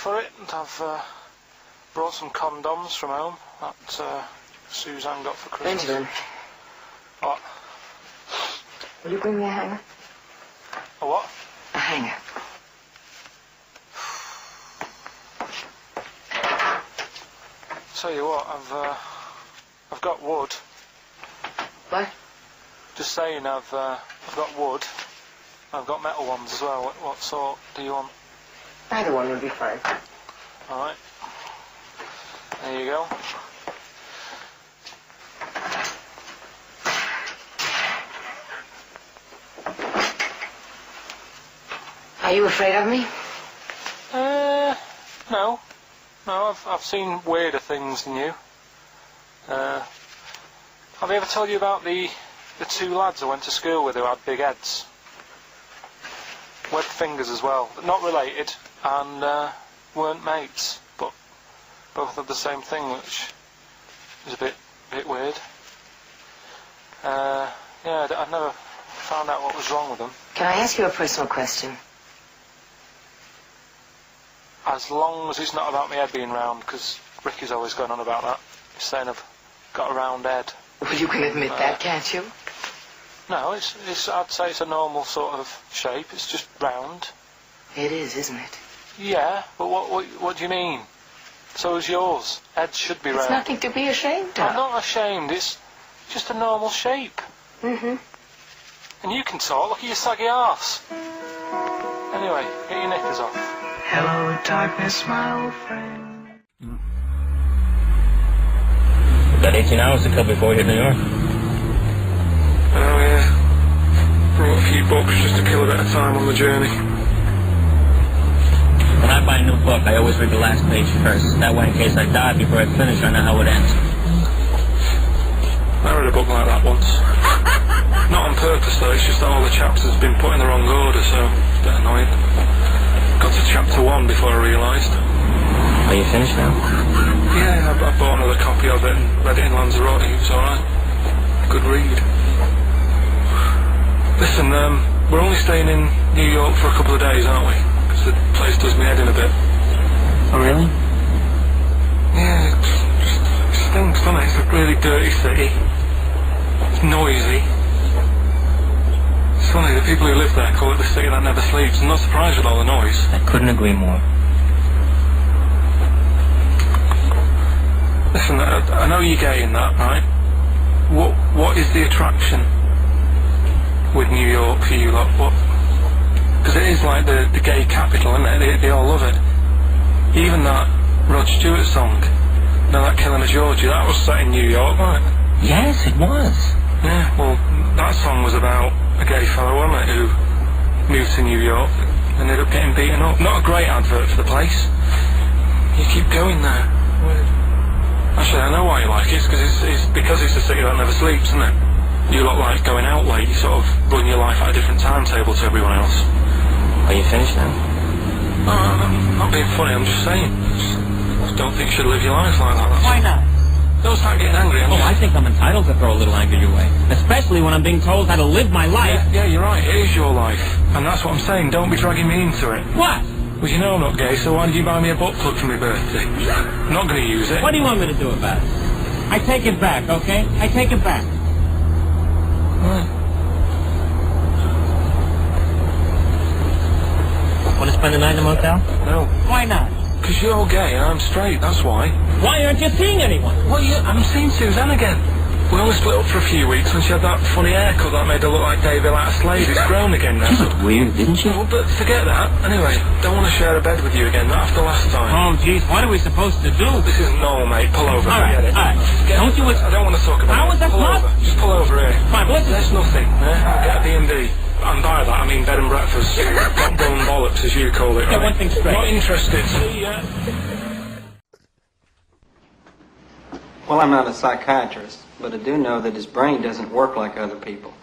for it, and I've brought some condoms from home that Suzanne got for Christmas. Benjamin. What? Will you bring me a hanger? A what? A hanger. Tell you what, I've got wood. What? Just saying, I've got wood. I've got metal ones as well. What sort do you want? Either one would be fine. All right. There you go. Are you afraid of me? No. No, I've seen weirder things than you. Have I ever told you about the two lads I went to school with who had big heads? Webbed fingers as well. Not related, and weren't mates, but both had the same thing, which is a bit weird. Yeah, I'd never found out what was wrong with them. Can I ask you a personal question? As long as it's not about my head being round, because Ricky's always going on about that. He's saying I've got a round head. Well, you can admit that, can't you? No, it's. I'd say it's a normal sort of shape. It's just round. It is, isn't it? Yeah, but what do you mean? So is yours. Head should be round. It's nothing to be ashamed of. I'm not ashamed. It's just a normal shape. Mm-hmm. And you can talk. Look at your saggy arse. Anyway, get your knickers off. Hello, darkness, my old friend. Got 18 hours to kill before we hit New York. Oh, yeah. Brought a few books just to kill a bit of time on the journey. When I buy a new book, I always read the last page first. That way, in case I die before I finish, I know how it ends. I read a book like that once. Not on purpose, though. It's just that all the chapters have been put in the wrong order, so it's a bit annoying. Got to chapter 1 before I realised. Are you finished now? Yeah, I bought another copy of it and read it in Lanzarote. It was alright. Good read. Listen, we're only staying in New York for a couple of days, aren't we? Because the place does me head in a bit. Oh, really? Yeah, it stinks, doesn't it? It's a really dirty city. It's noisy. It's funny, the people who live there call it the city that never sleeps. I'm not surprised with all the noise. I couldn't agree more. Listen, I know you're gay in that, right? What is the attraction with New York for you lot? What? Because it is like the gay capital, isn't it? They all love it. Even that Rod Stewart song, you know, that Killing of Georgia, that was set in New York, right? Yes, it was. Yeah, well, that song was about a gay fellow, wasn't it, who moved to New York and ended up getting beaten up. Not a great advert for the place. You keep going there. Weird. Actually, I know why you like it. It's because it's a city that never sleeps, isn't it? You lot like going out late. You sort of run your life at a different timetable to everyone else. Are you finished now? No, I'm not being funny. I'm just saying. I don't think you should live your life like that. Why not? Don't start getting angry. I think I'm entitled to throw a little anger your way. Especially when I'm being told how to live my life. Yeah, you're right. It is your life. And that's what I'm saying. Don't be dragging me into it. What? Well, you know I'm not gay, so why did you buy me a butt plug for my birthday? I'm not going to use it. What do you want me to do about it? I take it back, okay? I take it back. Right. Want to spend the night in a motel? No. Why not? Because you're gay and I'm straight, that's why. Why aren't you seeing anyone? Well, I'm seeing Suzanne again. We only split up for a few weeks when she had that funny haircut that made her look like David out of Slade. It's grown again now. She looked weird, didn't she? Well, but forget that. Anyway, don't want to share a bed with you again, not after last time. Oh, jeez, what are we supposed to do? This isn't normal, mate. Pull over. All right, Forget it. all right. Don't you... I don't want to talk about How it. is that Pull possible? over. Just pull over here. Fine, but listen. There's nothing. I'll get a B&B. And by that, I mean bed and breakfast. Got bone bollocks, as you call it, right? Get one thing straight. Not interested. Well, I'm not a psychiatrist, but I do know that his brain doesn't work like other people.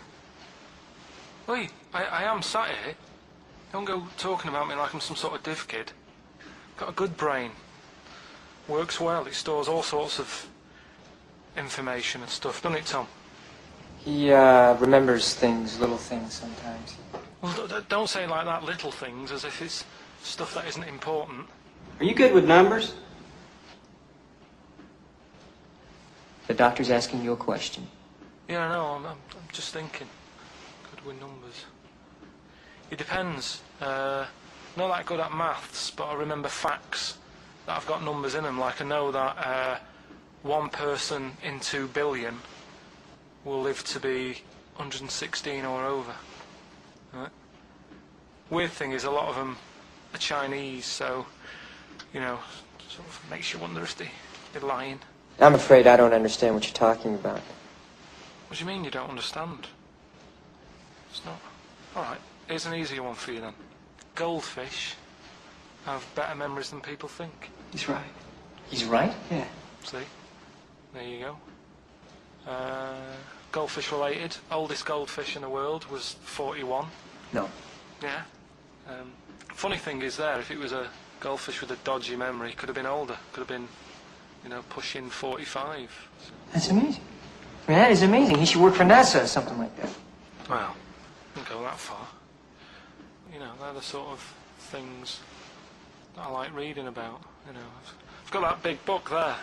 Wait, I am sat here. Don't go talking about me like I'm some sort of div kid. Got a good brain. Works well. It stores all sorts of information and stuff, doesn't it, Tom? He remembers things, little things sometimes. Well, don't say like that, little things, as if it's stuff that isn't important. Are you good with numbers? The doctor's asking you a question. Yeah, I know. I'm just thinking. Good with numbers. It depends. Not that good at maths, but I remember facts that have got numbers in them. Like I know that 1 person in 2 billion will live to be 116 or over. Right? Weird thing is a lot of them are Chinese, so you know, sort of makes you wonder if they're lying. I'm afraid I don't understand what you're talking about. What do you mean you don't understand? It's not. Alright, here's an easier one for you then. Goldfish have better memories than people think. He's right. He's right? Yeah. See? There you go. Goldfish related. Oldest goldfish in the world was 41. No. Yeah. Funny thing is there, if it was a goldfish with a dodgy memory, could have been older. Could have been, you know, pushing 45. That's amazing. I mean, that is amazing. He should work for NASA or something like that. Well, wouldn't go that far. You know, they're the sort of things that I like reading about. You know, I've got that big book there.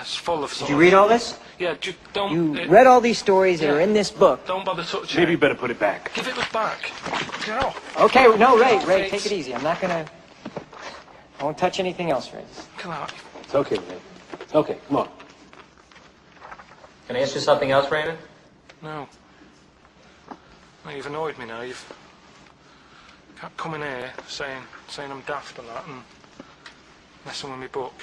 It's full of. Did you read all this? Yeah, don't. You read all these stories that are in this book. Don't bother touching. Maybe you better put it back. Give it back. Get off. Okay, no, Ray, take it easy. I'm not gonna. I won't touch anything else, Ray. Come out. It's okay, Ray. It's okay. Come on. Can I ask you something else, Raymond? No. No, you've annoyed me now. You've kept coming here saying I'm daft and that and messing with my book.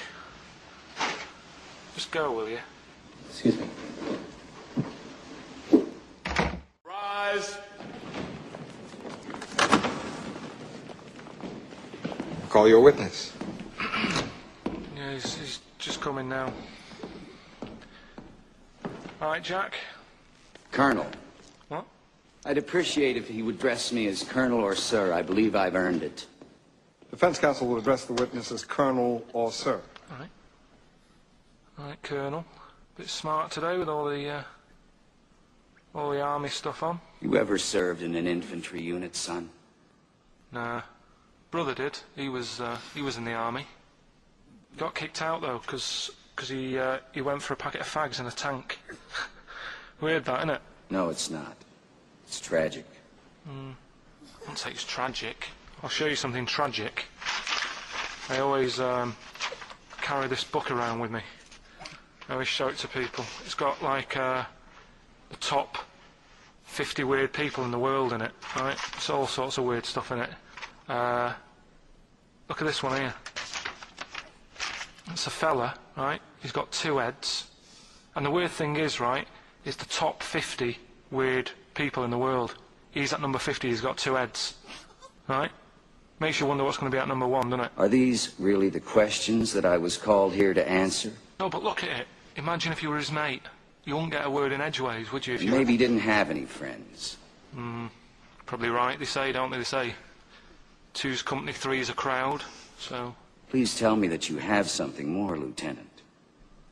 Just go, will you? Excuse me. Rise. Call your witness. Yeah, he's just coming now. All right, Jack. Colonel. What? I'd appreciate if he would address me as Colonel or Sir. I believe I've earned it. Defense counsel will address the witness as Colonel or Sir. All right. All right, Colonel. Bit smart today with all the army stuff on. You ever served in an infantry unit, son? Nah. Brother did. He was in the army. Got kicked out though, because he went for a packet of fags in a tank. Weird that, isn't it? No, it's not. It's tragic. I won't say it's tragic. I'll show you something tragic. I always carry this book around with me. I always show it to people. It's got like the top 50 weird people in the world in it, right? It's all sorts of weird stuff in it. Look at this one here. It's a fella, right? He's got 2 heads. And the weird thing is, right, is the top 50 weird people in the world. He's at number 50, he's got 2 heads. Right? Makes you wonder what's going to be at number 1, doesn't it? Are these really the questions that I was called here to answer? No, but look at it. Imagine if you were his mate. You wouldn't get a word in edgeways, would you? If you Maybe he didn't have any friends. Probably right, they say, don't they? They say 2's company, 3's a crowd, so... Please tell me that you have something more, Lieutenant.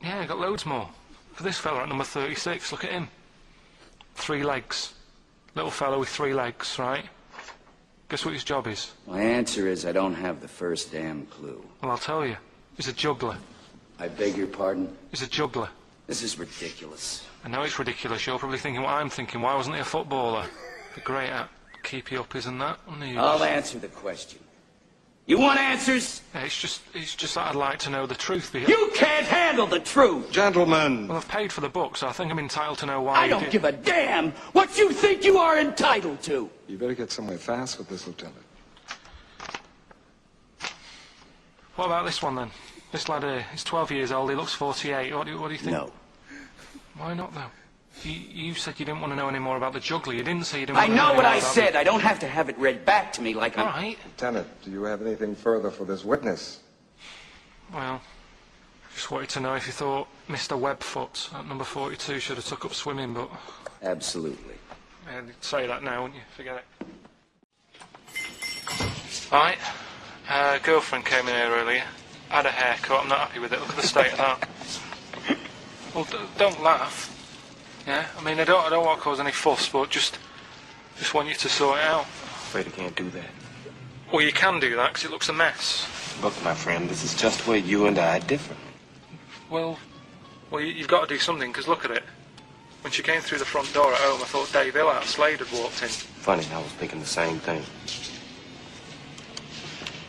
Yeah, I got loads more. For this fella at number 36, look at him. 3 legs. Little fella with 3 legs, right? Guess what his job is? My answer is I don't have the first damn clue. Well, I'll tell you. He's a juggler. I beg your pardon? He's a juggler. This is ridiculous. I know it's ridiculous. You're probably thinking what I'm thinking. Why wasn't he a footballer? Be great at keep you up, isn't that? I'll answer the question. You want answers? Yeah, it's just that I'd like to know the truth. You can't handle the truth! Gentlemen! Well, I've paid for the book, so I think I'm entitled to know why. I don't give a damn what you think you are entitled to! You better get somewhere fast with this, Lieutenant. What about this one, then? This lad here. He's 12 years old. He looks 48. What do you think? No. Why not, though? You said you didn't want to know any more about the juggler. You didn't say you didn't I want to know know what any more I about said. I don't have to have it read back to me like All I'm... right. Lieutenant, do you have anything further for this witness? Well, just wanted to know if you thought Mr. Webfoot at number 42 should have took up swimming, but... Absolutely. Yeah, you'd say that now, wouldn't you? Forget it. All right. Girlfriend came in here earlier. Had a haircut. I'm not happy with it. Look at the state of that. Well, don't laugh. Yeah? I mean, I don't want to cause any fuss, but just want you to sort it out. Afraid I can't do that. Well, you can do that, because it looks a mess. Look, my friend, this is just where you and I differ. Well, you've got to do something, because look at it. When she came through the front door at home, I thought Dave Hill out Slade had walked in. Funny, I was thinking the same thing.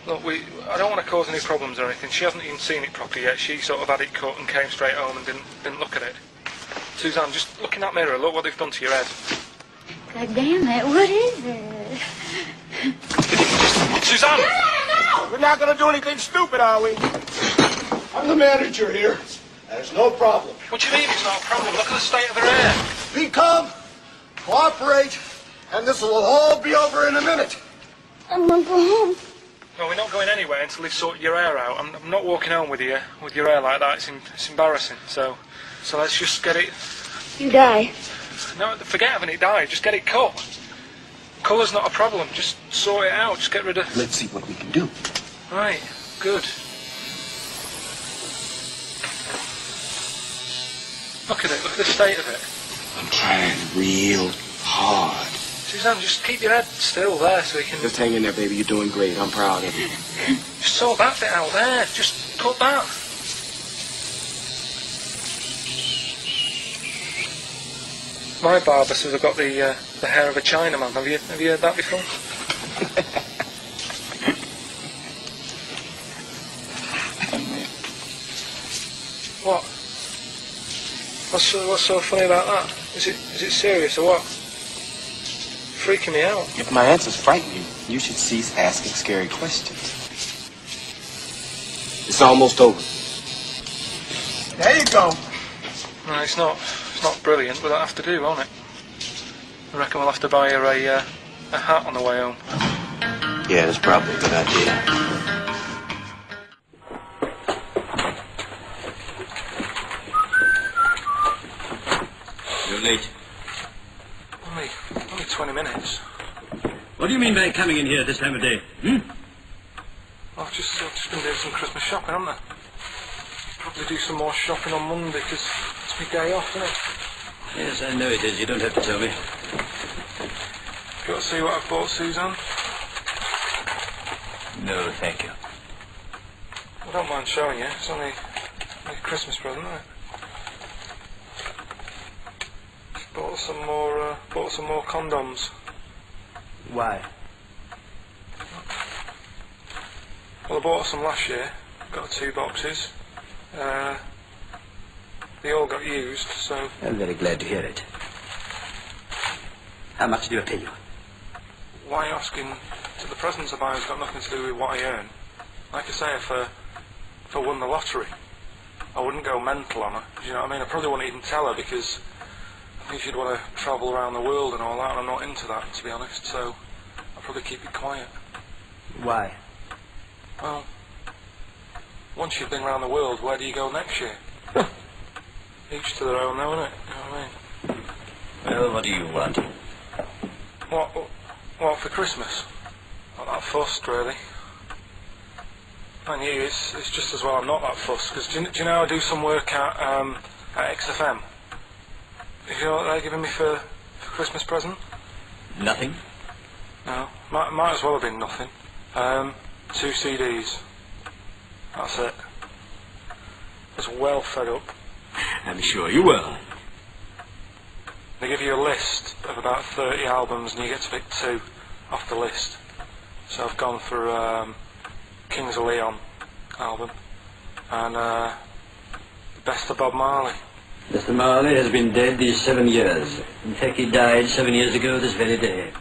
Look, I don't want to cause any problems or anything. She hasn't even seen it properly yet. She sort of had it cut and came straight home and didn't look at it. Suzanne, just look in that mirror. Look what they've done to your head. God damn it, what is it? Suzanne! We're not going to do anything stupid, are we? I'm the manager here. There's no problem. What do you mean it's not a problem? Look at the state of her hair. Be calm, cooperate, and this will all be over in a minute. I'm going to go home. No, we're not going anywhere until they've sorted your hair out. I'm not walking home with your hair like that. It's embarrassing. So let's just get it... You die. No, forget having it dyed. Just get it cut. Colour's not a problem. Just sort it out. Just get rid of... Let's see what we can do. Right. Good. Look at it. Look at the state of it. I'm trying real hard. Suzanne, just keep your head still there so we can... Just hang in there, baby. You're doing great. I'm proud of you. Just sort that bit out there. Just cut that. My barber says I've got the hair of a Chinaman. Have you heard that before? What? What's so funny about that? Is it serious or what? Freaking me out. If my answers frighten you, you should cease asking scary questions. It's almost over. There you go. No, it's not brilliant, but that'll have to do, won't it? I reckon we'll have to buy her a hat on the way home. Yeah, that's probably a good idea. You're late. Only 20 minutes. What do you mean by coming in here this time of day? I've just been doing some Christmas shopping, haven't I? Probably do some more shopping on Monday, because it's my day off, isn't it? Yes, I know it is. You don't have to tell me. Got to see what I've bought, Suzanne? No, thank you. I don't mind showing you. It's only a Christmas present, isn't it? Bought some more condoms. Why? Well, I bought some last year. Got 2 boxes. They all got used, so... I'm very glad to hear it. How much do I pay you? Why are you asking? The presents I buy has got nothing to do with what I earn. Like I say, if I won the lottery, I wouldn't go mental on her. Do you know what I mean? I probably wouldn't even tell her, because I think she'd want to travel around the world and all that, and I'm not into that, to be honest, so I'll probably keep it quiet. Why? Well, once you've been around the world, where do you go next year? Each to their own, though, isn't it? You know what I mean? Well, what do you want? What for Christmas? Not that fussed, really. And you, it's just as well I'm not that fussed, because do you know I do some work at XFM? Do you know what they're giving me for Christmas present? Nothing? No, might as well have been nothing. 2 CDs. That's it. I was well fed up. I'm sure you will. They give you a list of about 30 albums and you get to pick 2 off the list. So I've gone for Kings of Leon album and the Best of Bob Marley. Mr. Marley has been dead these 7 years. In fact, he died 7 years ago this very day.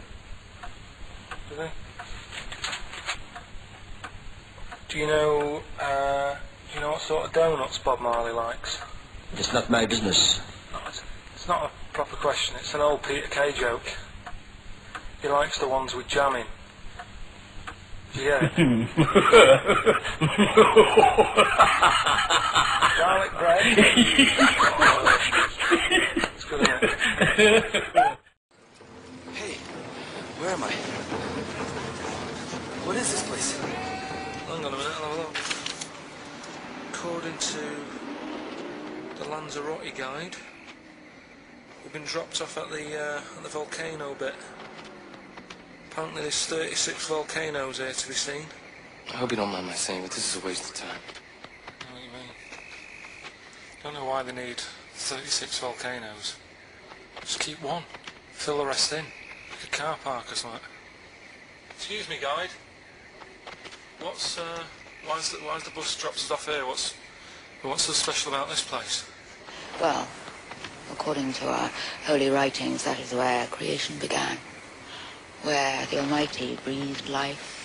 Did he? Do you know what sort of donuts Bob Marley likes? It's not my business. No, it's not a proper question. It's an old Peter Kay joke. He likes the ones with jam in. Do you get it? Garlic bread. It's good, isn't it? Hey, where am I? What is this place? Hang on a minute, I'll have a look. According to the Lanzarote guide, we've been dropped off at the volcano bit. Apparently there's 36 volcanoes here to be seen. I hope you don't mind my saying, but this is a waste of time. I know what you mean. Don't know why they need 36 volcanoes. Just keep one. Fill the rest in. Like a car park or something. Excuse me, guide. Why's the bus dropped us off here? What's so special about this place? Well, according to our holy writings, that is where creation began. Where the Almighty breathed life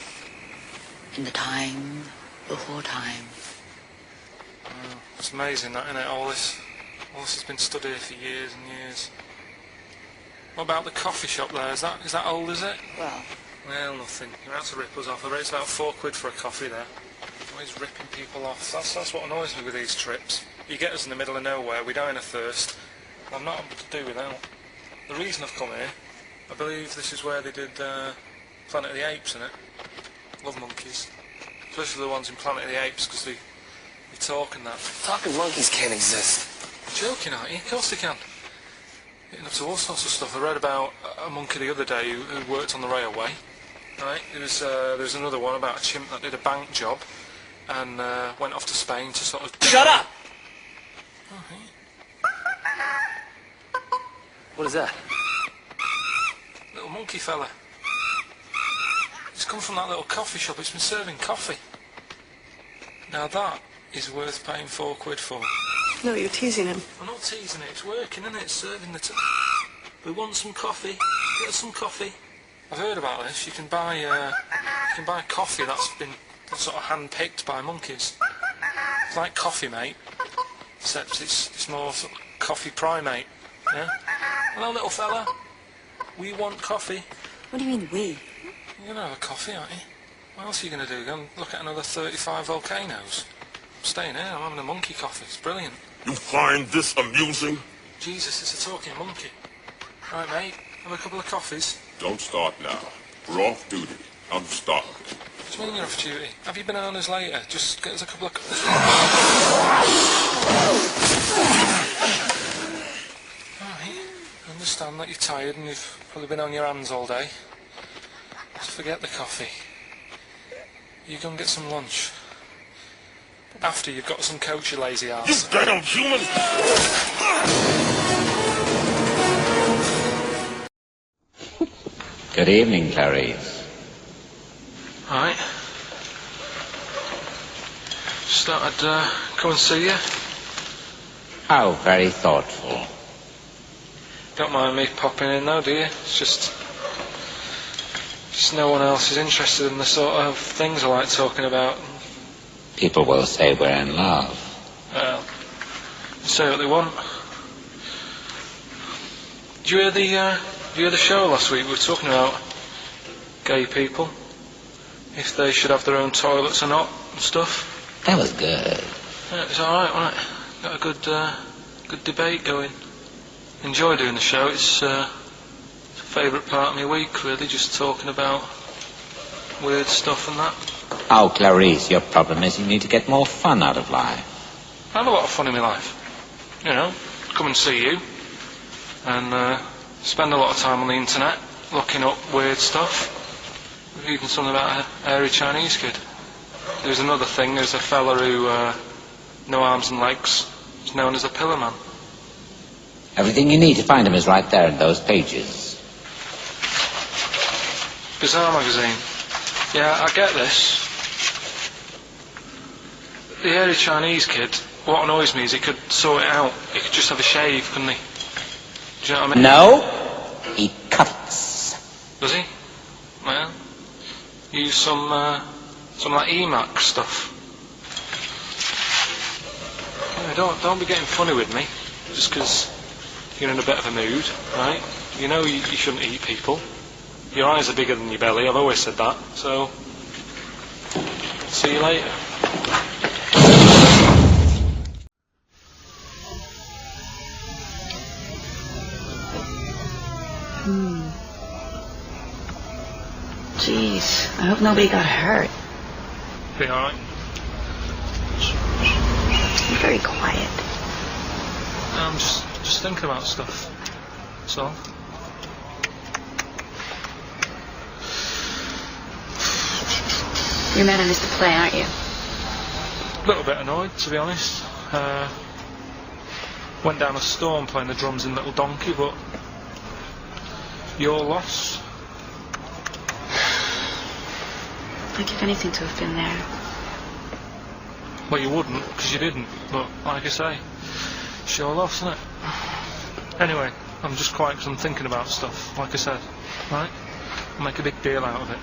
in the time before time. Oh, it's amazing that, isn't it? All this has been stood here for years and years. What about the coffee shop there? Is that old, is it? Well, nothing. You're out to rip us off. I bet it's about £4 for a coffee there. Always ripping people off. That's what annoys me with these trips. You get us in the middle of nowhere, we die in a thirst. I'm not able to do without. The reason I've come here, I believe this is where they did Planet of the Apes, innit? Love monkeys. Especially the ones in Planet of the Apes, because they talk and that. Talking monkeys can't exist. You're joking, aren't you? Of course they can. Getting up to all sorts of stuff. I read about a monkey the other day who worked on the railway. Right? There was another one about a chimp that did a bank job and went off to Spain to sort of... Shut up! Oh, hey. What is that? Little monkey fella. It's come from that little coffee shop. It's been serving coffee. Now that is worth paying £4 for. No, you're teasing him. I'm not teasing it. It's working, isn't it? It's serving the... We want some coffee. Get us some coffee. I've heard about this. You can buy coffee that's been sort of hand-picked by monkeys. It's like Coffee Mate, except it's more sort of coffee primate. Yeah. Hello, little fella. We want coffee. What do you mean, we? You're going to have a coffee, aren't you? What else are you going to do? Go and look at another 35 volcanoes? I'm staying here. I'm having a monkey coffee. It's brilliant. You find this amusing? Jesus, it's a talking monkey. Right, mate. Have a couple of coffees. Don't start now. We're off duty. I'm starved. What do you mean you're off duty? Have you bananas later? Just get us a couple of... Alright, I understand that you're tired and you've probably been on your hands all day. Just forget the coffee. You go and get some lunch. After you've got some coach, you lazy ass. You damn human! Good evening, Clarice. Alright. Just thought I'd come and see you. How very thoughtful. Don't mind me popping in though, do you? It's just no one else is interested in the sort of things I like talking about. People will say we're in love. Well, say what they want. Did you hear the show last week? We were talking about gay people, if they should have their own toilets or not and stuff. That was good. Yeah, it's alright, wasn't it? Got a good debate going. Enjoy doing the show. It's a favourite part of my week, really, just talking about weird stuff and that. Oh, Clarice, your problem is you need to get more fun out of life. I have a lot of fun in my life. You know, come and see you and spend a lot of time on the internet looking up weird stuff. Reading something about a hairy Chinese kid. There's another thing, there's a fella who, no arms and legs, is known as a pillar man. Everything you need to find him is right there in those pages. Bizarre magazine. Yeah, I get this. The hairy Chinese kid, what annoys me is he could sort it out. He could just have a shave, couldn't he? Do you know what I mean? No, he cuts. Does he? Well, use some like EMAC stuff. Yeah, don't be getting funny with me, just because you're in a bit of a mood, right? You know you shouldn't eat people. Your eyes are bigger than your belly, I've always said that, so... See you later. Jeez, I hope nobody got hurt. Be alright. You're very quiet. I'm just thinking about stuff. That's all. You're mad at us to play, aren't you? A little bit annoyed, to be honest. Went down a storm playing the drums in Little Donkey, but your loss. I'd give anything to have been there. Well, you wouldn't, because you didn't, but like I say, it's your loss, isn't it? Anyway, I'm just quiet because I'm thinking about stuff, like I said, right? I'll make a big deal out of it.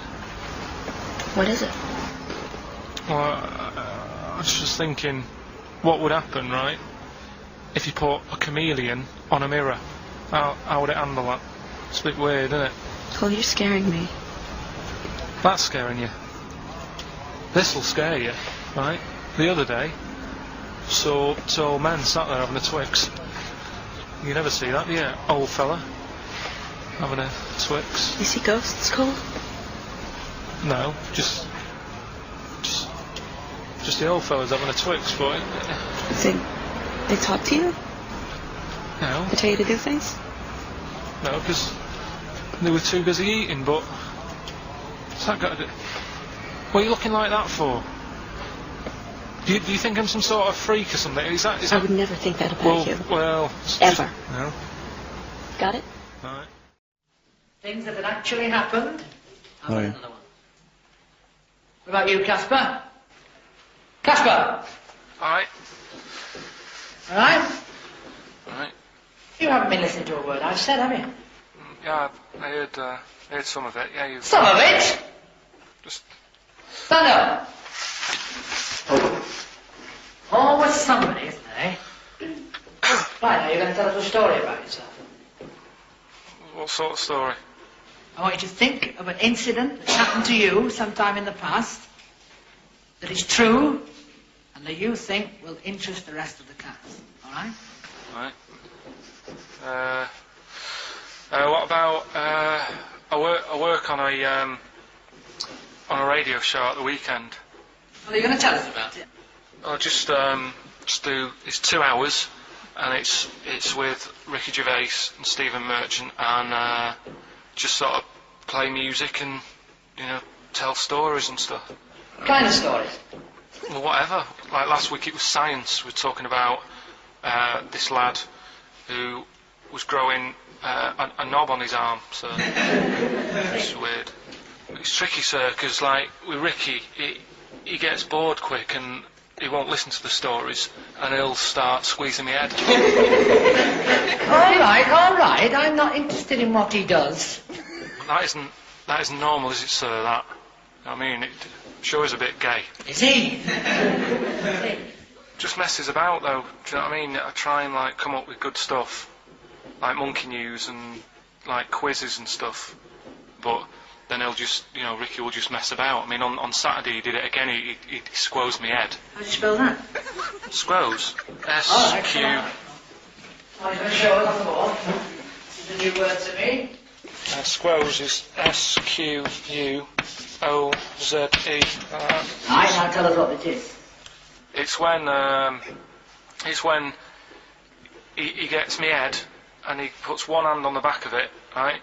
What is it? Well, I was just thinking, what would happen, right, if you put a chameleon on a mirror? How would it handle that? It's a bit weird, isn't it? Cole, you're scaring me. That's scaring you. This'll scare you, right? The other day, saw two old men sat there having a Twix. You never see that, do you? Old fella having a Twix. You see ghosts, Cole? No, just the old fellas having a Twix, boy. They talk to you? No. They tell you to do things? No, because they were too busy eating, but what's that got to do? What are you looking like that for? Do you think I'm some sort of freak or something? Is that... I would never think that about you. Well... Ever. No. Got it? Right. Things that had actually happened. Oh, yeah. Another one. What about you, Casper? Casper! Alright. Alright? Alright. You haven't been listening to a word I've said, have you? Yeah, I heard some of it. Yeah, you... Some of it? Just... Stand up. Always somebody, isn't there, eh? Right, now you're going to tell us a story about yourself. What sort of story? I want you to think of an incident that's happened to you sometime in the past that is true and that you think will interest the rest of the class. All right? Right. What about I work on a radio show at the weekend. Well, you're going to tell us about it. I'll just do. It's 2 hours, and it's with Ricky Gervais and Stephen Merchant, and just sort of play music and tell stories and stuff. What kind of stories? Well, whatever. Like last week it was science. We're talking about this lad who was growing a knob on his arm, so it's weird. It's tricky, sir, because like with Ricky, he gets bored quick and he won't listen to the stories, and he'll start squeezing my head. All right. I'm not interested in what he does. That isn't normal, is it, sir? That. I mean, it sure is a bit gay. Is he? Just messes about, though. Do you know what I mean? I try and like come up with good stuff, like monkey news and like quizzes and stuff, but then he'll just, Ricky will just mess about. I mean, on Saturday he did it again. He squoze me head. How do you spell that? Squoze. S-Q... Oh, he's going to show us on the board. This is a new word to me. Squoze is S-Q-U-O-Z-E. Aye, now tell us what it is. It's when he gets me head and he puts one hand on the back of it, right?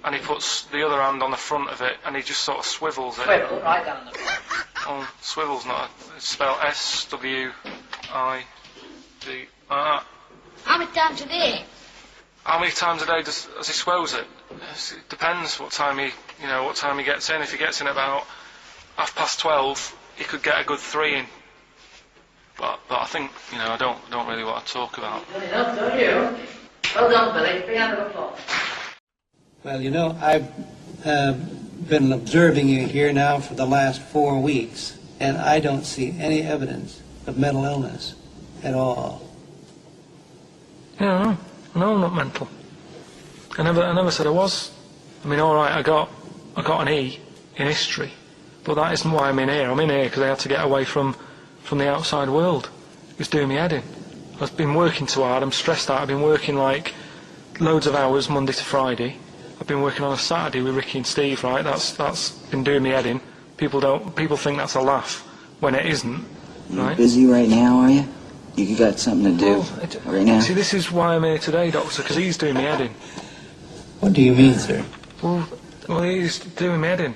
And he puts the other hand on the front of it, and he just sort of swivels it. Swivel, right down the front. Oh, swivel's not. It's spelled S-W-I-V. How many times a day? How many times a day does he swells it? It depends what time he gets in. If he gets in about 12:30, he could get a good 3 in. But I think I don't really want to talk about. Good enough, don't you? Well done, Billy. Big hand of applause. Well, I've been observing you here now for the last 4 weeks, and I don't see any evidence of mental illness at all. Yeah, no, I'm not mental. I never said I was. I mean, all right, I got an E in history, but that isn't why I'm in here. I'm in here because I had to get away from the outside world. It's doing me head in. I've been working too hard. I'm stressed out. I've been working like loads of hours Monday to Friday. I've been working on a Saturday with Ricky and Steve, right? That's been doing me head in. People think that's a laugh when it isn't, right? You busy right now, are you? You got something to do right now? See, this is why I'm here today, Doctor, because he's doing me head in. What do you mean, sir? Well, he's doing me head in.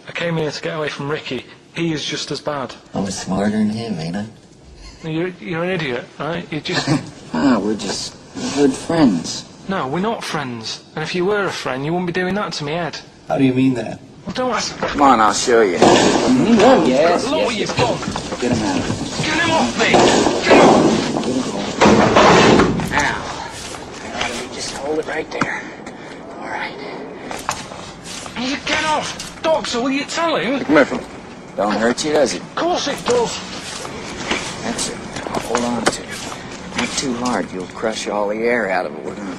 I came here to get away from Ricky. he is just as bad. I'm smarter than him, ain't I? You're an idiot, right? You just... We're just good friends. No, we're not friends. And if you were a friend, you wouldn't be doing that to me, Ed. How do you mean that? Well, don't ask... Come on, I'll show you. Yes, lower your bum. Get him out. Get him off me! Get off! Now, just hold it right there. All right. Will you get off? Doctor, will you tell him? Come here, Phil. Don't hurt you, does it? Of course it does. That's it. Now hold on to it. Not too hard. You'll crush all the air out of it. We're gonna...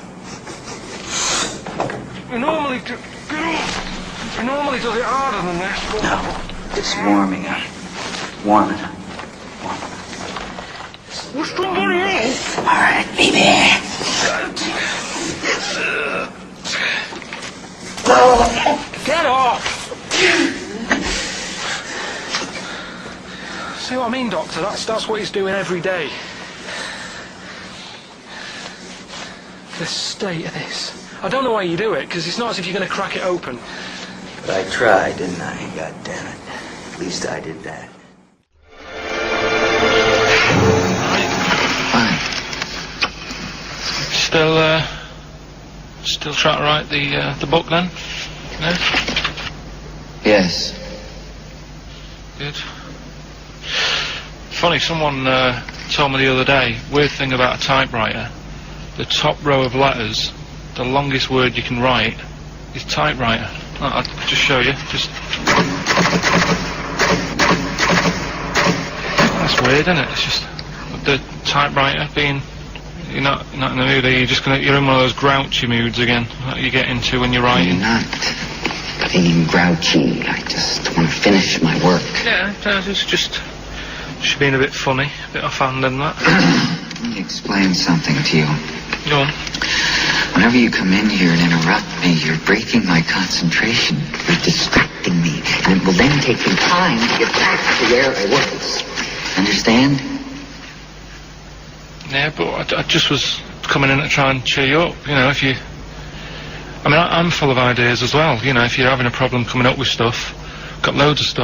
We normally do... Get off! We normally do it harder than this, but... No. Just warming up. Warming up. What's somebody else? All right, baby. Get off! See what I mean, Doctor? That's what he's doing every day. The state of this. I don't know why you do it, because it's not as if you're going to crack it open. But I tried, didn't I? God damn it. At least I did that. Still trying to write the book then? No? Yes. Good. Funny, someone told me the other day, weird thing about a typewriter, the top row of letters, the longest word you can write is typewriter. I'll just show you. That's weird, isn't it? It's just the typewriter being... You're not in the mood, are you? You're in one of those grouchy moods again, that you get into when you're writing. I'm not being grouchy. I just want to finish my work. Yeah, it's just being a bit funny, a bit offhand and that. Let me explain something to you. Go on. Whenever you come in here and interrupt me, you're breaking my concentration. You're distracting me. And it will then take me time to get back to where I was. Understand? Yeah, but I just was coming in to try and cheer you up, you know, if you... I mean, I'm full of ideas as well, you know, if you're having a problem coming up with stuff, got loads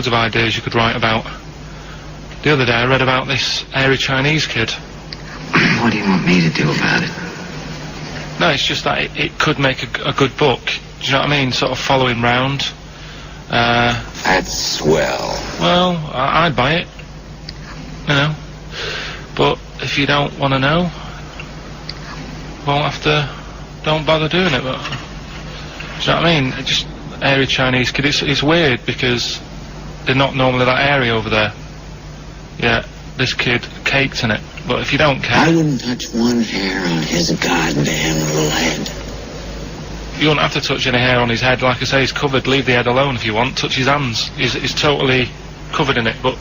of ideas you could write about. The other day I read about this airy Chinese kid. What do you want me to do about it? No, it's just that it could make a good book, do you know what I mean, sort of following round. That's swell. Well, I'd buy it, you know, but if you don't want to know, don't bother doing it. But do you know what I mean? Just airy Chinese kid. It's weird because they're not normally that airy over there. Yeah, this kid caked in it. But if you don't care, I wouldn't touch one hair on his goddamn little head. You won't have to touch any hair on his head. Like I say, he's covered. Leave the head alone if you want. Touch his hands. He's totally covered in it. But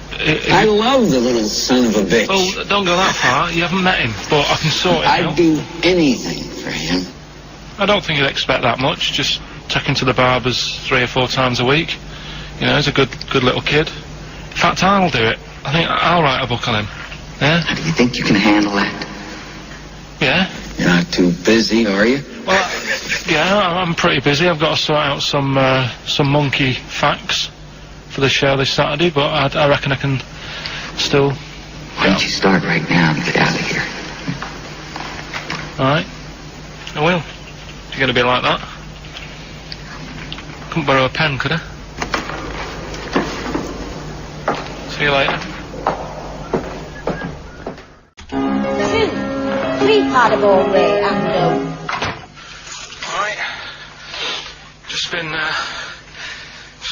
I love the little son of a bitch. Well, don't go that far. You haven't met him, but I can sort it out. I'd do anything for him. I don't think you'd expect that much. Just take him to the barber's 3 or 4 times a week. You know, he's a good little kid. In fact, I'll do it. I think I'll write a book on him. Yeah? Do you think you can handle that? Yeah. You're not too busy, are you? Well, yeah, I'm pretty busy. I've got to sort out some monkey facts for the show this Saturday, but I reckon I can still... Why don't you start right now and get out of here? Alright. I will. If you're going to be like that. Couldn't borrow a pen, could I? See you later. Sweetheart of all way, and Alright. Just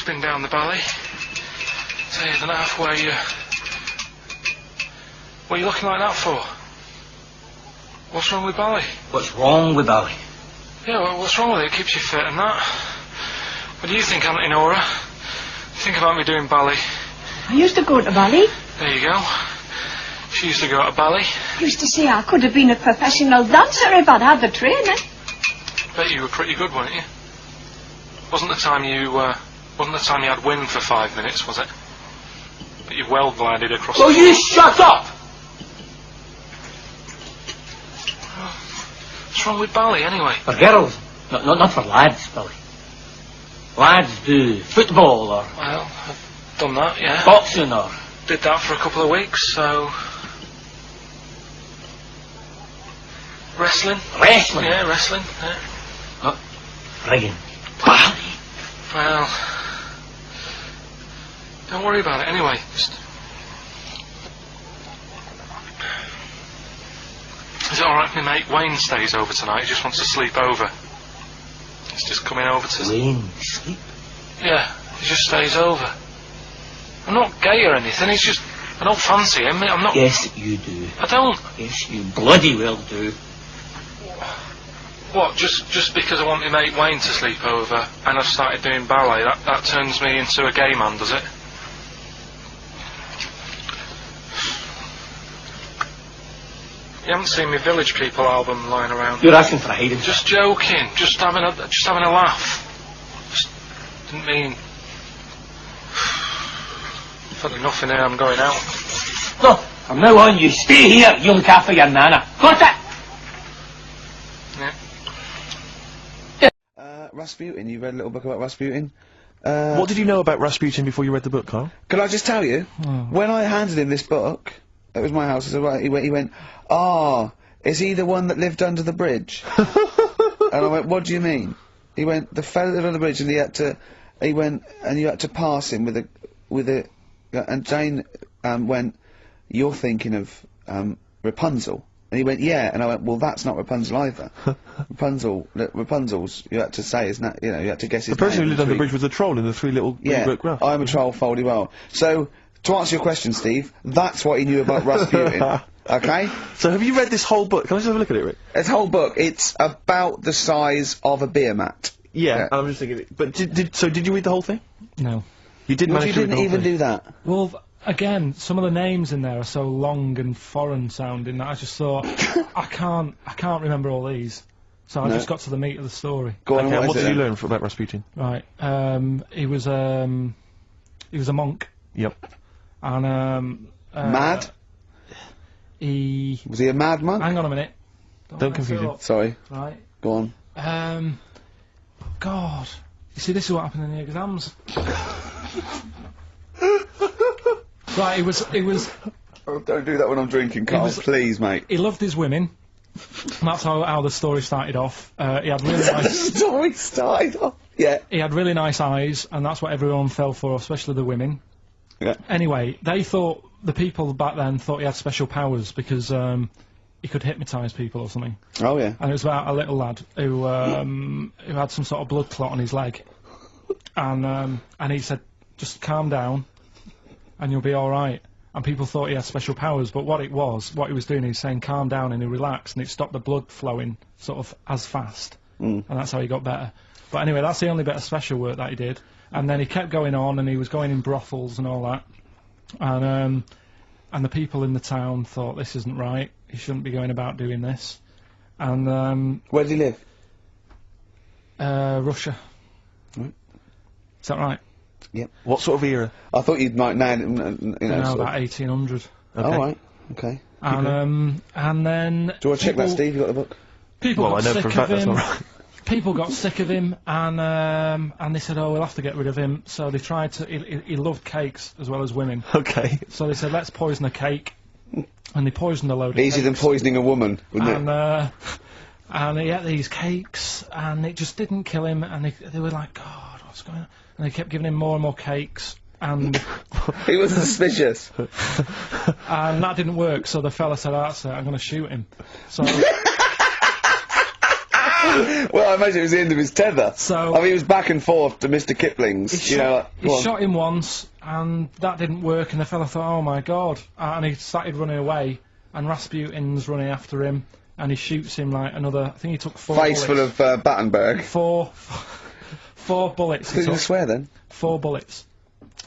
been down the valley. Say, I don't know where you... What are you looking like that for? What's wrong with Bally? What's wrong with Bally? Yeah, well, what's wrong with it? It keeps you fit and that. What do you think, Auntie Nora? Think about me doing ballet. I used to go to ballet. There you go. She used to go to ballet. I used to say I could have been a professional dancer if I'd had the training. Bet you were pretty good, weren't you? Wasn't the time you had wind for 5 minutes, was it? But you well glided across. Will you shut up? What's wrong with ballet, anyway? For girls, not for lads, Billy. Lads do football or... Well, done that, yeah. Boxing or? Did that for a couple of weeks, so... Wrestling. Wrestling? Yeah, wrestling, yeah. What? Friggin'. Well... Don't worry about it anyway. Just... Is it alright if my mate Wayne stays over tonight? He just wants to sleep over. He's just coming over to... Wayne, sleep? Yeah, he just stays over. I'm not gay or anything, he's just... I don't fancy him, I'm not... Yes, you do. I don't. Yes, you bloody well do. What, just because I want my mate Wayne to sleep over and I've started doing ballet, that turns me into a gay man, does it? You haven't seen my Village People album lying around? You're asking for a hiding. Just joking, just having a laugh. Just didn't mean... I've had enough in here, I'm going out. No, from now on you stay here, you look after your nana. Got it? Rasputin, you read a little book about Rasputin? What did you know about Rasputin before you read the book, Carl? Can I just tell you? When I handed him this book, it was my house, I said, right, he went, is he the one that lived under the bridge? And I went, what do you mean? He went, the fellow lived under the bridge and he went, and you had to pass him with a, and Jane, went, you're thinking of, Rapunzel. And he went, yeah, and I went, well, that's not Rapunzel either. Rapunzel's, you had to say, isn't that, you know, you had to guess his name. The person who lived under the bridge was a troll in the three little brick graph. I'm a troll, foldy well. So, to answer your question, Steve, that's what he knew about Rasputin. Okay? So have you read this whole book? Can I just have a look at it, Rick? This whole book, it's about the size of a beer mat. Yeah, I'm just thinking, but did you read the whole thing? No. You didn't manage to read the whole even thing? do that? Well, again, some of the names in there are so long and foreign sounding that I just thought, I can't remember all these. So I just got to the meat of the story. Go on, what did you learn about Rasputin? Right, he was a monk. Yep. And, mad? Was he a madman? Hang on a minute. Don't confuse him. Sorry. Right. Go on. God. You see, this is what happened in the exams. Right, it was... Oh, don't do that when I'm drinking, Carl, please, mate. He loved his women. And that's how the story started off. He had really nice... The story started off? Yeah. He had really nice eyes, and that's what everyone fell for, especially the women. Yeah. Anyway, the people back then thought he had special powers because he could hypnotise people or something. Oh, yeah. And it was about a little lad who had some sort of blood clot on his leg. And he said, just calm down and you'll be alright. And people thought he had special powers, but what he was doing, he was saying calm down and he relaxed and it stopped the blood flowing sort of as fast. And that's how he got better. But anyway, that's the only bit of special work that he did. And then he kept going on and he was going in brothels and all that. And the people in the town thought this isn't right, he shouldn't be going about doing this. And where did he live? Russia. Right. Is that right? Yep. What sort of era? I thought you'd like about 1800. Okay. Oh, right. Okay. And then... Do you want to check that, Steve? You got the book? People got sick of him. That's not right. People got sick of him, and they said, oh, we'll have to get rid of him. So they tried to... He loved cakes as well as women. Okay. So they said, let's poison a cake. And they poisoned a load of cakes. Easier than poisoning a woman, wouldn't it? And he ate these cakes, and it just didn't kill him, and they were like, God, what's going on? And they kept giving him more and more cakes, and... He was suspicious. And that didn't work, so the fella said, that's it, I'm going to shoot him. So... Well, I imagine it was the end of his tether. So... I mean, he was back and forth to Mr. Kipling's, He shot him once, and that didn't work, and the fella thought, oh my God. And he started running away, and Rasputin's running after him, and he shoots him like another... I think he took 4 bullets. Face full of Battenberg. 4 bullets. Did you swear then? 4 bullets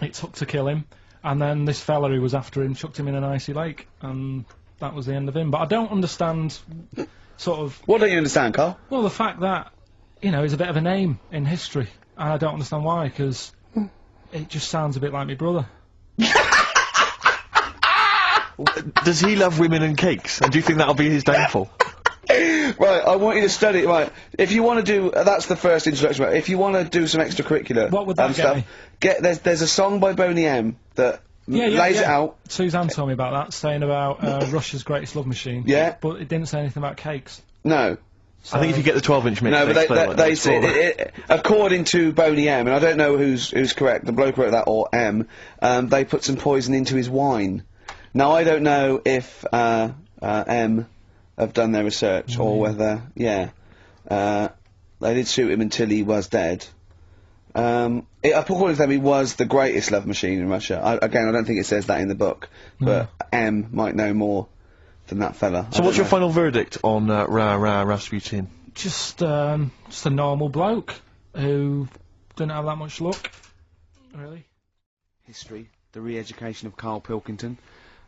it took to kill him, and then this fella who was after him chucked him in an icy lake, and that was the end of him. But I don't understand, sort of... What don't you understand, Carl? Well, the fact that, you know, he's a bit of a name in history, and I don't understand why, because it just sounds a bit like my brother. Does he love women and cakes? And do you think that'll be his downfall? Right, I want you to study. Right, if you want to do, that's the first introduction. Right, if you want to do some extracurricular, What would that get me? There's a song by Boney M that lays it out. Suzanne told me about that, saying about Russia's Greatest Love Machine. Yeah. But it didn't say anything about cakes. No. I think if you get the 12-inch mix, no, they but they say according to Boney M, and I don't know who's correct, the bloke wrote that or M. They put some poison into his wine. Now I don't know if M have done their research or whether they did shoot him until he was dead. According to them, he was the greatest love machine in Russia. Again, I don't think it says that in the book, but M might know more than that fella. So what's your final verdict on Rasputin? Just a normal bloke who didn't have that much luck, really. History, the re-education of Karl Pilkington.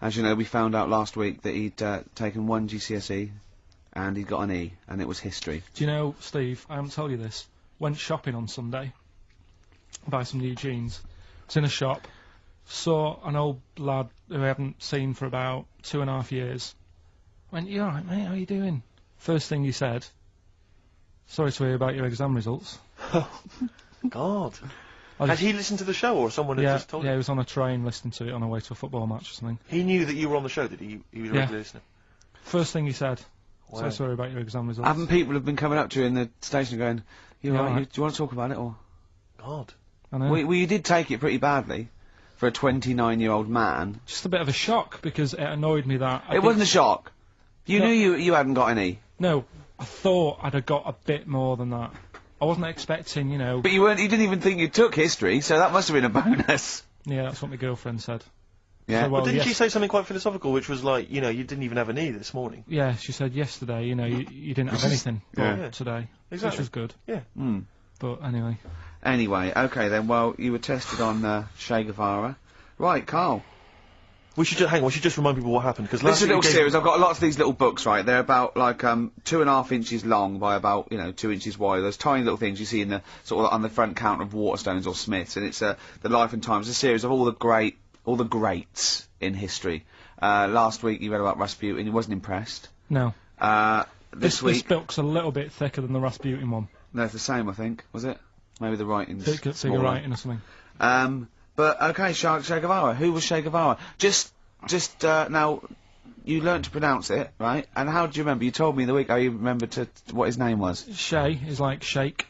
As you know, we found out last week that he'd taken one GCSE and he'd got an E, and it was history. Do you know, Steve, I haven't told you this, went shopping on Sunday, buy some new jeans, was in a shop, saw an old lad who I haven't seen for about 2.5 years. Went, "You alright, mate? How you doing?" First thing he said, "Sorry to hear about your exam results." God. Had he listened to the show, or someone had just told him? Yeah, he was on a train listening to it on the way to a football match or something. He knew that you were on the show, did he? He was a regular listener. First thing he said, Wow. "So sorry about your exam results." Haven't people have been coming up to you in the station going, "You alright? Do you want to talk about it?" Or God. I know. Well, you did take it pretty badly for a 29-year-old man. Just a bit of a shock, because it annoyed me that... It wasn't a shock. You knew you hadn't got any. No, I thought I'd have got a bit more than that. I wasn't expecting, you know... But you didn't even think you took history, so that must have been a bonus. Yeah, that's what my girlfriend said. Yeah. So, well, but didn't she say something quite philosophical, which was like, you know, you didn't even have an E this morning? Yeah, she said yesterday, you know, you didn't have anything today. Exactly. Which was good. Yeah. But anyway. Anyway, okay then, well, you were tested on Che Guevara. Right, Carl. We should just, hang on, we should just remind people what happened, because this is a little series. I've got lots of these little books, right? They're about, like, 2.5 inches long by about, 2 inches wide. Those tiny little things you see in the, sort of, on the front counter of Waterstones or Smiths, and it's, the Life and Times, a series of all the greats in history. Last week you read about Rasputin, you wasn't impressed. No. This week... This book's a little bit thicker than the Rasputin one. No, it's the same, I think. Was it? Maybe the writing's Bigger writing or something. But, okay, Che Guevara. Who was Che Guevara? Just, now, you learnt to pronounce it, right? And how do you remember? You told me the week how you remembered what his name was. Che is like shake,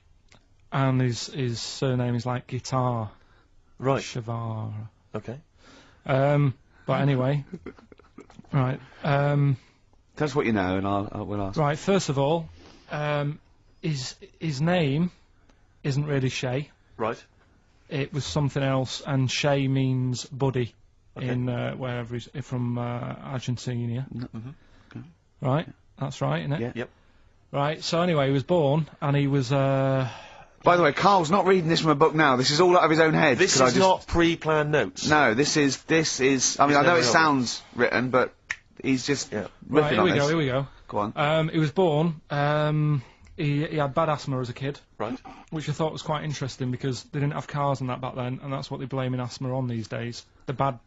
and his surname is like guitar. Right. Guevara. Okay. But anyway. Right. Tell us what you know, and we'll ask. Right, first of all, his name isn't really Che. Right. It was something else, and Che means buddy in wherever he's from, Argentina. Right, that's right, isn't it? Yeah. Yep. Right, so anyway, he was born, and he was, By the way, Carl's not reading this from a book now, this is all out of his own head. This is not pre-planned notes. No, this is, I mean, I know it sounds written, but he's just riffing on this. Here we go. Go on. He was born, he had bad asthma as a kid. Right. Which I thought was quite interesting, because they didn't have cars and that back then, and that's what they're blaming asthma on these days. The bad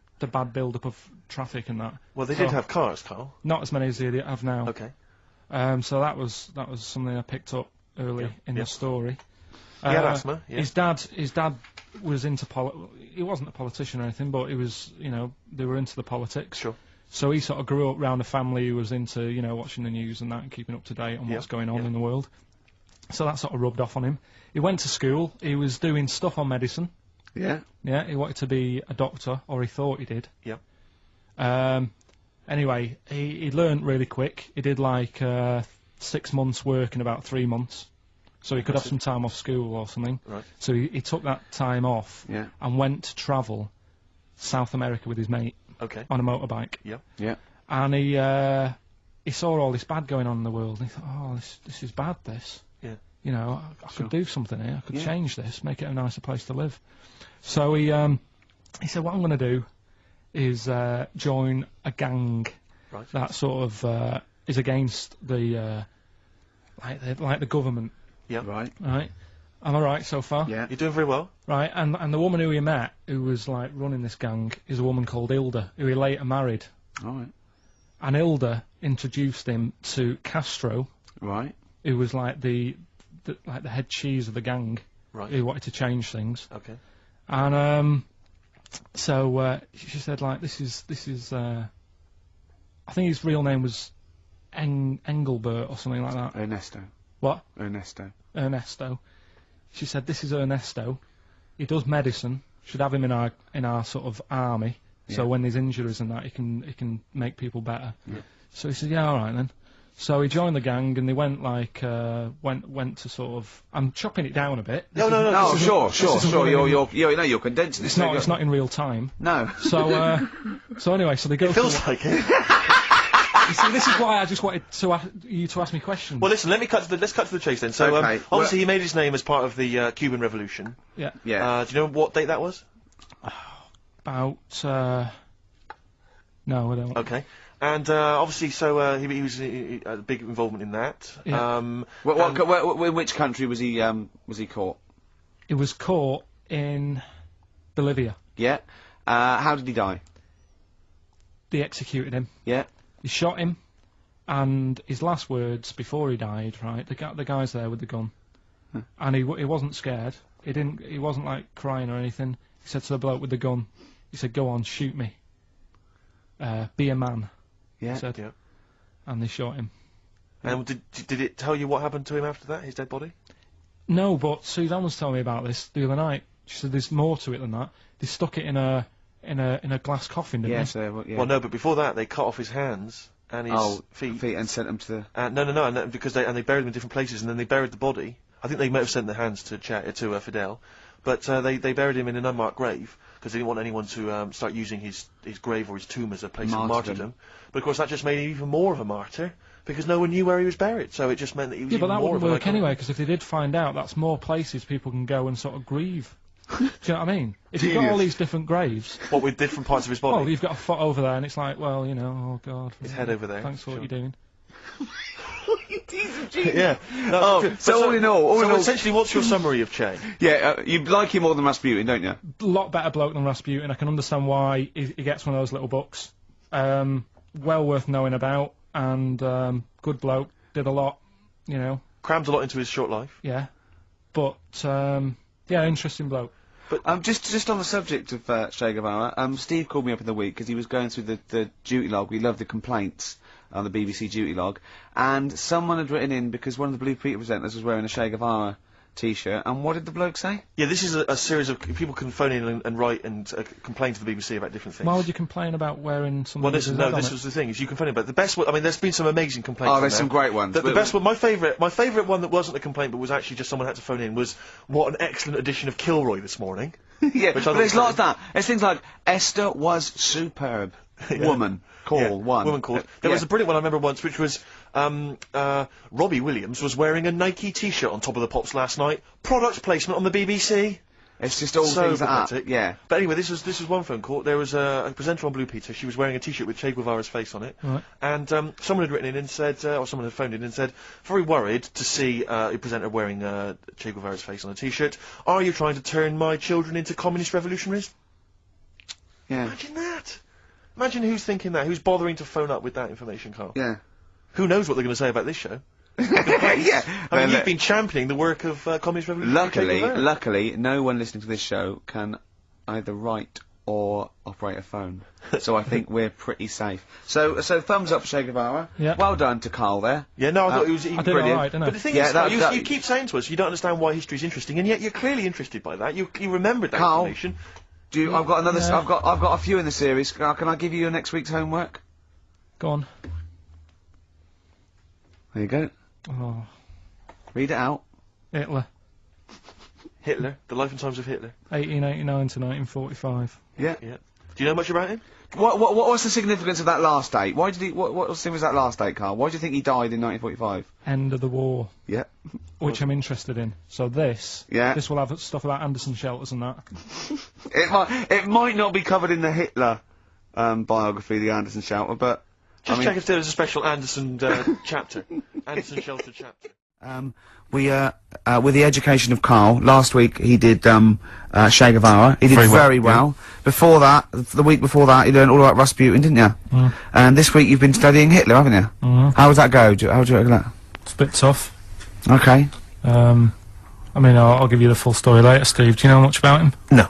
build-up of traffic and that. Well, they did have cars, Carl. Not as many as they have now. Okay. So that was something I picked up early in the story. He had asthma, yeah. His dad was into he wasn't a politician or anything, but he was, they were into the politics. Sure. So he sort of grew up around a family who was into, watching the news and that, and keeping up to date on what's going on in the world. So that sort of rubbed off on him. He went to school. He was doing stuff on medicine. Yeah. Yeah, he wanted to be a doctor, or he thought he did. Yep. Anyway, he learned really quick. He did like 6 months work in about 3 months. So he could have some time off school or something. Right. So he took that time off and went to travel South America with his mate. Okay. On a motorbike. Yep. Yeah. And he saw all this bad going on in the world, and he thought, oh, this is bad, this. Yeah. I could do something here. I could change this, make it a nicer place to live. So he said, what I'm going to do is join a gang that sort of is against the like the government. Yeah. Right. Right. Am I right so far? Yeah. You're doing very well. Right, and the woman who he met, who was like running this gang, is a woman called Hilda, who he later married. All right. And Hilda introduced him to Castro, Right. who was like the head cheese of the gang. Right. Who wanted to change things. Okay. And so she said like this is I think his real name was Engelbert or something like that. Ernesto. What? Ernesto. Ernesto. She said this is Ernesto. He does medicine. Should have him in our sort of army. So when there's injuries and that, he can make people better. Yeah. So he said, yeah, all right then. So he joined the gang, and they went like went to sort of. I'm chopping it down a bit. No, sure. You're condensing it. It's not in real time. No. So anyway, so they go. It feels like it. You see, this is why I just wanted you to ask me questions. Well, listen, let's cut to the chase then. So, obviously he made his name as part of the Cuban Revolution. Yeah. Yeah. Do you know what date that was? About. No, I don't. Okay. And obviously, so he was a big involvement in that. Yeah. In which country was he caught? He was caught in Bolivia. Yeah. How did he die? They executed him. Yeah. They shot him, and his last words before he died, right? The guy's there with the gun, and he wasn't scared. He wasn't like crying or anything. He said to the bloke with the gun, he said, "Go on, shoot me. Be a man." Yeah. He said. Yeah. And they shot him. And did it tell you what happened to him after that? His dead body? No, but Suzanne was telling me about this the other night. She said there's more to it than that. They stuck it in a glass coffin, didn't they? Well, no, but before that, they cut off his hands and his feet and sent them to the. No, and because they buried them in different places, and then they buried the body. I think they might have sent the hands to Fidel, but they buried him in an unmarked grave because they didn't want anyone to start using his grave or his tomb as a place of martyrdom. But of course, that just made him even more of a martyr because no one knew where he was buried. So it just meant that he was even more of a. Yeah, but that wouldn't work anyway, because if they did find out, that's more places people can go and sort of grieve. Do you know what I mean? If you've got all these different graves... What, with different parts of his body? Well, you've got a foot over there, and it's like, well, you know, oh, God. His head over there. Thanks for what you're doing. You piece of genius. Yeah. No, so all in all... essentially, what's your summary of Che? Yeah, you like him more than Rasputin, don't you? A lot better bloke than Rasputin. I can understand why he gets one of those little books. Well worth knowing about, and good bloke. Did a lot, you know. Crammed a lot into his short life. Yeah. But, yeah, interesting bloke. But just on the subject of Che Guevara, Steve called me up in the week because he was going through the duty log. We love the complaints on the BBC duty log, and someone had written in because one of the Blue Peter presenters was wearing a Che Guevara T-shirt, and what did the bloke say? Yeah, this is a series of people can phone in and write and complain to the BBC about different things. Why would you complain about wearing something? Well, this was the thing. Is you complain about the best one. I mean, there's been some amazing complaints. Oh, there's some great ones. The best one, my favourite one that wasn't a complaint but was actually just someone had to phone in was what an excellent edition of Kilroy this morning. Yeah, but there's lots of that. There's things like Esther was superb. Woman call one. Woman called. There was a brilliant one I remember once, which was Robbie Williams was wearing a Nike T-shirt on Top of the Pops last night. Product placement on the BBC. It's just all things like that. Yeah. But anyway, this was one phone call. There was a presenter on Blue Peter. She was wearing a T-shirt with Che Guevara's face on it. Right. And someone had written in and said, or someone had phoned in and said, very worried to see a presenter wearing Che Guevara's face on a T-shirt. Are you trying to turn my children into communist revolutionaries? Yeah. Imagine that. Imagine who's thinking that. Who's bothering to phone up with that information, Carl? Yeah. Who knows what they're going to say about this show? Yeah. I mean, you've been championing the work of communist revolution. Luckily, no one listening to this show can either write or operate a phone. So I think we're pretty safe. So thumbs up for Che Guevara. Yeah. Well done to Carl there. Yeah, no, I thought it was I did brilliant. all right, didn't I? But the thing is, you keep saying to us you don't understand why history's interesting, and yet you're clearly interested by that. You remembered that information. I've got another. I've got a few in the series. Can I give you your next week's homework? Go on. There you go. Oh. Read it out. Hitler. The life and times of Hitler. 1889 to 1945. Yeah. Yeah. Do you know much about him? What's the significance of that last date? Why did he? What was that last date, Carl? Why do you think he died in 1945? End of the war. Yeah. Which I'm interested in. So this. Yeah. This will have stuff about Anderson shelters and that. It might not be covered in the Hitler biography, the Anderson shelter, but. Just check if there was a special Anderson chapter. Anderson shelter chapter. With the education of Carl, last week he did Che Guevara. He did very well. Yeah. Before that, the week before that, he learned all about Rasputin, didn't you? Mm. And this week you've been studying Hitler, haven't you? Mm. How does that go? How do you reckon that? It's a bit tough. Okay. I mean, I'll give you the full story later, Steve. Do you know much about him? No.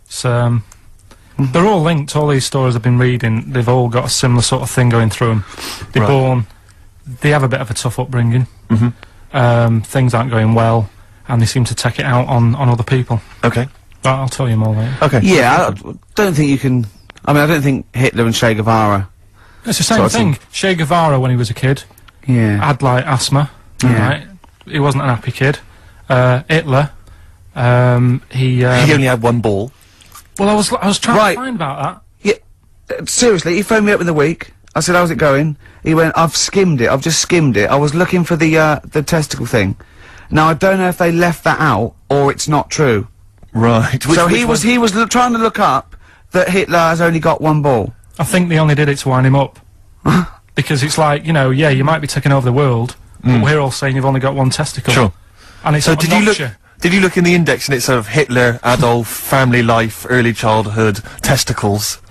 It's, they're all linked. All these stories I've been reading, they've all got a similar sort of thing going through them. They're born... They have a bit of a tough upbringing. Things aren't going well, and they seem to take it out on other people. Okay. But I'll tell you more later. Okay. Yeah, I don't think you can... I mean, I don't think Hitler and Che Guevara... It's the same thing. Che Guevara, when he was a kid, had, like, asthma. Yeah. Right? He wasn't an happy kid. Hitler, he only had one ball. Well, I was trying to find about that. Yeah, seriously, he phoned me up in the week. I said, how's it going? He went, I've skimmed it, I've just skimmed it. I was looking for the testicle thing. Now, I don't know if they left that out, or it's not true. Right. So he was trying to look up that Hitler has only got one ball. I think they only did it to wind him up. Because it's like, you know, yeah, you might be taking over the world, but we're all saying you've only got one testicle. Sure. And it's so sort of did you look in the index and it's sort of Hitler, Adolf, family life, early childhood, testicles?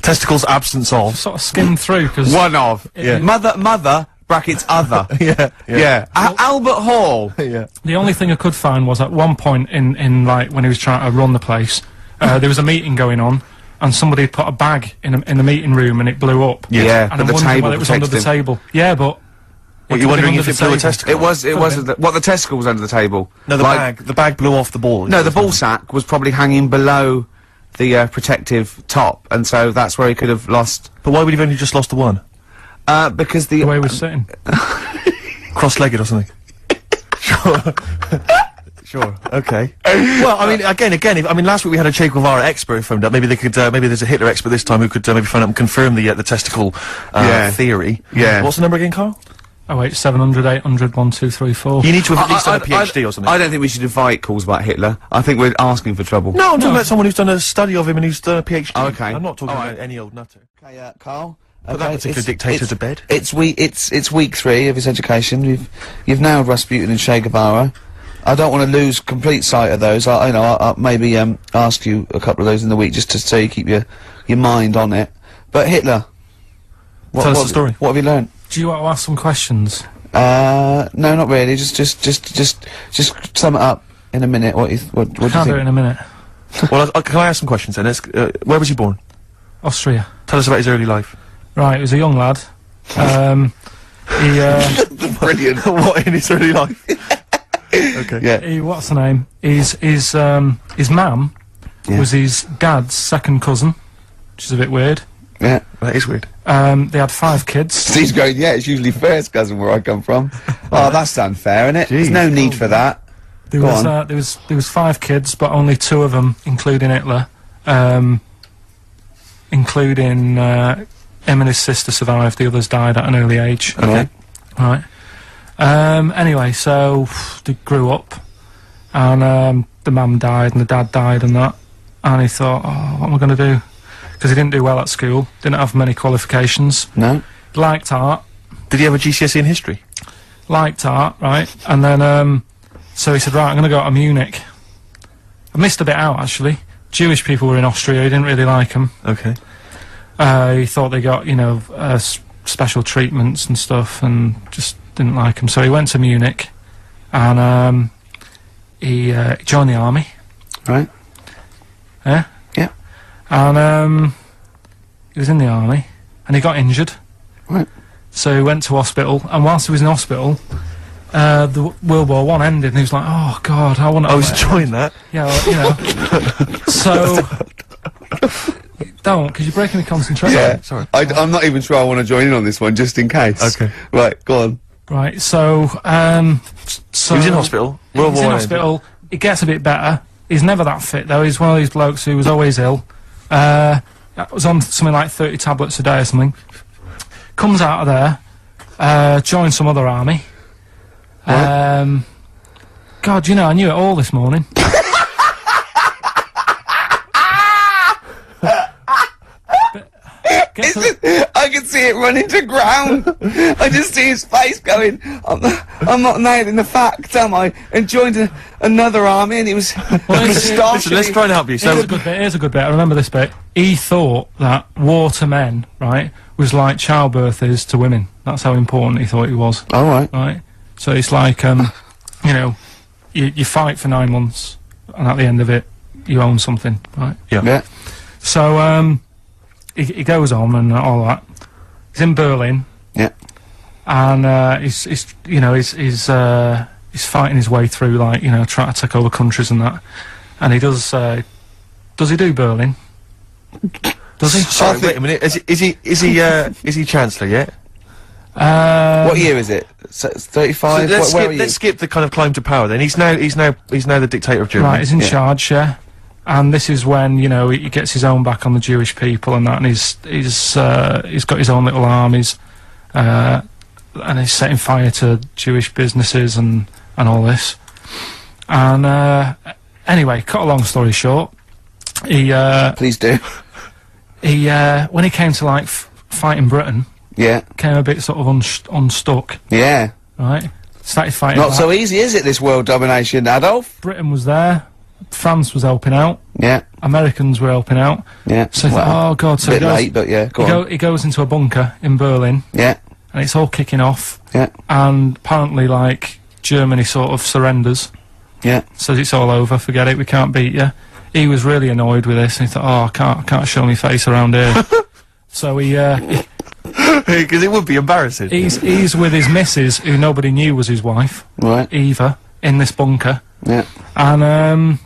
Testicles, absence of. Sort of skimmed through, because... One of. Yeah. Mother, brackets other. Yeah. Albert Hall. Yeah. The only thing I could find was at one point in like, when he was trying to run the place, there was a meeting going on, and somebody had put a bag in the meeting room and it blew up. Yeah, and I'm wondering whether it was under the table. Yeah, but... What, you're wondering if it blew a testicle? It was the testicle was under the table. No, the bag blew off the ball. No, the ball sack was probably hanging below the protective top, and so that's where he could have lost. But why would he have only just lost the one? Because the way he was sitting. Cross-legged or something. Sure. Sure. Okay. Well, I mean, again. I mean, last week we had a Che Guevara expert phoned up. Maybe they could. Maybe there's a Hitler expert this time who could maybe phone up and confirm the testicle theory. Yeah. What's the number again, Carl? 08700 800 1234. You need to have at least done a PhD or something. I don't think we should invite calls about Hitler. I think we're asking for trouble. No, I'm talking about someone who's done a study of him and who's done a PhD. Oh, okay. I'm not talking about any old nutter. Okay, Carl. Put that particular dictator to bed. It's week 3 of his education. You've nailed Rasputin and Che Guevara. I don't want to lose complete sight of those. I'll maybe ask you a couple of those in the week just to so you keep your mind on it. But Hitler. Tell us the story. What have you learned? Do you want to ask some questions? No, not really. Just sum it up in a minute. What do you think? Can't do it in a minute. Well, can I ask some questions then? Where was he born? Austria. Tell us about his early life. Right, he was a young lad. Brilliant. What in his early life? Okay. Yeah. What's the name? His mum was his dad's second cousin, which is a bit weird. Yeah, that is weird. They had 5 kids. Steve's going, yeah, it's usually first cousin where I come from. Oh, that's unfair, isn't it? There's no need for that. There was 5 kids, but only 2 of them, including Hitler, including him and his sister survived. The others died at an early age. Okay. Right. Anyway, so they grew up, and the mum died and the dad died and that, and he thought, oh, what am I going to do? Because he didn't do well at school, didn't have many qualifications. No. Liked art. Did he have a GCSE in history? Liked art, right? And then, so he said, right, I'm going to go to Munich. I missed a bit out, actually. Jewish people were in Austria, he didn't really like them. Okay. He thought they got, you know, special treatments and stuff, and just didn't like them. So he went to Munich, and he joined the army. Right. Yeah? Yeah. And he was in the army, and he got injured. Right. So he went to hospital, and whilst he was in hospital, the World War I ended, and he was like, oh God, I want to... I was enjoying that. Yeah, well, you know. So... Don't, because you're breaking the concentration. Yeah, sorry. I'm not even sure I want to join in on this one, just in case. Okay. Right, go on. Right, so, he was in hospital. He's in hospital. It gets a bit better. He's never that fit, though. He's one of these blokes who was always ill. Was on something like 30 tablets a day or something. Comes out of there, joins some other army. God, you know, I knew it all this morning. I can see see it running to ground. I just see his face going, I'm not nailing the fact, am I? And joined another army, and he was Listen, let's try and help you. So, Here's a good bit. I remember this bit. He thought that war to men, right, was like childbirth is to women. That's how important he thought it was. All right. Right. So it's like, you know, you fight for 9 months, and at the end of it, you own something, right? Yeah. So, he goes on and all that. He's in Berlin. Yeah. And, he's fighting his way through, like, you know, trying to take over countries and that. And he does he do Berlin? Does he? Sorry, wait a minute. Is he Chancellor yet? What year is it? 35? So let's skip the kind of climb to power then. He's now the dictator of Germany. Right, he's in charge, yeah. And this is when, you know, he gets his own back on the Jewish people and that, and he's got his own little armies, and he's setting fire to Jewish businesses and all this. And anyway, cut a long story short, he please do. He when he came to like fighting Britain, yeah, came a bit sort of unstuck. Yeah. Right. Started fighting. Not so easy, is it? This world domination, Adolf. Britain was there. France was helping out. Yeah. Americans were helping out. Yeah. So he thought, oh god. So a bit late, but yeah. He goes into a bunker in Berlin. Yeah. And it's all kicking off. Yeah. And apparently, like, Germany sort of surrenders. Yeah. Says it's all over. Forget it. We can't beat you. He was really annoyed with this. And he thought, oh, I can't show my face around here. So he because it would be embarrassing. He's with his missus, who nobody knew was his wife. Right. Eva, in this bunker. Yeah. And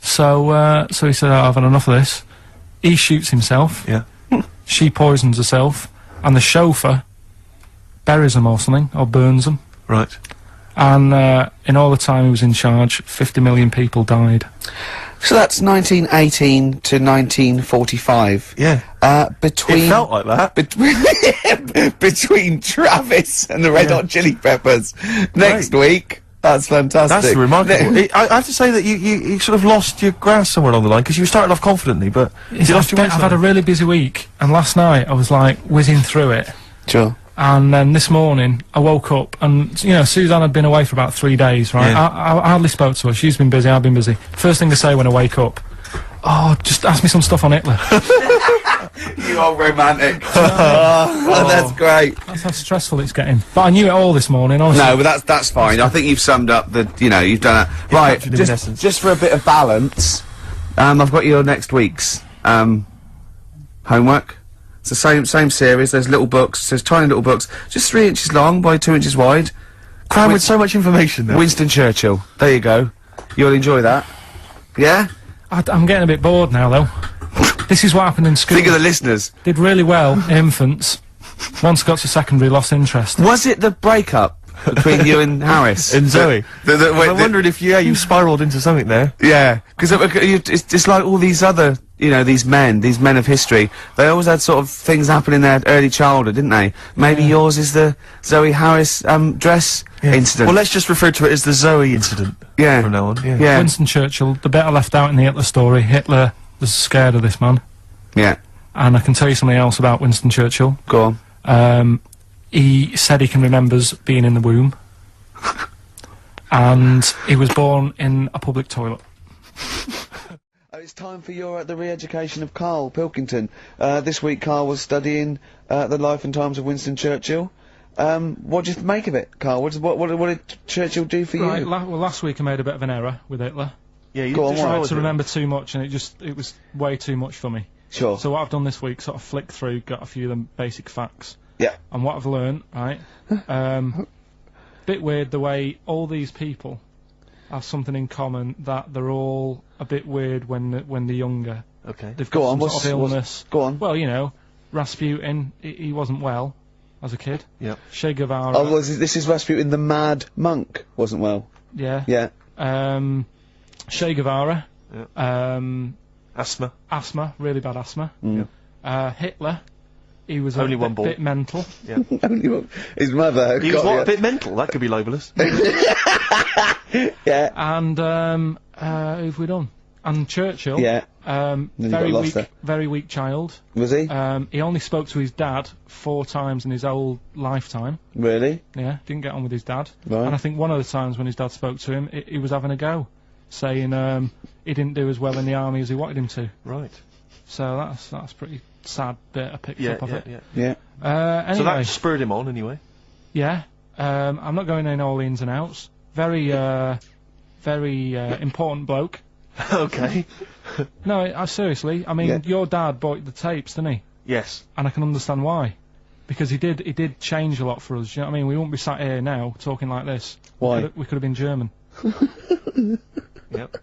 so he said, oh, I've had enough of this. He shoots himself. Yeah. She poisons herself, and the chauffeur buries them or something, or burns them. Right. And in all the time he was in charge, 50 million people died. So that's 1918 to 1945. Yeah. Between it felt like that. Between Travis and the Red Hot Chili Peppers. Next week. That's fantastic. That's remarkable. I have to say that you sort of lost your grasp somewhere along the line, because you started off confidently, but you lost your I've had a really busy week, and last night I was like whizzing through it. Sure. And then this morning I woke up, and you know, Suzanne had been away for about 3 days, right? Yeah. I hardly spoke to her. She's been busy, I've been busy. First thing I say when I wake up, oh, just ask me some stuff on Hitler. You are romantic. Oh, that's great. That's how stressful it's getting. But I knew it all this morning, honestly. No, but that's fine. I think you've summed up the, you know, you've done it. Right, just for a bit of balance, I've got your next week's homework. It's the same series. There's little books. There's tiny little books, just 3 inches long by 2 inches wide. Crammed with so much information there. Winston Churchill. There you go. You'll enjoy that. Yeah? I'm getting a bit bored now, though. This is what happened in school. Think of the listeners. Did really well, infants. Once got to secondary, lost interest. Was it the breakup between you and Harris? And Zoe? I wondered if you spiralled into something there. Yeah, because it's like all these other, you know, these men of history. They always had sort of things happen in their early childhood, didn't they? Maybe yours is the Zoe Harris dress incident. Well, let's just refer to it as the Zoe incident. Yeah. From now on. Yeah. Yeah. Winston Churchill, the bit I left out in the Hitler story, Hitler was scared of this man. Yeah. And I can tell you something else about Winston Churchill. Go on. He said he can remembers being in the womb. And he was born in a public toilet. It's time for your the re-education of Karl Pilkington. This week Karl was studying the life and times of Winston Churchill. What do you make of it, Karl? What did Churchill do for you? Right, well, last week I made a bit of an error with Hitler. Yeah, you tried to remember too much, and it was way too much for me. Sure. So what I've done this week, sort of flicked through, got a few of them basic facts. Yeah. And what I've learned, right? Bit weird the way all these people have something in common, that they're all a bit weird when they're younger. Okay. They've got some sort of illness. Go on. Well, you know, Rasputin, he wasn't well as a kid. Yep. Che Guevara. Oh, this is Rasputin, the mad monk, wasn't well. Yeah. Yeah. Che Guevara. Yep. Asthma, really bad asthma. Mm. Hitler, he was only a bit mental. Yeah. Only one. His mother. He was what? A bit mental. That could be libelous. Yeah. And who've we done? And Churchill. Yeah. Then you got Very lost weak, there. very weak child. Was he? He only spoke to his dad 4 times in his whole lifetime. Really? Yeah, didn't get on with his dad. Right. And I think one of the times when his dad spoke to him, he was having a go, saying he didn't do as well in the army as he wanted him to. Right. So that's pretty sad bit I picked up of it. Yeah. Anyway. So that spurred him on, anyway. Yeah. I'm not going in all the ins and outs. Very important bloke. Okay. No, seriously. I mean, your dad bought the tapes, didn't he? Yes. And I can understand why. Because he did change a lot for us. You know what I mean? We wouldn't be sat here now talking like this. Why? We could have been German. Yep.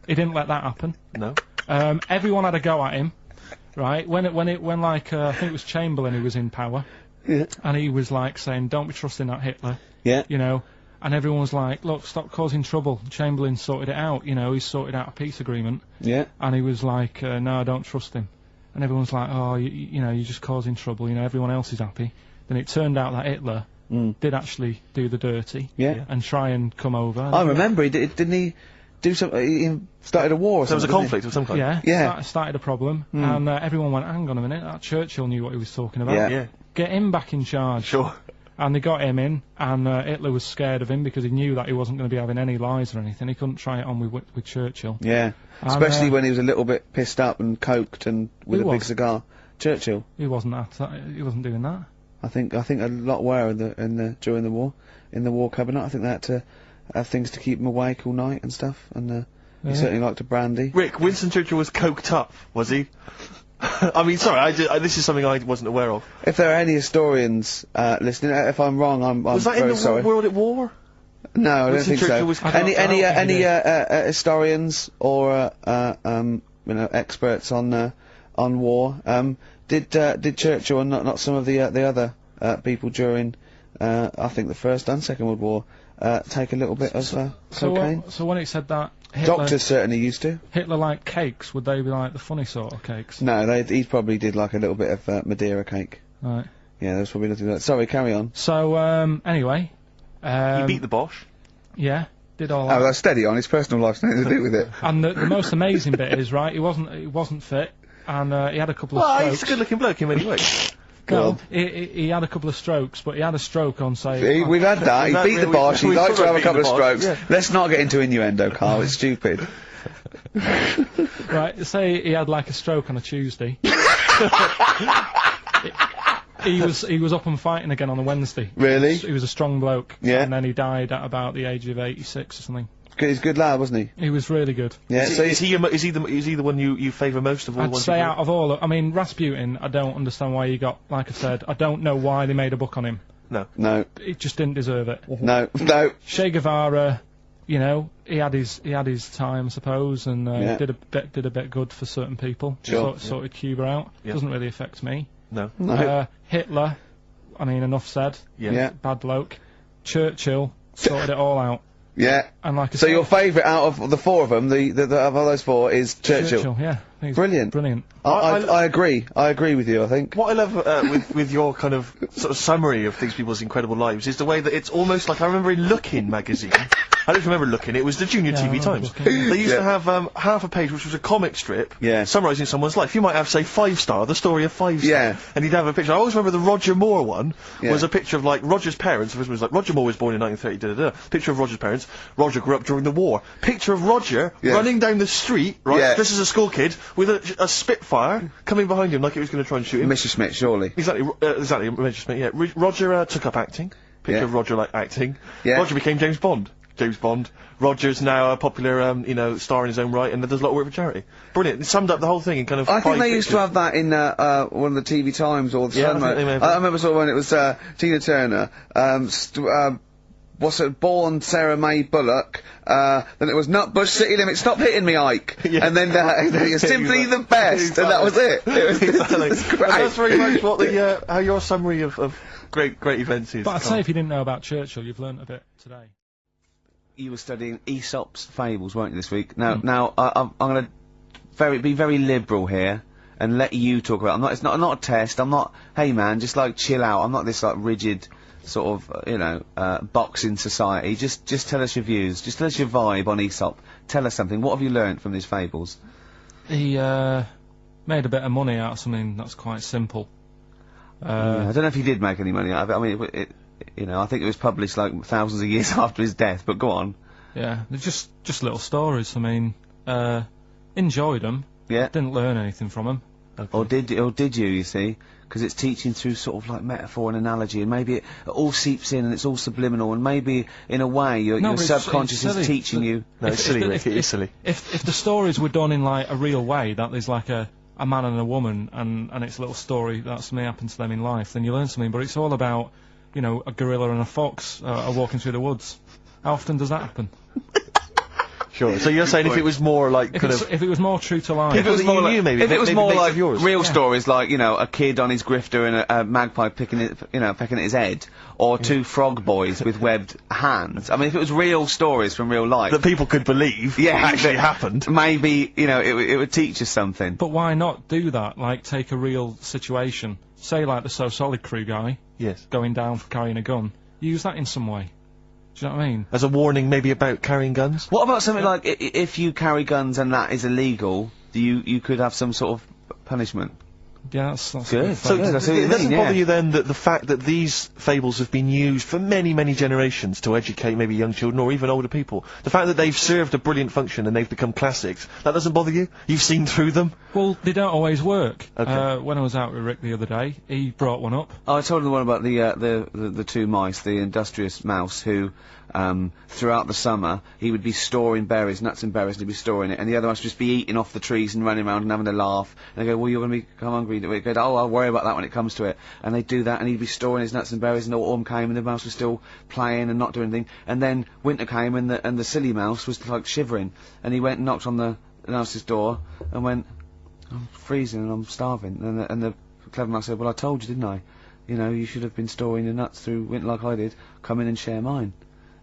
He didn't let that happen. No. Everyone had a go at him, right? When I think it was Chamberlain who was in power, and he was like saying, "Don't be trusting that Hitler." Yeah. You know, and everyone was like, "Look, stop causing trouble." Chamberlain sorted it out. You know, he sorted out a peace agreement. Yeah. And he was like, "No, I don't trust him." And everyone's like, "Oh, you know, you're just causing trouble." You know, everyone else is happy. Then it turned out that Hitler did actually do the dirty. Yeah. And try and come over. I remember didn't he do something? He started a war. Or There was a something, conflict of some kind. Yeah. Started a problem, and everyone went, "Hang on a minute, that Churchill knew what he was talking about. Yeah. Get him back in charge." Sure. And they got him in, and Hitler was scared of him because he knew that he wasn't going to be having any lies or anything. He couldn't try it on with Churchill. Yeah. Especially when he was a little bit pissed up and coked and with a big cigar. Churchill. He wasn't he wasn't doing that. I think a lot were during the war, in the war cabinet. I think they had to have things to keep him awake all night and stuff, and he certainly liked a brandy. Rick, Winston Churchill was coked up, was he? I mean, sorry, this is something I wasn't aware of. If there are any historians listening, if I'm wrong, I'm was that very in the sorry. World at War? No, I don't Winston think Churchill so. was Any historians or experts on war? Did Churchill and not some of the other people during I think the First and Second World War take a little bit of cocaine? So when it said that Hitler, Doctors certainly used to. Hitler liked cakes, would they be like the funny sort of cakes? No, he probably did like a little bit of Madeira cake. Right. Yeah, there's probably nothing like that. Sorry, carry on. So anyway, he beat the Bosch. Yeah, did all that. Oh, that's steady on. His personal life's nothing to do with it. And the most amazing bit is, right, he wasn't fit, and he had a couple of strokes. He's a good-looking bloke in many ways. No, he had a couple of strokes, but he had a stroke on, say... We've had that. He beat the Bosch. He liked to have a couple of strokes. Yeah. Let's not get into innuendo, Carl. It's stupid. Right, say he had like a stroke on a Tuesday. He was up and fighting again on a Wednesday. Really? He was a strong bloke. Yeah. And then he died at about the age of 86 or something. He's a good lad, wasn't he? He was really good. Yeah. Is he the one you favour most of all? I'd the ones say out of all, I mean, Rasputin, I don't understand why he got, like I said, I don't know why they made a book on him. No. He just didn't deserve it. No. Che Guevara, you know, he had his time, I suppose, and did a bit good for certain people. Sure. Sorted Cuba out. Doesn't really affect me. No. Hitler, I mean, enough said. Yeah. Bad bloke. Churchill sorted it all out. Yeah. And like I so said, your favourite out of the four of them, of all those four, is Churchill. Yeah. Brilliant. Brilliant. I agree. I agree with you. I think. What I love with your kind of sort of summary of these people's incredible lives is the way that it's almost like I remember in Lookin' magazine. I don't remember Lookin'. It was the Junior TV Times. They used to have half a page which was a comic strip summarising someone's life. You might have, say, 5 Star, the story of 5 Star. Yeah. And he'd have a picture. I always remember the Roger Moore one was a picture of, like, Roger's parents. It was like, Roger Moore was born in 1930, Picture of Roger's parents. Roger grew up during the war. Picture of Roger running down the street, right, just as a school kid, with a Spitfire coming behind him like it was going to try and shoot him. Mr. Smith, surely. Exactly, Mr. Smith, yeah. Roger took up acting. Picture of Roger, like, acting. Yeah. Roger became James Bond. Roger's now a popular, star in his own right, and does a lot of work for charity. Brilliant. It summed up the whole thing in kind of I think they pictures. used to have that in one of the TV Times or the Yeah, Sun. I think they may have I remember sort of when it was Tina Turner. What's it? Born Sarah May Bullock. Then it was Nutbush City Limits. Stop hitting me, Ike. And then you're simply the best, and that was it. It was great. And that's very much what the how your summary of great events is. But I'd say if you didn't know about Churchill, you've learnt a bit today. You were studying Aesop's fables, weren't you, this week? Now, I'm going to be very liberal here and let you talk about it. It's not a test. I'm not, hey man, just like chill out. I'm not this like rigid sort of, box in society. Just tell us your views. Just tell us your vibe on Aesop. Tell us something. What have you learnt from these fables? he made a bit of money out of something that's quite simple. Yeah, I don't know if he did make any money out of it. I mean, you know, I think it was published like thousands of years after his death. But go on. Yeah, they're just little stories. I mean, enjoyed them. Yeah. Didn't learn anything from them. Okay. Or did you? You see, because it's teaching through sort of like metaphor and analogy, and maybe it all seeps in and it's all subliminal, and maybe in a way your subconscious is teaching you. No, it's silly, Rick. It is silly. If the stories were done in like a real way, that there's like a man and a woman, and it's a little story that something happened to them in life, then you learn something. But it's all about, you know, a gorilla and a fox are walking through the woods. How often does that happen? Sure. So you're saying if it was more like if it was more true to life, if it was more like yours. real stories, like, you know, a kid on his grifter and a magpie pecking at his head, or two frog boys with webbed hands. I mean, if it was real stories from real life that people could believe, actually happened, maybe, you know, it would teach us something. But why not do that? Like, take a real situation, say like the So Solid Crew guy, going down for carrying a gun. Use that in some way. Do you know what I mean? As a warning, maybe about carrying guns? What about something like, if you carry guns and that is illegal, you could have some sort of punishment? Yeah, that's good. So it doesn't bother you then that the fact that these fables have been used for many, many generations to educate maybe young children or even older people, the fact that they've served a brilliant function and they've become classics, that doesn't bother you? You've seen through them? Well, they don't always work. Okay. When I was out with Rick the other day, he brought one up. Oh, I told him the one about the two mice, the industrious mouse, who throughout the summer he would be storing berries, nuts and berries, and he'd be storing it, and the other mouse would just be eating off the trees and running around and having a laugh. And they go, well, you're going to become hungry. They go, oh, I'll worry about that when it comes to it. And they'd do that, and he'd be storing his nuts and berries, and autumn came, and the mouse was still playing and not doing anything. And then winter came, and the silly mouse was like shivering, and he went and knocked on the mouse's door and went, I'm freezing and I'm starving. And the clever mouse said, well, I told you, didn't I? You know, you should have been storing your nuts through winter like I did. Come in and share mine.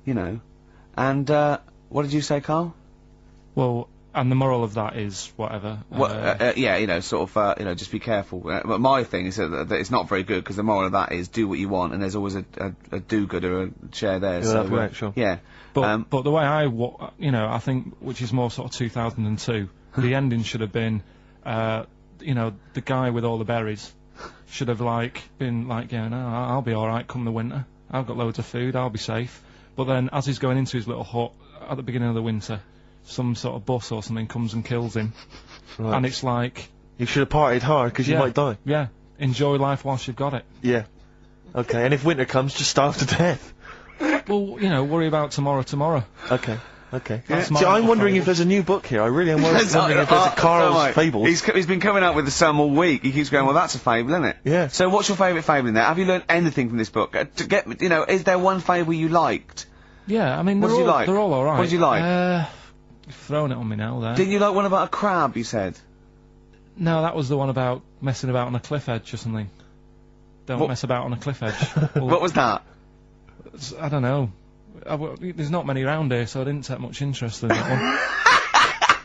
You know. And, what did you say, Carl? Well, and the moral of that is whatever. Yeah, you know, sort of, you know, just be careful. But my thing is that it's not very good, because the moral of that is do what you want, and there's always a do-gooder, a share there. So, right, sure. Yeah. But the way you know, I think, which is more sort of 2002, the ending should have been, you know, the guy with all the berries should have, like, been like, yeah, no, I'll be alright come the winter. I've got loads of food, I'll be safe. But then, as he's going into his little hut at the beginning of the winter, some sort of bus or something comes and kills him. Right. And it's like... You should have partied hard, because you might die. Yeah. Enjoy life whilst you've got it. Yeah. Okay, and if winter comes, just starve to death. Well, you know, worry about tomorrow. Okay. Okay. Yeah. See, I'm wondering if there's a new book here. I really am wondering if there's a Karl's Fables. He's been coming out with the sum all week. He keeps going, well, that's a fable, isn't it? Yeah. So what's your favourite fable in there? Have you learned anything from this book? You know, is there one fable you liked? Yeah, I mean, what did you like? They're all alright. What did you like? You've thrown it on me now, there. Didn't you like one about a crab, you said? No, that was the one about messing about on a cliff edge or something. Don't mess about on a cliff edge. Well, what was that? I don't know. There's not many around here, so I didn't take much interest in that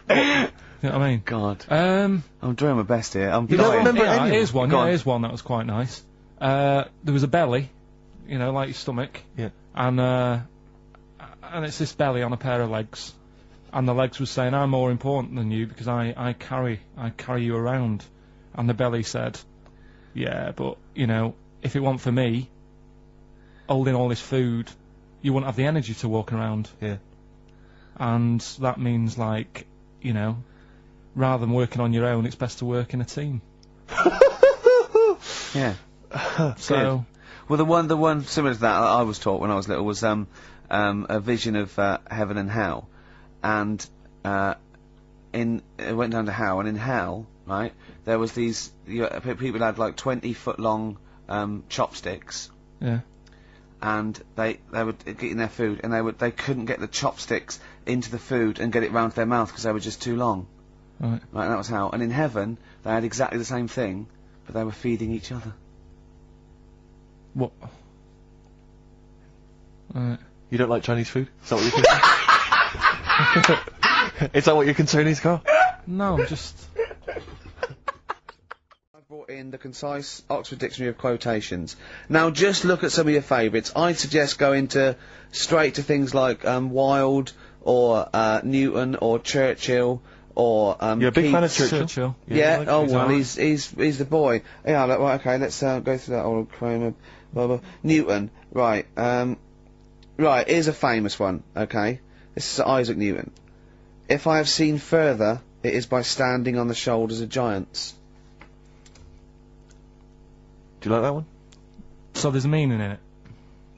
one. You know what I mean? God. I'm doing my best here. You don't remember any? Here's one. Yeah, here's one that was quite nice. There was a belly, you know, like your stomach. Yeah. And it's this belly on a pair of legs, and the legs was saying, I'm more important than you because I carry you around. And the belly said, yeah, but, you know, if it weren't for me holding all this food, you wouldn't have the energy to walk around. Yeah. And that means, like, you know, rather than working on your own, it's best to work in a team. Yeah. So, well, the one similar to that I was taught when I was little was a vision of heaven and hell, and it went down to hell, and in hell, right, there was these people had like 20-foot long chopsticks. Yeah. And they were getting their food, and they couldn't get the chopsticks into the food and get it round to their mouth because they were just too long. Right. Right, that was how. And in heaven, they had exactly the same thing, but they were feeding each other. What? Right. You don't like Chinese food? Is that what you're concerned? Is that what your concern is, Carl? No, I'm just... I've brought in the concise Oxford Dictionary of Quotations. Now, just look at some of your favourites. I'd suggest going straight to things like Wilde, or Newton, or Churchill, or You're a big fan of Keats. Churchill. Yeah. like Oh he's well, alright. he's the boy. Yeah. Right. Okay. Let's go through that old Kramer. Blah, blah. Newton. Right. Right. Here's a famous one. Okay. This is Isaac Newton. If I have seen further, it is by standing on the shoulders of giants. Do you like that one? So there's a meaning in it.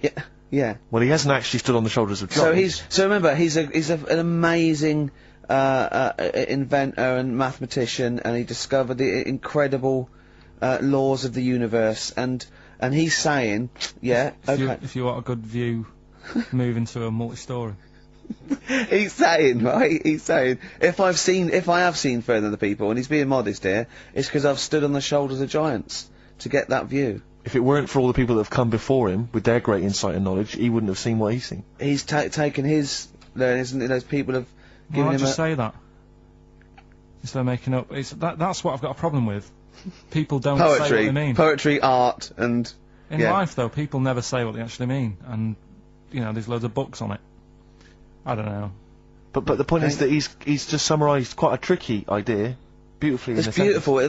Yeah. Yeah. Well, he hasn't actually stood on the shoulders of giants. So remember, he's an amazing inventor and mathematician, and he discovered the incredible laws of the universe, and he's saying, yeah, If you want a good view, move into a multi-story. He's saying, right? He's saying, if I have seen further than the people, and he's being modest here, it's because I've stood on the shoulders of giants to get that view. If it weren't for all the people that have come before him with their great insight and knowledge, he wouldn't have seen what he's seen. He's taken his learnings, and those people have given him just say that instead of making up. That's what I've got a problem with. People don't say what they mean. Poetry, art, and in life though, people never say what they actually mean, and you know, there's loads of books on it. I don't know. But the point is that he's just summarised quite a tricky idea beautifully. It's beautiful.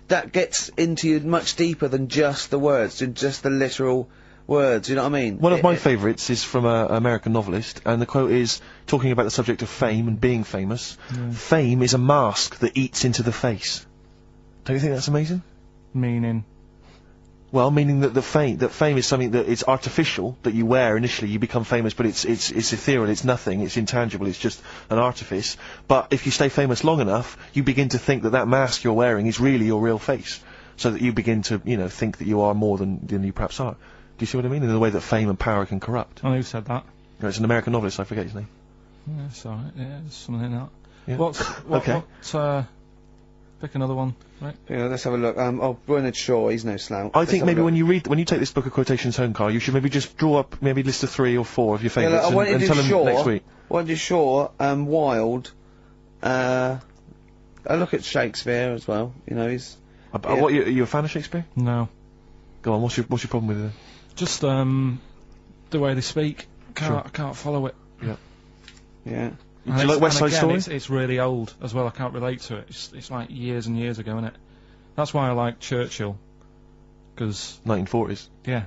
That gets into you much deeper than just the words, than just the literal words. You know what I mean? One of my favourites is from an American novelist, and the quote is talking about the subject of fame and being famous. Fame is a mask that eats into the face. Don't you think that's amazing? Meaning? Well, meaning that fame is something that it's artificial, that you wear initially, you become famous, but it's ethereal, it's nothing, it's intangible, it's just an artifice. But if you stay famous long enough, you begin to think that mask you're wearing is really your real face. So that you begin to, you know, think that you are more than you perhaps are. Do you see what I mean? In the way that fame and power can corrupt. Oh, who said that? No, it's an American novelist, I forget his name. Yeah, it's alright, yeah, there's something in that. Yeah. Okay. Pick another one, right? Yeah, let's have a look. Oh, Bernard Shaw, he's no slouch. I think maybe when you take this book of quotations home, Carl, you should maybe just draw up maybe a list of 3 or 4 of your favourites and tell them next week. I want to do Shaw, Wilde, I look at Shakespeare as well, you know, he's... What, are you a fan of Shakespeare? No. Go on, what's your problem with it? Just, the way they speak. I can't follow it. Yeah. Yeah. Do you like West Side Story? It's really old as well. I can't relate to it. It's like years and years ago, isn't it? That's why I like Churchill. Because 1940s. Yeah.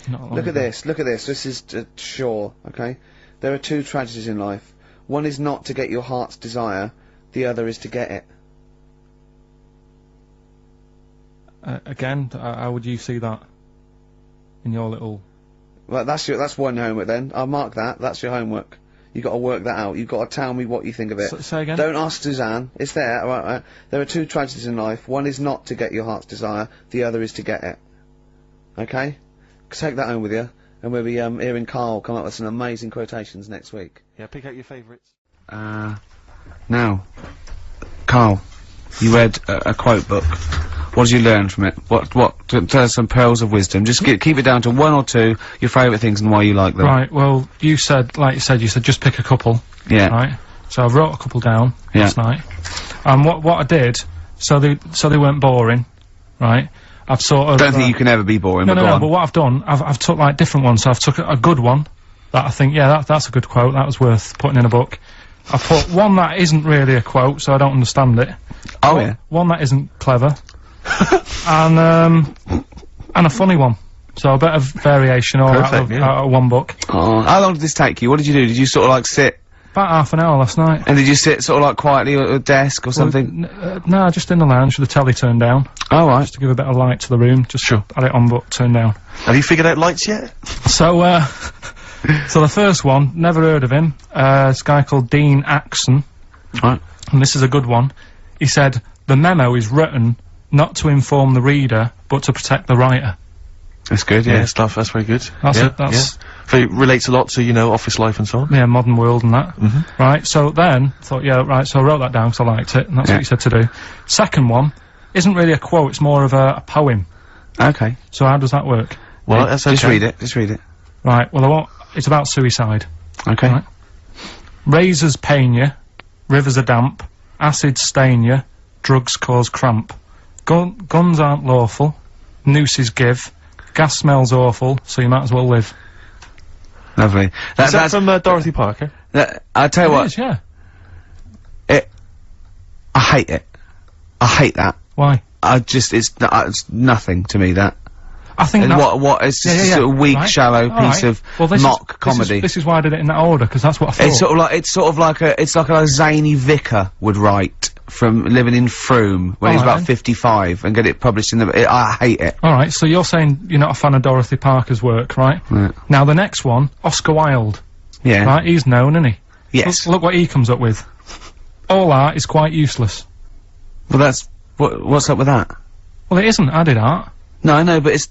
Look at this. Look at this. This is Shaw. Okay. There are 2 tragedies in life. One is not to get your heart's desire. The other is to get it. Again, how would you see that in your little? Well, that's one homework then. I'll mark that. That's your homework. You got to work that out. You've got to tell me what you think of it. Say again? Don't ask Suzanne. It's there. Right. There are 2 tragedies in life. One is not to get your heart's desire. The other is to get it. Okay? Take that home with you, and we'll be hearing Karl come up with some amazing quotations next week. Yeah, pick out your favourites. Now, Karl, you read a quote book. What did you learn from it? Tell us some pearls of wisdom. Just keep it down to 1 or 2, your favourite things and why you like them. Right, well, you said just pick a couple. Yeah. Right? So I wrote a couple down last night. And what I did, so they weren't boring, right? I've sort of... Don't think you can ever be boring, No, but what I've done, I've took like different ones. So I've took a good one, that I think, yeah, that's a good quote, that was worth putting in a book. I put one that isn't really a quote, so I don't understand it. Oh, yeah. One that isn't clever. and a funny one. So a bit of variation all out of one book. Oh, how long did this take you? What did you do? Did you sort of like sit? About half an hour last night. And did you sit sort of like quietly at a desk or something? No, just in the lounge with the telly turned down. Oh, right. Just to give a bit of light to the room. Just had it on but turned down. Have you figured out lights yet? So, so the first one, never heard of him. This guy called Dean Axon. Right. And this is a good one. He said, the memo is written not to inform the reader, but to protect the writer. That's good, yeah, stuff, that's very good. That's So it relates a lot to, you know, office life and so on. Yeah, modern world and that. Right, so then, thought, yeah, right, so I wrote that down because I liked it, and that's what he said to do. Second one, isn't really a quote, it's more of a poem. Okay. So how does that work? Well, that's okay. Just read it. Right, well, it's about suicide. Okay. Right? Razors pain you, rivers are damp, acids stain you, drugs cause cramp. Guns aren't lawful, nooses give, gas smells awful, so you might as well live. Lovely. Is that from Dorothy Parker? I tell you what. It is, yeah. hate it. I hate that. Why? It's nothing to me, that. I think And that... what, it's just a sort of weak, right. shallow piece of mock comedy. This is why I did it in that order, because that's what I thought. It's sort of like a zany vicar would write from living in Frome when he's about 55 and get it published in the... I hate it. Alright, so you're saying you're not a fan of Dorothy Parker's work, right? Yeah. Now the next one, Oscar Wilde. Yeah. Right, he's known, isn't he? Yes. Look what he comes up with. All art is quite useless. Well, that's... What's up with that? Well, it isn't added art. No, I know, but it's...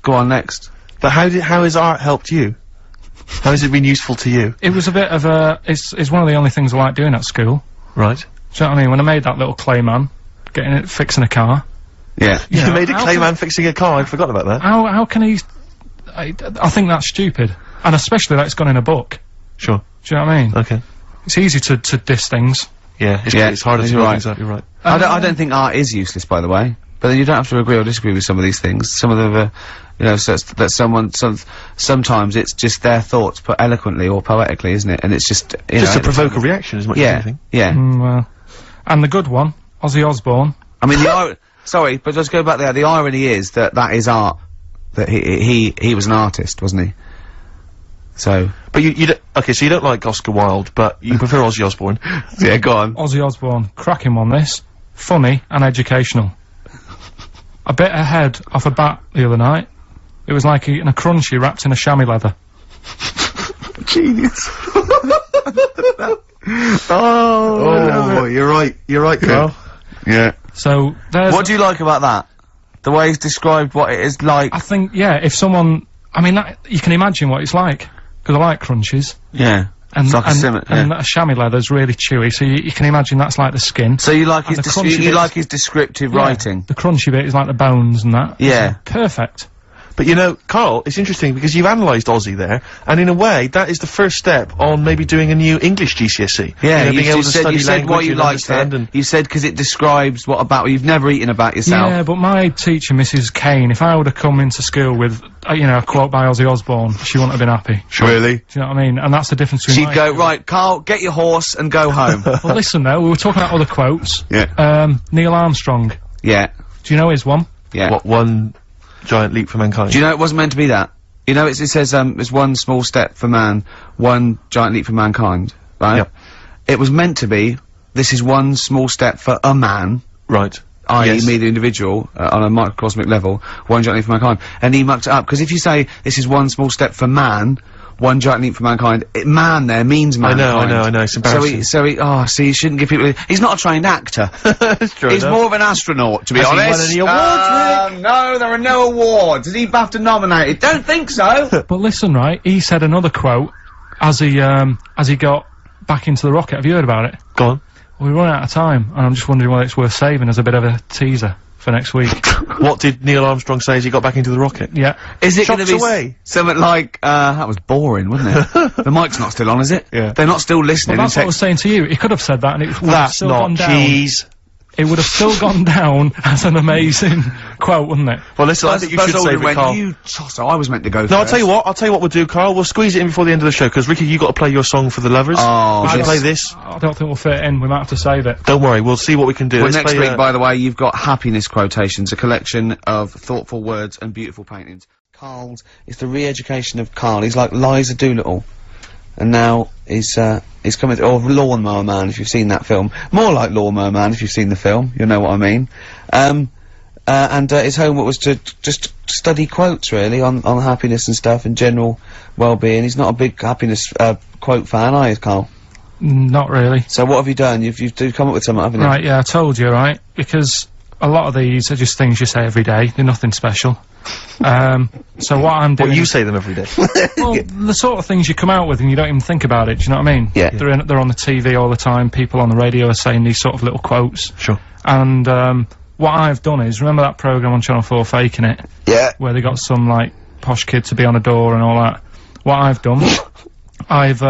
Go on, next. But how has art helped you? How has it been useful to you? It was a bit of a... It's one of the only things I like doing at school. Right. Do you know what I mean? When I made that little clay man, fixing a car. Yeah. You made a clay man fixing a car, I'd forgotten about that. How can he... I think that's stupid. And especially that it's gone in a book. Sure. Do you know what I mean? Okay. It's easy to diss things. Yeah, it's harder to do things up, you're right. I don't think art is useless, by the way. But then you don't have to agree or disagree with some of these things. Some of them are, you know, sometimes it's just their thoughts put eloquently or poetically, isn't it? And it's just, you know, to provoke a reaction as much as anything. Yeah. Well, and the good one, Ozzy Osbourne. I mean, sorry, but let's go back there. The irony is that is art. That he was an artist, wasn't he? So. But okay, so you don't like Oscar Wilde, but you prefer Ozzy Osbourne. Yeah, go on. Ozzy Osbourne, cracking one this. Funny and educational. I bit a head off a bat the other night. It was like eating a crunchy wrapped in a chamois leather. Genius. You're right, Carl. Yeah. So, there's... What do you like about that? The way he's described what it is like? I think, yeah, if someone... I mean, you can imagine what it's like. Because I like crunchies. Yeah. And, it's like and a chamois leather's really chewy, so you can imagine that's like the skin. So you like his descriptive writing? The crunchy bit is like the bones and that. Yeah. Perfect. But you know, Carl, it's interesting because you've analysed Ozzy there, and in a way, that is the first step on maybe doing a new English GCSE. Yeah, you know, being able to study you said why you liked it. And you said because it describes you've never eaten about yourself. Yeah, but my teacher, Mrs. Kane, if I would have come into school with, you know, a quote by Ozzy Osbourne, she wouldn't have been happy. Really? Do you know what I mean? And that's the difference between She'd go, right, Carl, get your horse and go home. Well, listen though, we were talking about other quotes. Yeah. Neil Armstrong. Yeah. Do you know his one? Yeah. What, one giant leap for mankind? Do you know it wasn't meant to be that? You know, it says, it's one small step for man, one giant leap for mankind, right? Yep. It was meant to be, this is one small step for a man. Right. I.e. me, the individual, on a microcosmic level, one giant leap for mankind. And he mucked it up, because if you say, this is one small step for man, one giant leap for mankind, man there means mankind. I know, it's embarrassing. So you shouldn't give people, he's not a trained actor. That's true. He's more of an astronaut, to be honest. Has he won any awards, Rick? No, there are no awards. Is he BAFTA nominated? Don't think so. But listen, right, he said another quote as he got back into the rocket. Have you heard about it? Go on. Well, we run out of time, and I'm just wondering whether it's worth saving as a bit of a teaser for next week. What did Neil Armstrong say as he got back into the rocket? Yeah. Is it gonna be away? Something like, that was boring, wasn't it? The mic's not still on, is it? Yeah. They're not still listening. Well, that's what I was saying to you. He could have said that, and it would have still gone down. Cheese. It would have still gone down as an amazing quote, wouldn't it? Well, listen, I think you should save it, Carl. You tosser, I was meant to go No, first. I'll tell you what we'll do, Carl. We'll squeeze it in before the end of the show, because Ricky, you got to play your song for the lovers. Oh, we should play this. I don't think we'll fit it in. We might have to save it. Don't worry, we'll see what we can do. Well, Let's next play, week, by the way, you've got Happiness Quotations, a collection of thoughtful words and beautiful paintings. It's the re-education of Carl. He's like Liza Doolittle. And now he's coming or Lawnmower Man, if you've seen that film. More like Lawnmower Man, if you've seen the film. You'll know what I mean. And his homework was to just study quotes, really, on happiness and stuff, and general well-being. He's not a big happiness, quote fan, are you, Carl? Not really. So what have you done? You've come up with something, haven't you? Right, yeah, I told you, right? Because a lot of these are just things you say every day. They're nothing special. So what I'm doing... Well, you say them every day. Well, the sort of things you come out with and you don't even think about it, do you know what I mean? Yeah. They're on the TV all the time, people on the radio are saying these sort of little quotes. Sure. And, what I've done is, remember that programme on Channel 4, Faking It? Yeah. Where they got some, like, posh kid to be on a door and all that. What I've done, I've,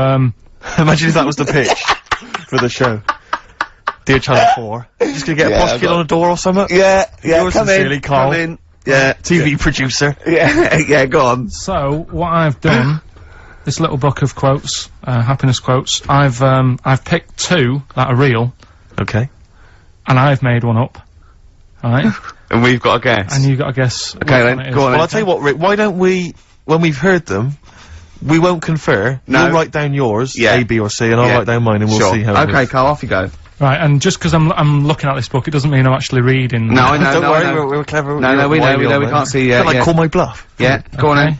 Imagine if that was the pitch for the show. Dear Channel 4. Just gonna get a posh kid on a door or something? Yeah, Yours sincerely, Carl. come in. Yeah. TV producer. Yeah, yeah, go on. So, what I've done, this little book of quotes, happiness quotes, I've picked two that are real. Okay. and I've made one up. Right? And we've got to guess. And you've got to guess. Okay, then, go on. Well, I'll tell you what, Rick, why don't we, when we've heard them, we won't confer. No. You'll write down yours, Yeah. A, B, or C, and I'll Yeah. write down mine, and we'll Sure. see how it Okay, goes. Carl, off you go. Right, and just because I'm looking at this book, it doesn't mean I'm actually reading. No, I know, Don't no, worry, I know. we're clever. No, you're we know, wily on we there. can't see, Don't, like, yeah. call my bluff. Yeah, go on then.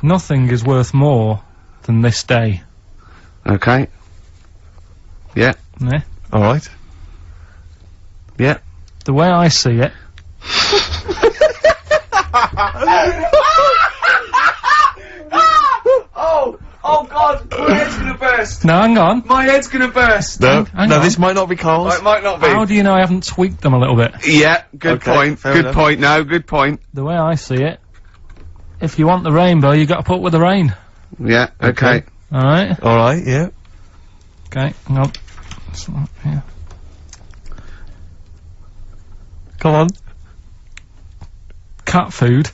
Nothing is worth more than this day. Okay. Yeah. Yeah. Alright. Yeah. The way I see it. Oh God, my head's gonna burst. No, hang on. My head's gonna burst. No, Hang no, on. this might not be Carl's. It might not be. How do you know I haven't tweaked them a little bit? Yeah, good Okay, point. fair Good enough. point. No, good point. The way I see it, if you want the rainbow, you got to put up with the rain. Yeah. Okay. All right. Alright, yeah. Okay. Hang on. Yeah. Come on. Cat food.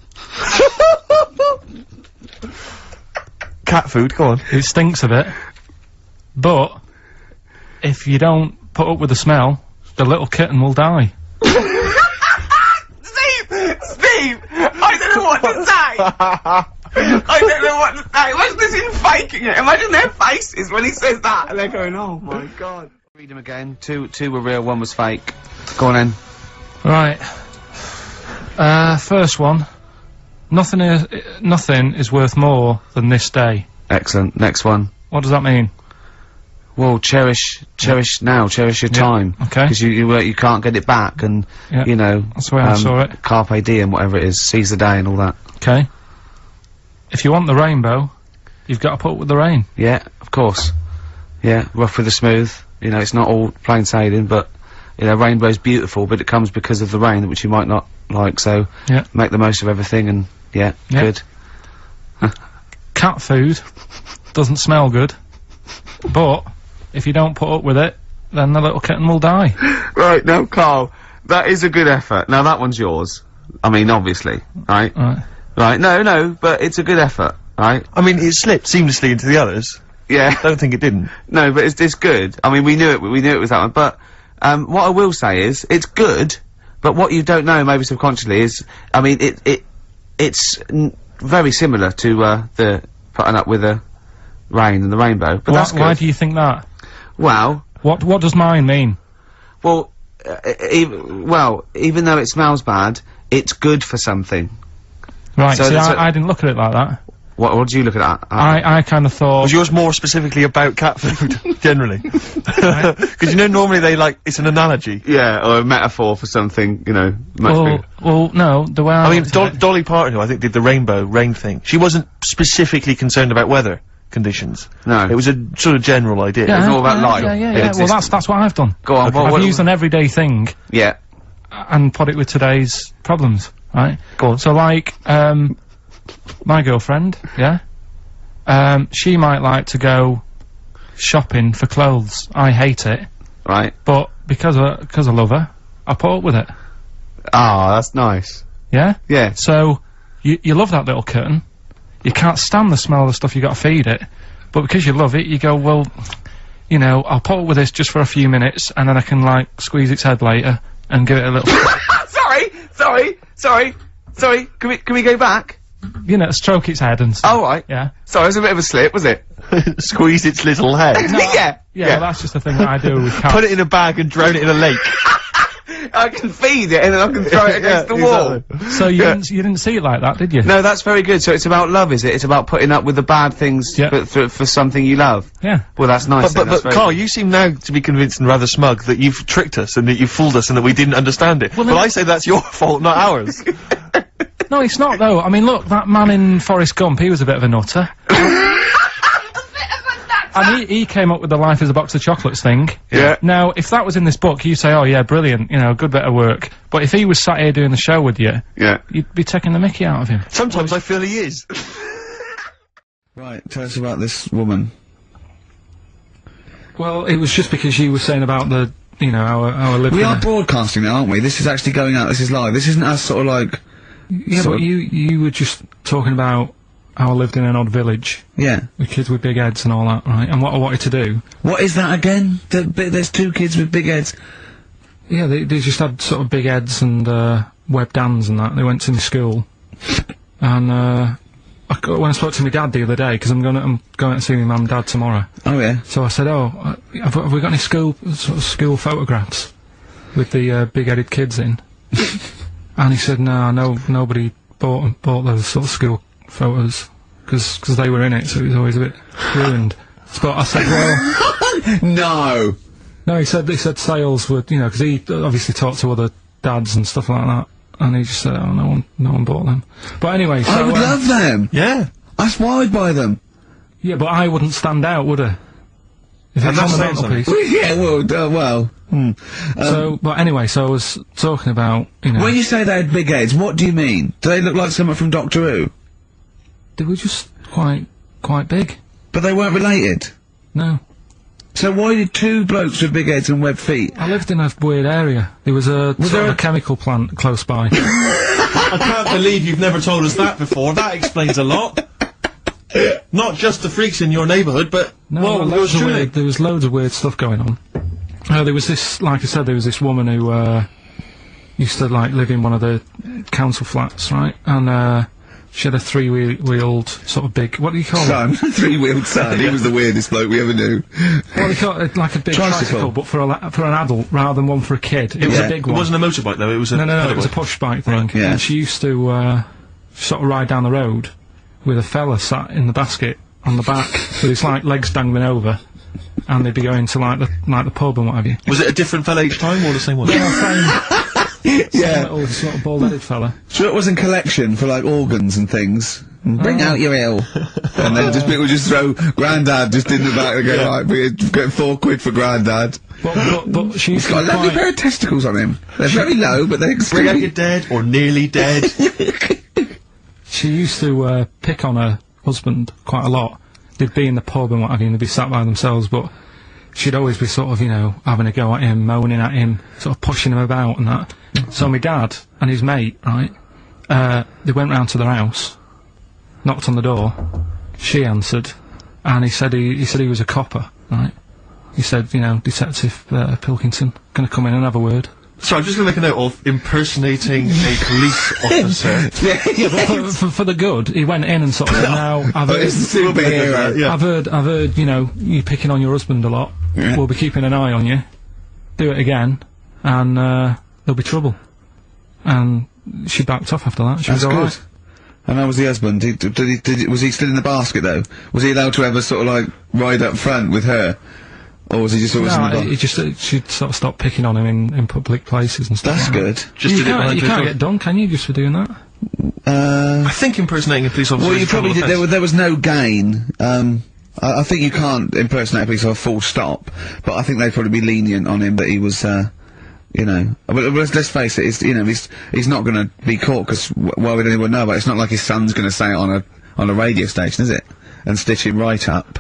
Cat food, go on. It stinks a bit, but if you don't put up with the smell, the little kitten will die. Steve, I don't know what to say. I don't know what to say. Imagine this in faking it. Imagine their faces when he says that, and they're going, "Oh my God." Read them again. Two were real. One was fake. Go on then. Right. First one. Nothing is worth more than this day. Excellent. Next one. What does that mean? Well, cherish now, cherish your time. Okay. Because you can't get it back, and Yeah. you know. That's the way I saw it. Carpe diem, whatever it is, seize the day and all that. Okay. If you want the rainbow, you've got to put up with the rain. Yeah, of course. Yeah, rough with the smooth. You know, it's not all plain sailing, but you know, rainbow's beautiful, but it comes because of the rain, which you might not like. So Yeah. make the most of everything, and yeah. Good. Cat food doesn't smell good, but if you don't put up with it, then the little kitten will die. Right, no, Carl, that is a good effort. Now that one's yours. I mean, obviously, right? Right. Right, no, but it's a good effort, right? I mean, it slipped seamlessly into the others. Yeah. I don't think it didn't. No, but it's good. I mean, we knew it was that one, but, what I will say is, it's good, but what you don't know, maybe subconsciously, is, I mean, it's very similar to, the putting up with the rain and the rainbow, but that's good. Why do you think that? Well... What does mine mean? Well, even though it smells bad, it's good for something. Right, So see, that's I didn't look at it like that. What do you look at that? I kind of thought... Was yours more specifically about cat food, generally? Because you know, normally they it's an analogy. Yeah, or a metaphor for something, you know, much bigger. Well, no, the way I mean, looked at it- Dolly Parton, who I think did the rain thing, she wasn't specifically concerned about weather conditions. No. It was a sort of general idea. It was all about life. Yeah. Well, that's what I've done. Go on, I've used an everyday thing Yeah. and put it with today's problems, right? Go on. So, like, my girlfriend, yeah? She might like to go shopping for clothes. I hate it. Right. But because I love her, I put up with it. Ah, that's nice. Yeah? Yeah. So, you love that little kitten. You can't stand the smell of the stuff you got to feed it. But because you love it, you go, well, you know, I'll put up with this just for a few minutes, and then I can, like, squeeze its head later and give it a little... Sorry. Can we go back? You know, stroke its head and stuff. Oh, right. Yeah. Sorry, it was a bit of a slip, was it? Squeeze its little head. Yeah. Yeah, well, that's just the thing that I do with cats. Put it in a bag and drown it in a lake. I can feed it and then I can throw it against the wall. Exactly. So you didn't see it like that, did you? No, that's very good. So it's about love, is it? It's about putting up with the bad things for something you love. Yeah. Well, that's nice. But Carl, you seem now to be convinced and rather smug that you've tricked us and that you've fooled us and that we didn't understand it. Well, I say that's your fault, not ours. No, it's not, though. I mean, look, that man in Forrest Gump, he was a bit of a nutter. And he came up with the life as a box of chocolates thing. Yeah. Now, if that was in this book, you'd say, oh yeah, brilliant, you know, good bit of work. But if he was sat here doing the show with you, yeah, you'd be taking the mickey out of him. Sometimes I feel he is. Right, tell us about this woman. Well, it was just because you were saying about the, you know, our living... We are broadcasting now, aren't we? This is actually going out, this is live. This isn't us sort of like... Yeah, but you were just talking about how I lived in an odd village. Yeah. With kids with big heads and all that, right? And what I wanted to do... What is that again? There's two kids with big heads. Yeah, they just had sort of big heads and webbed hands and that. They went to my school, and when I spoke to my dad the other day, because I'm going to see my mum and dad tomorrow. Oh yeah. So I said, have we got any school photographs with the big-headed kids in? And he said, no, nobody bought those sort of school photos because they were in it, so it was always a bit ruined. But I said, well, no. No, he said sales would, you know, because he obviously talked to other dads and stuff like that, and he just said, oh, no one bought them. But anyway, so I would love them. Yeah. That's why I'd buy them. Yeah, but I wouldn't stand out, would I? If it's on the mantelpiece. Well, yeah, well. So, but anyway, so I was talking about, you know. When you say they had big heads, what do you mean? Do they look like someone from Doctor Who? They were just quite big. But they weren't related? No. So why did two blokes with big heads and webbed feet? I lived in a weird area. There was a chemical plant close by. I can't believe you've never told us that before. That explains a lot. Not just the freaks in your neighbourhood, but no, there was loads of weird stuff going on. There was this, like I said, there was this woman who used to like live in one of the council flats, right? And she had a three-wheeled sort of big. What do you call it? Three-wheeled son. He was the weirdest bloke we ever knew. Well, they call it like a big tricycle, but for an adult rather than one for a kid. It was a big one. It wasn't a motorbike though. It was a no. It was a push bike thing. Right, yeah. And she used to sort of ride down the road with a fella sat in the basket on the back with his like legs dangling over, and they'd be going to like the pub and what have you. Was it a different fella each time or the same one? Yeah, little sort of bald-headed fella. Sure, it was in collection for like organs and things. Bring out your ill. And then people just throw Grandad just in the back and go, right, we're getting £4 for Grandad. But she's got a lovely pair of testicles on him. They're very low, but they're extremely... Bring out your dead or nearly dead. She used to pick on her husband quite a lot. They'd be in the pub and what have you, and they'd be sat by themselves, but she'd always be sort of, you know, having a go at him, moaning at him, sort of pushing him about and that. So my dad and his mate, right, they went round to their house, knocked on the door, she answered, and he said he was a copper, right? He said, you know, Detective Pilkington, gonna come in and have a word. So I'm just gonna make a note of impersonating a police officer. For the good, he went in and sort of said, now, I've heard, you know, you picking on your husband a lot. Yeah. We'll be keeping an eye on you. Do it again, and there'll be trouble. And she backed off after that. She was alright. And how was the husband? Was he still in the basket though? Was he allowed to ever sort of like ride up front with her? Or was he just always in the basket? He just, she'd sort of stopped picking on him in public places and stuff. That's good. You can't get done, can you, just for doing that? I think impersonating a police officer. Well, you probably did. There was no gain. I think you can't impersonate a police officer full stop, but I think they'd probably be lenient on him that he was, you know. But let's face it, you know, he's not going to be caught because why would anyone know about it? It's not like his son's going to say it on a radio station, is it? And stitch him right up.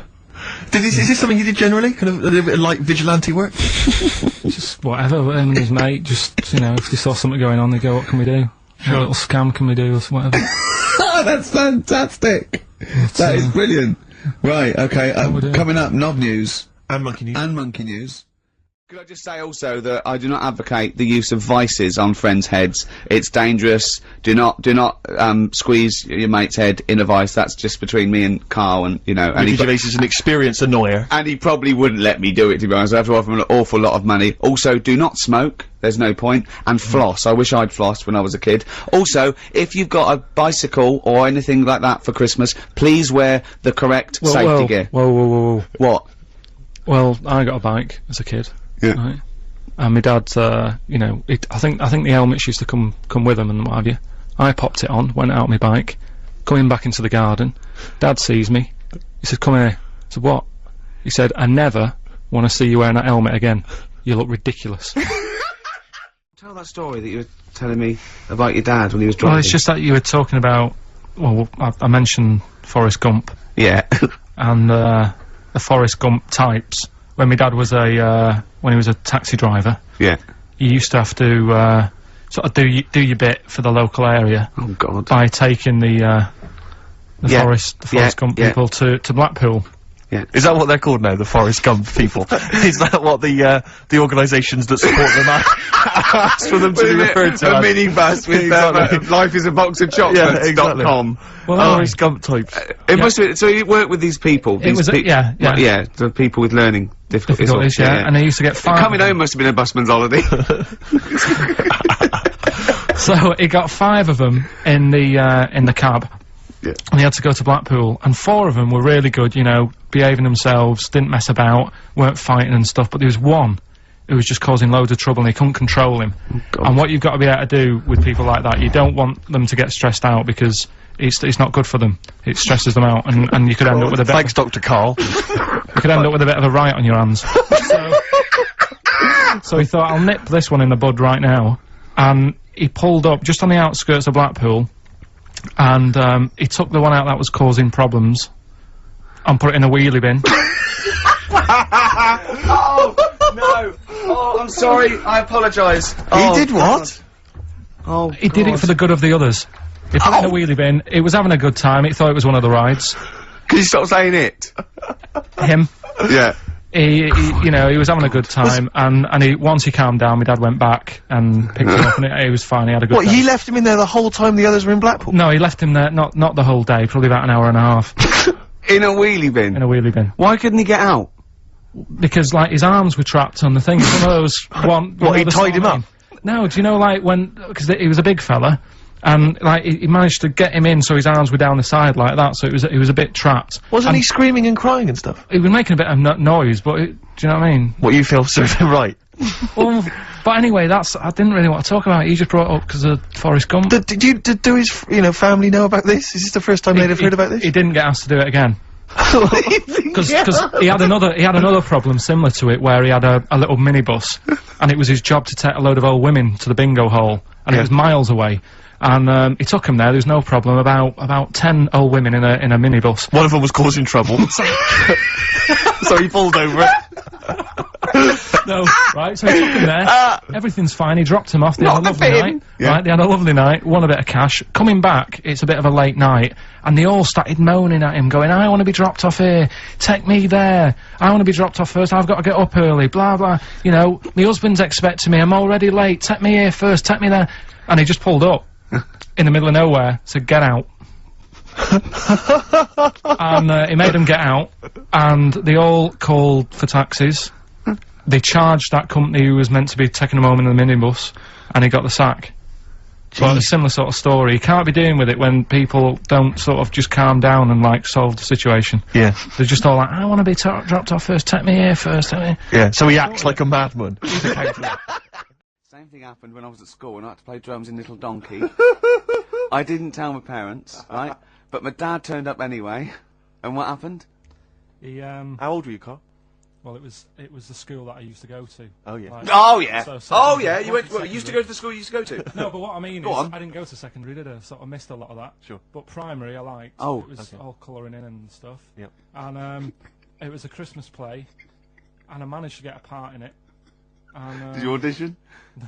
Is this something you did generally? Kind of a little bit of like vigilante work? Just whatever, him and his mate, just, you know, if they saw something going on, they go, what can we do? Sure. A little scam can we do, or whatever. That's fantastic! That is brilliant. Right, okay, coming up, Knob News. And Monkey News. And Monkey News. Could I just say also that I do not advocate the use of vices on friends' heads. It's dangerous. Do not squeeze your mate's head in a vice. That's just between me and Karl, and you know. And Gervais is an experienced annoyer. And he probably wouldn't let me do it, to be honest. I have to offer him an awful lot of money. Also, do not smoke. There's no point. And floss. I wish I'd flossed when I was a kid. Also, if you've got a bicycle or anything like that for Christmas, please wear the correct safety gear. Whoa. What? Well, I got a bike as a kid. Yeah. Right? And my dad, you know, I think the helmets used to come with them and what have you. I popped it on, went out on my bike, coming back into the garden. Dad sees me. He said, "Come here." I said, "What?" He said, "I never want to see you wearing that helmet again. You look ridiculous." Tell that story that you were telling me about your dad when he was driving. Well, it's just that you were talking about. Well, I mentioned Forrest Gump. Yeah. And the Forrest Gump types. When my dad was when he was a taxi driver, yeah, he used to have to sort of do your bit for the local area. Oh God! By taking the Forrest Gump people to Blackpool. Yeah. Is that what they're called now, the Forrest Gump people? Is that what the organisations that support them ask for them to be referred to? A minibus with life is a box of chocolates.com. Well, Forrest Gump types. It must be, so you work with these people? It was, yeah. The people with learning difficulties. Yeah, and they used to get 5. Coming home must have been a busman's holiday. So he got 5 of them in the cab. Yeah. And he had to go to Blackpool, and 4 of them were really good, you know, behaving themselves, didn't mess about, weren't fighting and stuff, but there was one who was just causing loads of trouble and he couldn't control him. And what you've got to be able to do with people like that, you don't want them to get stressed out because it's not good for them. It stresses them out, and you could end up with a bit. Thanks, Dr. Karl. You could end up with a bit of a riot on your hands. So he thought, I'll nip this one in the bud right now, and he pulled up just on the outskirts of Blackpool, and he took the one out that was causing problems and put it in a wheelie bin. Oh, no! Oh, I'm sorry, I apologise. He did what? Oh, he did it for the good of the others. He put it in a wheelie bin, he was having a good time, he thought it was one of the rides. Can you stop saying it? Him. Yeah. He you know, he was having a good time, and once he calmed down, my dad went back and picked him up, and he was fine, he had a good time. What, he left him in there the whole time the others were in Blackpool? No, he left him there, not the whole day, probably about an hour and a half. In a wheelie bin? In a wheelie bin. Why couldn't he get out? Because, like, his arms were trapped on the thing. It's one of those... What, he tied him up? No, do you know, like, because he was a big fella, and, like, he managed to get him in so his arms were down the side like that, so he was a bit trapped. Wasn't he screaming and crying and stuff? He was making a bit of noise, but do you know what I mean? What, you feel served him right? Well, but anyway, I didn't really want to talk about it, he just brought it up because of Forrest Gump. Did his, family know about this? Is this the first time they'd have heard about this? He didn't get asked to do it again. Because he had another problem similar to it where he had a little minibus, and it was his job to take a load of old women to the bingo hall, and it was miles away. And he took him there. There was no problem. About 10 old women in a minibus. One of them was causing trouble, so he pulled over it. No, right, so he took him there, everything's fine, he dropped him off, they had a lovely night, right, they had a lovely night, won a bit of cash, coming back, it's a bit of a late night, and they all started moaning at him, going, I want to be dropped off here, take me there, I want to be dropped off first, I've got to get up early, blah blah, you know, my husband's expecting me, I'm already late, take me here first, take me there, and he just pulled up, in the middle of nowhere, said, get out. And he made them get out, and they all called for taxis. They charged that company who was meant to be taking him home in the minibus, and he got the sack. But a similar sort of story. You can't be dealing with it when people don't sort of just calm down and, like, solve the situation. Yeah. They're just all like, I want to be dropped off first, take me here first, take me... Yeah, so he acts like a madman. Same thing happened when I was at school and I had to play drums in Little Donkey. I didn't tell my parents, right? But my dad turned up anyway. And what happened? He, How old were you, Carl? Well, it was the school that I used to go to. Oh, yeah. Like, oh, yeah. So oh, yeah, you went, well, you used to go to the school you used to go to? No, but what I mean go is, on. I didn't go to secondary, did I? Sort of missed a lot of that. Sure. But primary I liked. Oh, it was all colouring in and stuff. Yep. And, it was a Christmas play, and I managed to get a part in it. And, did you audition? No.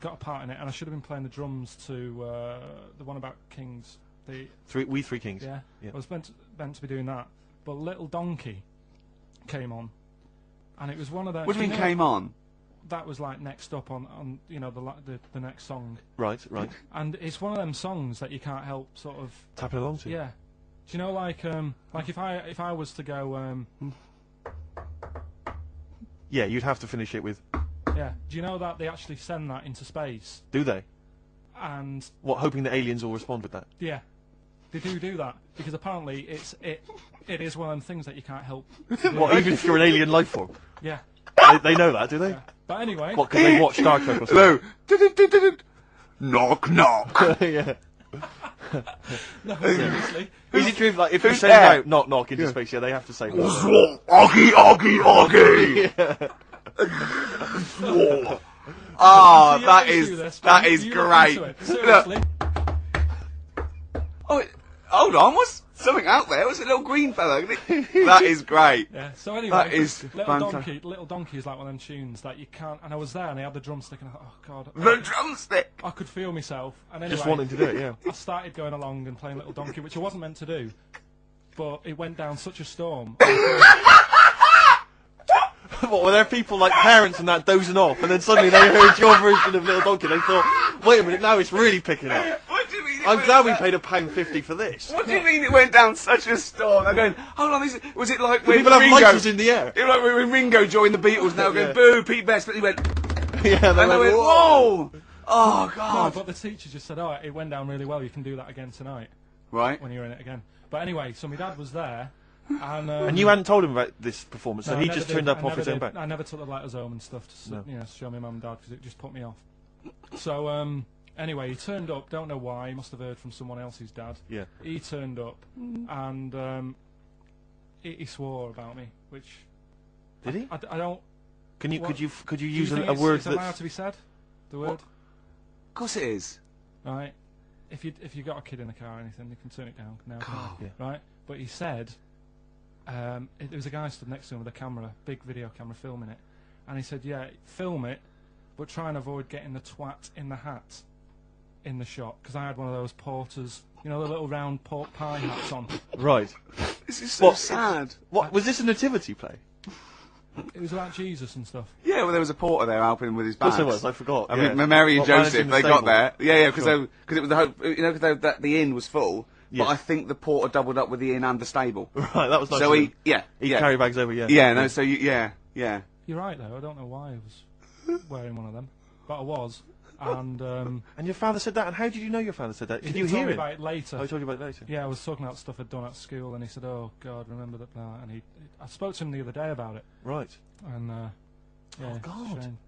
Got a part in it, and I should have been playing the drums to, the one about Kings. We Three Kings. Yeah. I was meant to be doing that. But Little Donkey came on. And it was one of those... What do you mean came on? That was like next up on you know, the next song. Right, right. And it's one of them songs that you can't help sort of... tapping along to. Yeah. Do you know, like if I was to go, Yeah, you'd have to finish it with... Yeah. Do you know that they actually send that into space? Do they? And... What, hoping that aliens will respond with that? Yeah. They do that. Because apparently it is one of them things that you can't help. What, even if you're an alien life form? Yeah. They know that, do they? Yeah. But anyway... What, because they watch Star Trek or something? No. Knock, knock. Yeah. No, seriously. Is it true, like, if you send out knock, knock into space, yeah, they have to say... Oggy, oggy, oggy! Oh, that is great. Seriously. Oh, hold on, what's something out there? What's a little green fella? That is great. Yeah, so anyway, that is Little Donkey is like one of them tunes that you can't, and I was there and I had the drumstick and I thought, oh god. The drumstick! I could feel myself, and anyway, just wanting to do it, yeah. I started going along and playing Little Donkey, which I wasn't meant to do. but it went down such a storm. What, were there people like parents and that dozing off, and then suddenly they heard your version of Little Donkey, and they thought, wait a minute, now it's really picking up. What do you mean? I'm glad we paid £1.50 for this. What do you mean it went down such a storm? I'm going, hold on, was it like when People have Ringo... lighters in the air. It was like when Ringo joined the Beatles, now going, boo, Pete Best, but he went... Yeah, they went, whoa! Oh, No, God. but the teacher just said, oh, it went down really well, you can do that again tonight. Right. When you're in it again. But anyway, so my dad was there, and... And you hadn't told him about this performance, so no, he I never just did. turned up I off never his own did. back. I never took the letters home and stuff to No. show my mum and dad, because it just put me off. So, anyway, he turned up, don't know why, he must have heard from someone else's dad. Yeah. He turned up, and he swore about me, which... Did he? I don't... Could you Do you use think a word it's that's... allowed to be said? The word? Of course it is. Right. If you got a kid in the car or anything, you can turn it down now. Yeah. Right. But he said, there was a guy stood next to him with a camera, big video camera, filming it, and he said, yeah, film it, but try and avoid getting the twat in the hat in the shot, because I had one of those porters, you know, the little round pork pie hats on. Right. This is so sad. What, was this a nativity play? It was about Jesus and stuff. Yeah, well, there was a porter there helping him with his bags. Yes, there was. I forgot. I yeah. mean, Mary and What, Joseph, managing the they got stable? there. Yeah, because Sure. it was the whole, you know, because the inn was full. Yeah. But I think the porter doubled up with the inn and the stable. Right, that was nice. So of he, him. yeah, He'd yeah. carry bags over, yeah. Yeah, no, so yeah. You're right, though. I don't know why I was wearing one of them, but I was. And And your father said that, and how did you know your father said that? Did you told hear me it? about it later. Oh, he told you about it later? Yeah, I was talking about stuff I'd done at school, and he said, "Oh God, remember that?" And I spoke to him the other day about it. Right. And yeah, Oh, it's a God. shame.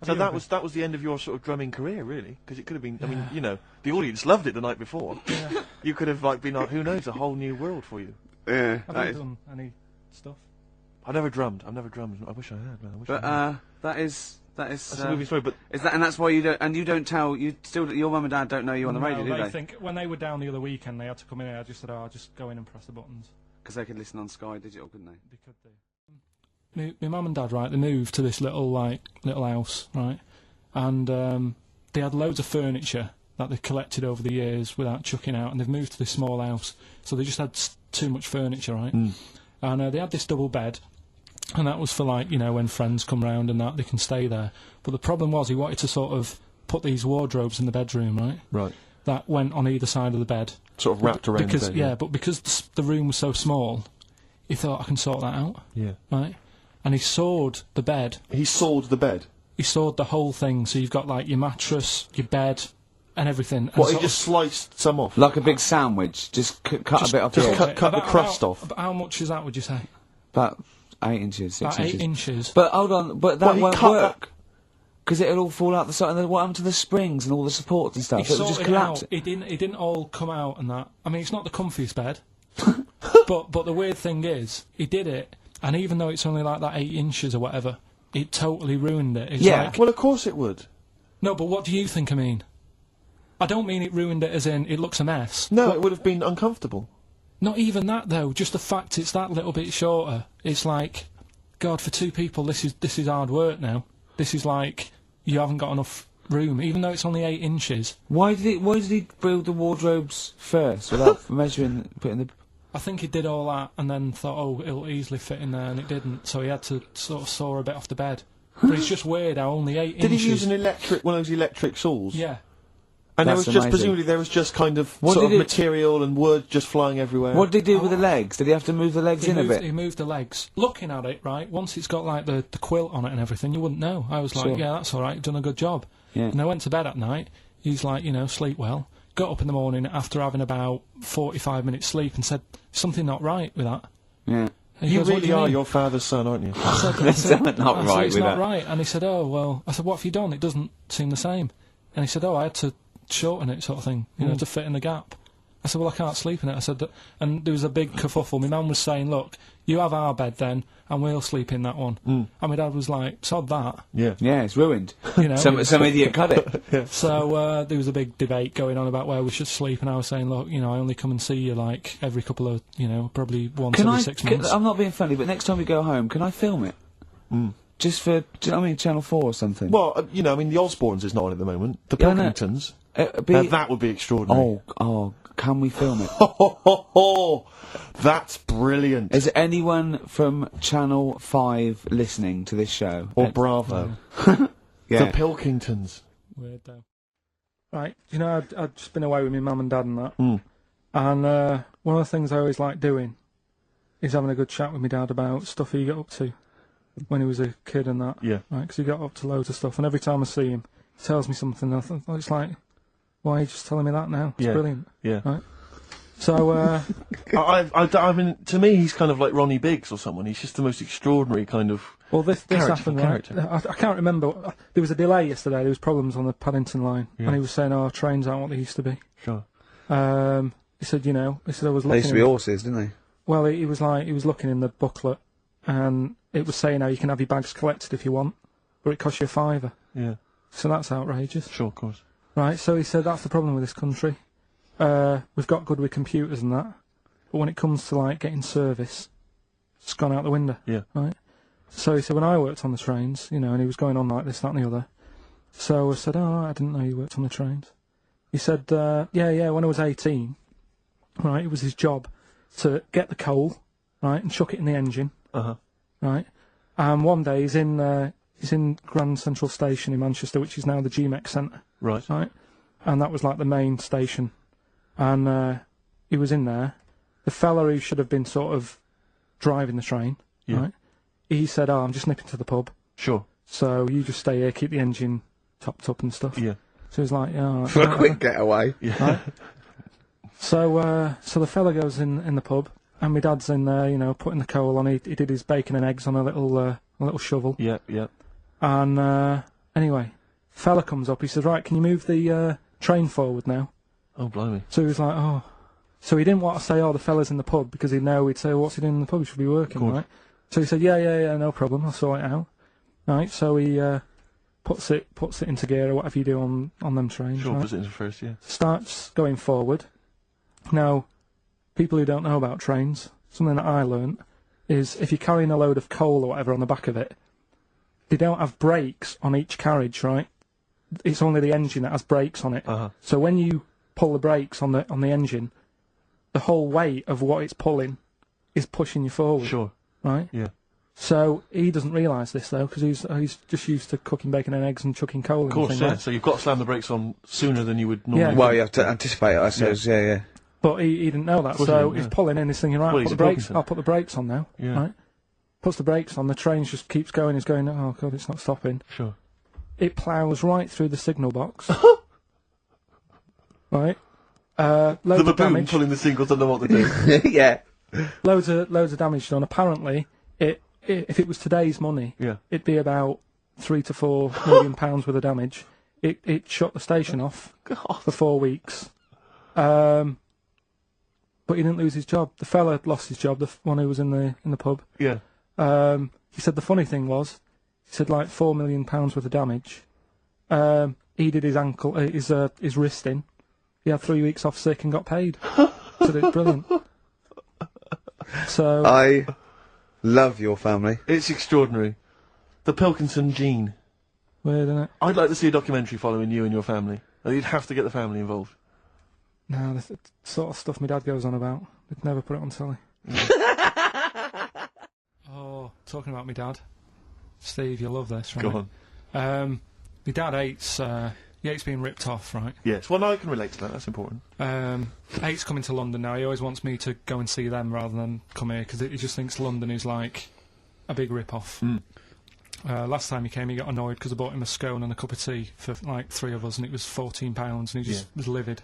So that was the end of your sort of drumming career, really? Because it could have been. I mean, you know, the audience loved it the night before. Yeah. You could have like been like, who knows, a whole new world for you. Yeah. Have you done any stuff? I've never drummed. I wish I had, man. I wish I But had. that is. That's a movie story, but is that, and that's why you don't tell, your mum and dad don't know you on the radio, do they they? think when they were down the other weekend, they had to come in here. I just said, "Oh, I'll just go in and press the buttons." Because they could listen on Sky Digital, couldn't they? They could do. My mum and dad, right? They moved to this little house, right? And they had loads of furniture that they collected over the years without chucking out, and they've moved to this small house, so they just had too much furniture, right? And they had this double bed. And that was for, like, you know, when friends come round and that, they can stay there. But the problem was he wanted to sort of put these wardrobes in the bedroom, right? Right. That went on either side of the bed. Sort of wrapped around because, the bed. Yeah, but because the room was so small, he thought, I can sort that out. Yeah. Right? And he sawed the bed. He sawed the bed? He sawed the whole thing. So you've got, like, your mattress, your bed, and everything. What, he just sliced some off? Like a big sandwich, just cut a bit off the edge. Cut the crust off. About how much is that, would you say? About 8 inches, 6 About inches. 8 inches. But hold on, but that he won't cut work. Because it'll all fall out the side, and then what happened to the springs and all the supports and stuff? He It'll just sorted it collapse. out. It didn't all come out and that. I mean, it's not the comfiest bed. but the weird thing is, he did it, and even though it's only like that 8 inches or whatever, it totally ruined it. It's Yeah. like, Well, of course it would. no, but what do you think I mean? I don't mean it ruined it as in it looks a mess. No, it would have been uncomfortable. Not even that though. Just the fact it's that little bit shorter. It's like, God, for 2 people, this is hard work now. This is like you haven't got enough room, even though it's only 8 inches. Why did he build the wardrobes first without measuring, putting the? I think he did all that and then thought, oh, it'll easily fit in there, and it didn't. So he had to sort of saw a bit off the bed. But it's just weird how only 8 inches. Did he use one of those electric saws? Yeah. And there That's was just, amazing. presumably there was just kind of What sort of did it- material and wood just flying everywhere. What did he do with the legs? Did he have to move the legs He in a bit? moved the legs. Looking at it, right, once it's got like the quilt on it and everything, you wouldn't know. I was like, Sure. yeah, that's all right, you've done a good job. Yeah. And I went to bed at night. He's like, you know, sleep well. Got up in the morning after having about 45 minutes sleep and said, something not right with that. Yeah. And he You goes, "What do really are mean?" your father's son, aren't you? I said, Not I said, right it's with not that. right. And he said, oh, well, I said, what have you done? It doesn't seem the same. And he said, oh, I had to shorten it, sort of thing, you know, to fit in the gap. I said, well, I can't sleep in it. I said, and there was a big kerfuffle. My mum was saying, look, you have our bed then, and we'll sleep in that one. And my dad was like, sod that. Yeah. Yeah, it's ruined. You know, some idiot cut it. So there was a big debate going on about where we should sleep, and I was saying, look, you know, I only come and see you like every couple of, you know, probably once every 6 months. I'm not being funny, but next time we go home, can I film it? Just for, do you know what I mean, Channel 4 or something? Well, you know, I mean, the Osbournes is not on at the moment. The Yeah, I know. Pilkingtons. That That would be extraordinary. Oh, Can we film it? That's brilliant. Is anyone from Channel 5 listening to this show? Or Bravo? Yeah. The Pilkingtons. Weird though. Right, you know, I'd just been away with my mum and dad and that. Mm. And one of the things I always like doing is having a good chat with my dad about stuff he got up to when he was a kid and that. Yeah. Right, because he got up to loads of stuff. And every time I see him, he tells me something. And I think, it's like, why are you just telling me that now? It's brilliant. Yeah. Right. So, I mean, to me, he's kind of like Ronnie Biggs or someone. He's just the most extraordinary kind of. Well, this happened, right? character. I can't remember. There was a delay yesterday. There was problems on the Paddington line, and he was saying, "Oh, trains aren't what they used to be." Sure. He said, "You know," he said, "I was looking." They used to be horses, didn't they? Well, he was looking in the booklet, and it was saying, "Now you can have your bags collected if you want, but it costs you £5." Yeah. So that's outrageous. Sure, of course. Right. So he said that's the problem with this country. We've got good with computers and that, but when it comes to like getting service, it's gone out the window. Yeah. Right. So he said, when I worked on the trains, you know, and he was going on like this, that and the other. So I said, oh, I didn't know you worked on the trains. He said, yeah, when I was 18, right, it was his job to get the coal, right, and chuck it in the engine. Uh-huh. Right. And one day he's in Grand Central Station in Manchester, which is now the GMEX Centre. Right. Right. And that was like the main station. And he was in there. The fella who should have been sort of driving the train, right, he said, oh, I'm just nipping to the pub. Sure. So you just stay here, keep the engine topped up and stuff. Yeah. So he's like, yeah. For a quick getaway. Yeah. Right? So the fella goes in the pub, and my dad's in there, you know, putting the coal on. He did his bacon and eggs on a little shovel. Yeah, yeah. And anyway, fella comes up. He says, right, can you move the train forward now? Oh, blimey. So he was like, oh. So he didn't want to say, oh, the fella's in the pub, because he'd know, he'd say, what's he doing in the pub? He should be working, right? So he said, yeah, no problem, I'll sort it out. Right, so he puts it into gear, or whatever you do on them trains. Sure, right? puts it into first, yeah. Starts going forward. Now, people who don't know about trains, something that I learnt, is if you're carrying a load of coal or whatever on the back of it, they don't have brakes on each carriage, right? It's only the engine that has brakes on it. Uh-huh. So when you pull the brakes on the engine, the whole weight of what it's pulling is pushing you forward. Sure. Right? Yeah. So he doesn't realise this though, because he's just used to cooking bacon and eggs and chucking coal in. Of course, and yeah. right? So you've got to slam the brakes on sooner than you would normally. Yeah. Well, you have to anticipate it, I suppose. Yeah. But he didn't know that, course so he he's didn't, pulling in, he's thinking, right, Well, he's a Pilkington. I'll put the brakes on now. Yeah. Right? Puts the brakes on, the train just keeps going, he's going, oh god, it's not stopping. Sure. It ploughs right through the signal box. Right? Loads The of baboon damage. pulling the signals, don't know what to do. Yeah. Loads of damage done. Apparently, if it was today's money, Yeah. it'd be about £3 to £4 million worth of damage. It shut the station off for 4 weeks. But he didn't lose his job. The fella had lost his job, the one who was in the pub. Yeah. He said the funny thing was, he said like £4 million worth of damage. He did his ankle, his wrist in. He had 3 weeks off sick and got paid. So it's brilliant. So I love your family. It's extraordinary. The Pilkington gene. Weird, isn't it? I'd like to see a documentary following you and your family. You'd have to get the family involved. No, the sort of stuff my dad goes on about. They'd never put it on telly. Oh, talking about my dad. Steve, you'll love this, right? Go on. My dad hates being ripped off, right? Yes, well, no, I can relate to that, that's important. Hates coming to London now. He always wants me to go and see them rather than come here, because he just thinks London is like a big rip-off. Mm. Last time he came, he got annoyed because I bought him a scone and a cup of tea for like 3 of us, and it was £14, and he just was livid.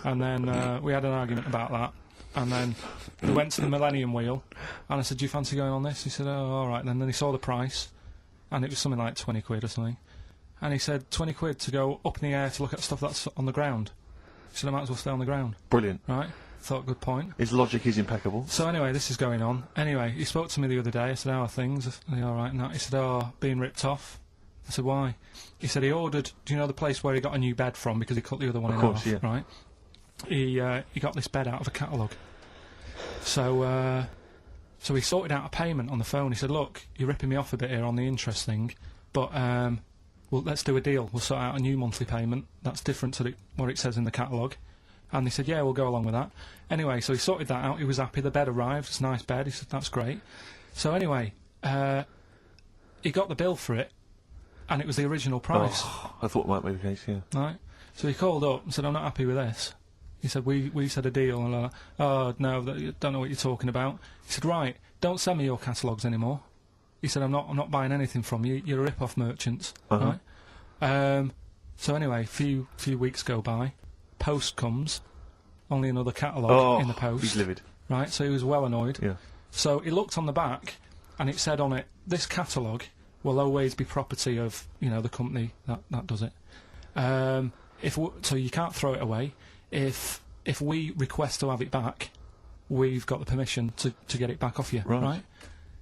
And then we had an argument about that, and then we went to the Millennium Wheel, and I said, do you fancy going on this? He said, oh, alright. Then he saw the price, and it was something like 20 quid or something. And he said, 20 quid to go up in the air to look at stuff that's on the ground. He said, I might as well stay on the ground. Brilliant. Right? Thought, good point. His logic is impeccable. So anyway, this is going on. Anyway, he spoke to me the other day. I said, how are things? Are you alright? He said, oh, being ripped off. I said, why? He said he ordered, do you know the place where he got a new bed from because he cut the other one in half? Yeah. Right? He got this bed out of a catalogue. So he sorted out a payment on the phone. He said, look, you're ripping me off a bit here on the interest thing, but well, let's do a deal. We'll sort out a new monthly payment that's different to what it says in the catalogue. And they said, yeah, we'll go along with that. Anyway, so he sorted that out. He was happy. The bed arrived. It's a nice bed. He said, that's great. So anyway, he got the bill for it, and it was the original price. Oh, I thought it might be the case, yeah. Right. So he called up and said, I'm not happy with this. He said, we said a deal. And I'm like, oh, no, don't know what you're talking about. He said, right, don't send me your catalogues anymore. He said, I'm not buying anything from you. You're a rip-off merchant. Right? So anyway, few weeks go by. Post comes. Only another catalogue in the post. He's livid. Right, so he was well annoyed. Yeah. So he looked on the back, and it said on it, this catalogue will always be property of, the company that does it. So you can't throw it away. If we request to have it back, we've got the permission to get it back off you, right?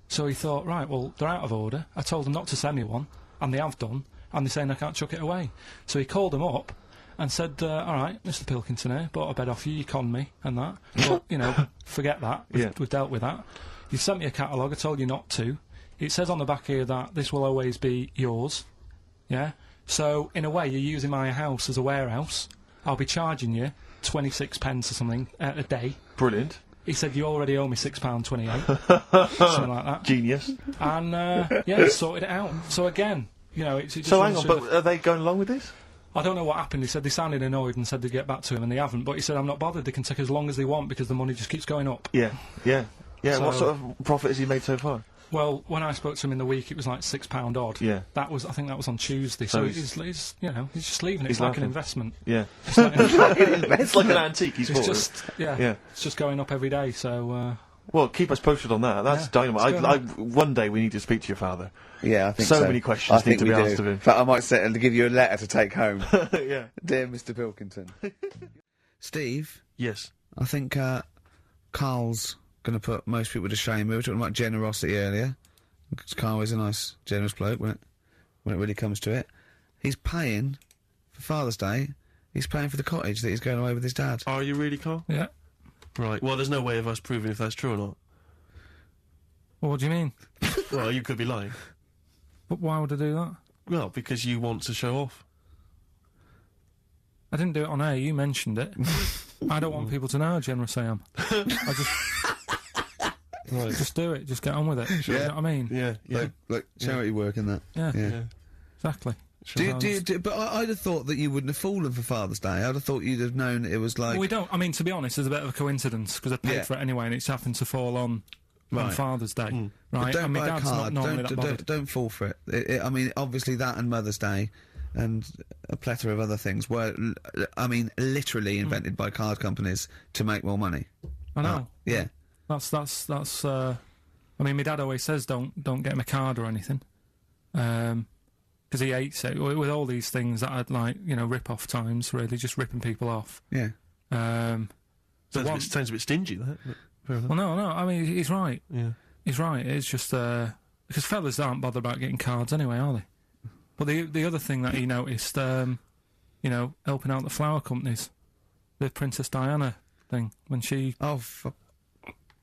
So he thought, right, well, they're out of order. I told them not to send me one, and they have done, and they're saying I can't chuck it away. So he called them up and said, all right, Mr. Pilkington here, bought a bed off you, you conned me, and that. But, forget that. We've dealt with that. You sent me a catalogue, I told you not to. It says on the back here that this will always be yours, yeah? So, in a way, you're using my house as a warehouse. I'll be charging you 26 pence or something a day. Brilliant. He said, you already owe me £6.28. Something like that. Genius. And, sorted it out. So again, it just... So hang on, but are they going along with this? I don't know what happened. He said they sounded annoyed and said they'd get back to him, and they haven't. But he said, I'm not bothered. They can take as long as they want because the money just keeps going up. Yeah. So, what sort of profit has he made so far? Well, when I spoke to him in the week, it was like £6 odd. Yeah. I think that was on Tuesday. So he's just leaving it. It's like an investment. Yeah. It's like It's like an antique. He's bought just it's just going up every day. So. Well, keep us posted on that. That's dynamite. One day we need to speak to your father. Yeah, I think so. So many questions need to be asked of him. In fact, I might sit and give you a letter to take home. Yeah. Dear Mr. Pilkington. Steve? Yes? I think, Carl's going to put most people to shame. We were talking about generosity earlier. Because Carl is a nice, generous bloke when it really comes to it. He's paying, for Father's Day, he's paying for the cottage that he's going away with his dad. Are you really, Carl? Yeah. Right. Well, there's no way of us proving if that's true or not. Well, what do you mean? Well, you could be lying. But why would I do that? Well, because you want to show off. I didn't do it on air, you mentioned it. I don't want people to know how generous I am. I just do it, just get on with it. You know what I mean? Yeah. Look, charity work and that. Yeah. Exactly. But I'd have thought that you wouldn't have fallen for Father's Day. I'd have thought you'd have known it was like... Well, we don't. I mean, to be honest, there's a bit of a coincidence, because I paid for it anyway, and it's happened to fall on Father's Day. Right? But don't and my buy dad's a card. not normally that bothered. Don't fall for it. I mean, obviously that and Mother's Day and a plethora of other things were, literally invented by card companies to make more money. I know. Yeah. That's I mean, my dad always says don't get him a card or anything. Because he hates it, with all these things that I'd like, rip-off times, really, just ripping people off. Yeah. Sounds a bit stingy, that. Well, no, I mean, he's right. Yeah. He's right, it's just, because fellas aren't bothered about getting cards anyway, are they? But the other thing that he noticed, helping out the flower companies, the Princess Diana thing, when she... Oh,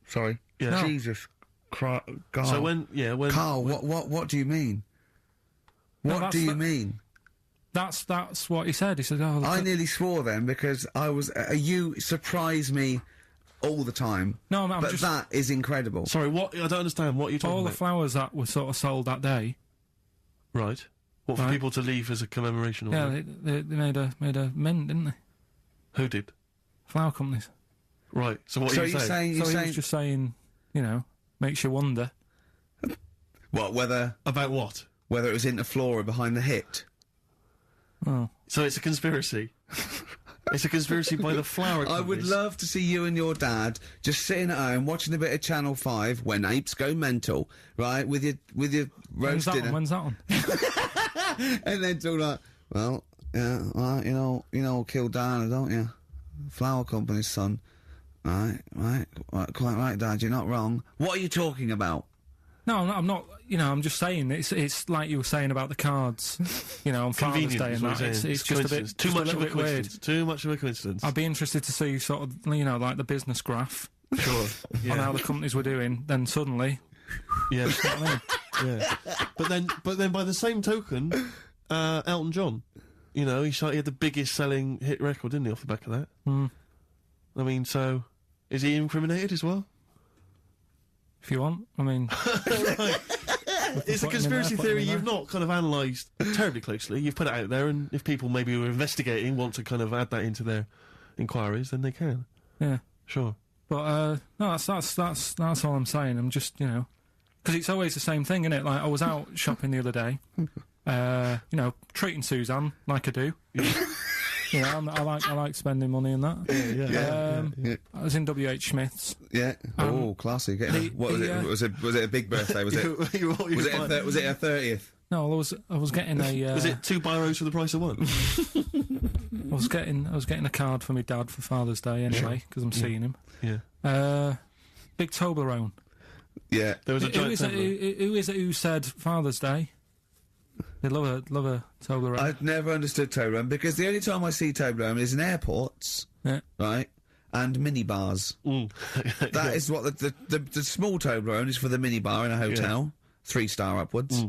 sorry. Yeah. No. Jesus Christ. So when... Carl, what do you mean? What do you mean? That's what he said. He said, "Oh, I nearly swore then because I was. You surprise me all the time. No, but that is incredible. Sorry, what? I don't understand. What you're talking about? All the flowers that were sort of sold that day. Right. What for people to leave as a commemoration? Or yeah, they made a mint, didn't they? Who did? Flower companies. Right. So what are you saying? He was just saying, makes you wonder. What? Whether about what? Whether it was Interflora behind the hit. Oh. So it's a conspiracy. It's a conspiracy by the flower companies. I would love to see you and your dad just sitting at home watching a bit of Channel 5 when apes go mental, right? With your roast dinner. When's that on? And then talk like, well, yeah, well, you know, kill Diana, don't you? Flower company's son. Right, quite right, Dad, you're not wrong. What are you talking about? No, I'm not. I'm just saying it's like you were saying about the cards. On Father's Day and that. It's just a bit too much of a bit coincidence. weird. Too much of a coincidence. I'd be interested to see sort of like the business graph. Sure. Yeah. On how the companies were doing. Then suddenly. Yeah. You know what I mean? Yeah. But then by the same token, Elton John, he had the biggest selling hit record, didn't he, off the back of that? Mm. I mean, so is he incriminated as well? If you want, I mean. It's a conspiracy theory you've not kind of analysed terribly closely. You've put it out there, and if people maybe who are investigating want to kind of add that into their inquiries, then they can. Yeah. Sure. But, no, that's all I'm saying. I'm just, you know, because it's always the same thing, isn't it? Like, I was out shopping the other day, you know, treating Suzanne like I do. You know, I like spending money and that. Yeah. I was in WH Smith's. Yeah. Oh, classy. What was it? Was it a big birthday? Was it? was it a 30th? No, I was getting a. Was it 2 biros for the price of 1? I was getting a card for my dad for Father's Day anyway, because I'm seeing him. Yeah. Big Toblerone. Yeah. There was a giant who is it who said Father's Day? They love a Toblerone. I've never understood Toblerone, because the only time I see Toblerone is in airports, right, and minibars. That is what the small Toblerone is for the minibar in a hotel, 3-star upwards.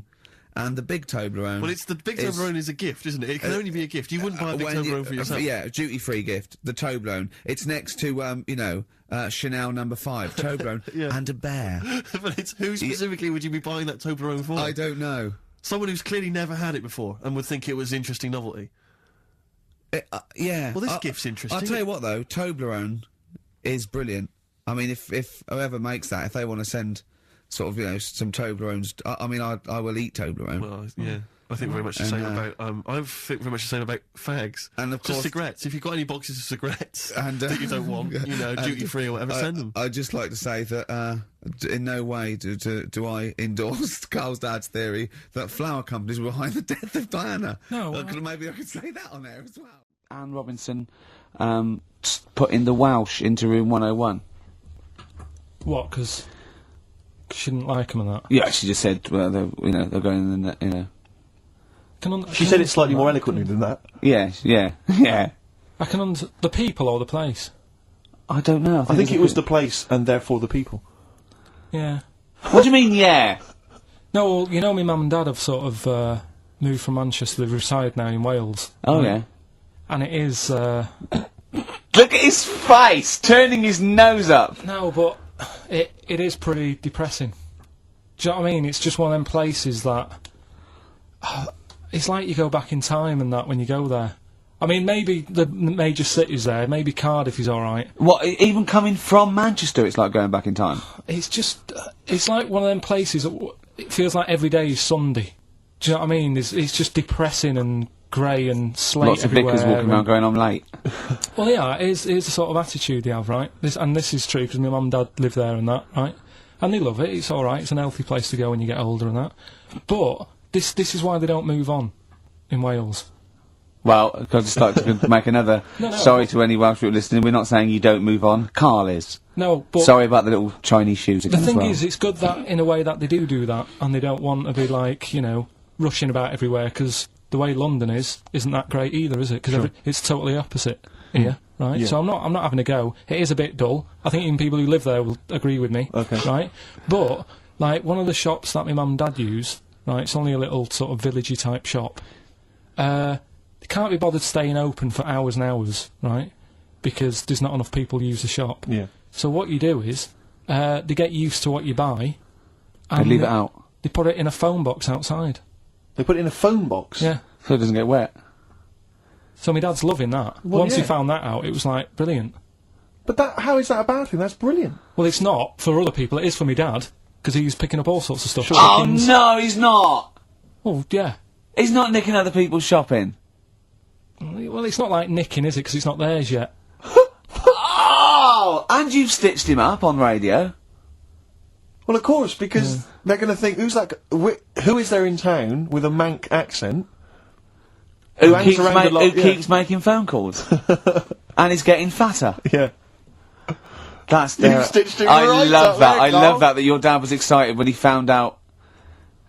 And the big Toblerone. Well, the big Toblerone is a gift, isn't it? It can only be a gift. You wouldn't buy a big Toblerone for yourself. Yeah, duty-free gift. The Toblerone. It's next to, you know, Chanel No. 5. Toblerone and a bear. But it's who specifically would you be buying that Toblerone for? I don't know. Someone who's clearly never had it before and would think it was interesting novelty. Yeah. Well, this gift's interesting. I'll tell you what, though, Toblerone is brilliant. I mean, if whoever makes that, if they want to send sort of, you know, some Toblerones, I mean, I will eat Toblerone. Well, yeah. I think very much the same about, I think very much the same about fags. And of course... Just cigarettes. If you've got any boxes of cigarettes that you don't want, you know, duty-free or whatever, send them. I'd just like to say that, in no way do I endorse Carl's dad's theory that flower companies were behind the death of Diana. No. Maybe I could say that on air as well. Anne Robinson, putting the Welsh into room 101. What, because she didn't like him and that? Yeah, she just said, well, they're going in the, you know... She said it slightly more eloquently than that. Yes, yeah. I can the people or the place? I don't know. I think it was the place and therefore the people. Yeah. What do you mean, yeah? No, well, you know, my mum and dad have sort of moved from Manchester. They reside now in Wales. Oh, yeah. And it is... Look at his face, turning his nose up. No, but it is pretty depressing. Do you know what I mean? It's just one of them places that... it's like you go back in time and that when you go there. I mean, maybe the major cities there, maybe Cardiff is alright. What, even coming from Manchester, it's like going back in time? It's just, it's like one of them places that it feels like every day is Sunday. Do you know what I mean? It's just depressing and grey and slate Lots everywhere. of bickers walking around going, I'm late. Well, yeah, it is the sort of attitude they have, right? This is true, because my mum and dad live there and that, right? And they love it, it's alright, it's an healthy place to go when you get older and that. But... This is why they don't move on in Wales. Well, I'd just like to make another... Sorry to any Welsh people listening, we're not saying you don't move on. Carl is. No, but... Sorry about the little Chinese shoes again. The thing is, it's good that, in a way, that they do that, and they don't want to be, like, you know, rushing about everywhere, because the way London isn't that great either, is it? Because it's totally opposite here, right? Yeah. So I'm not having a go. It is a bit dull. I think even people who live there will agree with me, right? But, like, one of the shops that my mum and dad use... Right, it's only a little sort of villagey type shop. They can't be bothered staying open for hours and hours, right? Because there's not enough people use the shop. Yeah. So what you do is, they get used to what you buy. And leave it out. They put it in a phone box outside. They put it in a phone box? Yeah. So it doesn't get wet. So my dad's loving that. Well, Once he found that out, it was like, brilliant. But how is that a bad thing? That's brilliant. Well, it's not for other people, it is for my dad. Because he's picking up all sorts of stuff. Oh, no, he's not! Oh, yeah. He's not nicking other people's shopping. Well, it's not like nicking, is it? Because it's not theirs yet. Oh! And you've stitched him up on radio. Well, of course, because they're going to think, who is there in town with a Manc accent? Who keeps making phone calls. And is getting fatter. Yeah. That's you stitched it I right love that. There, I love that your dad was excited when he found out.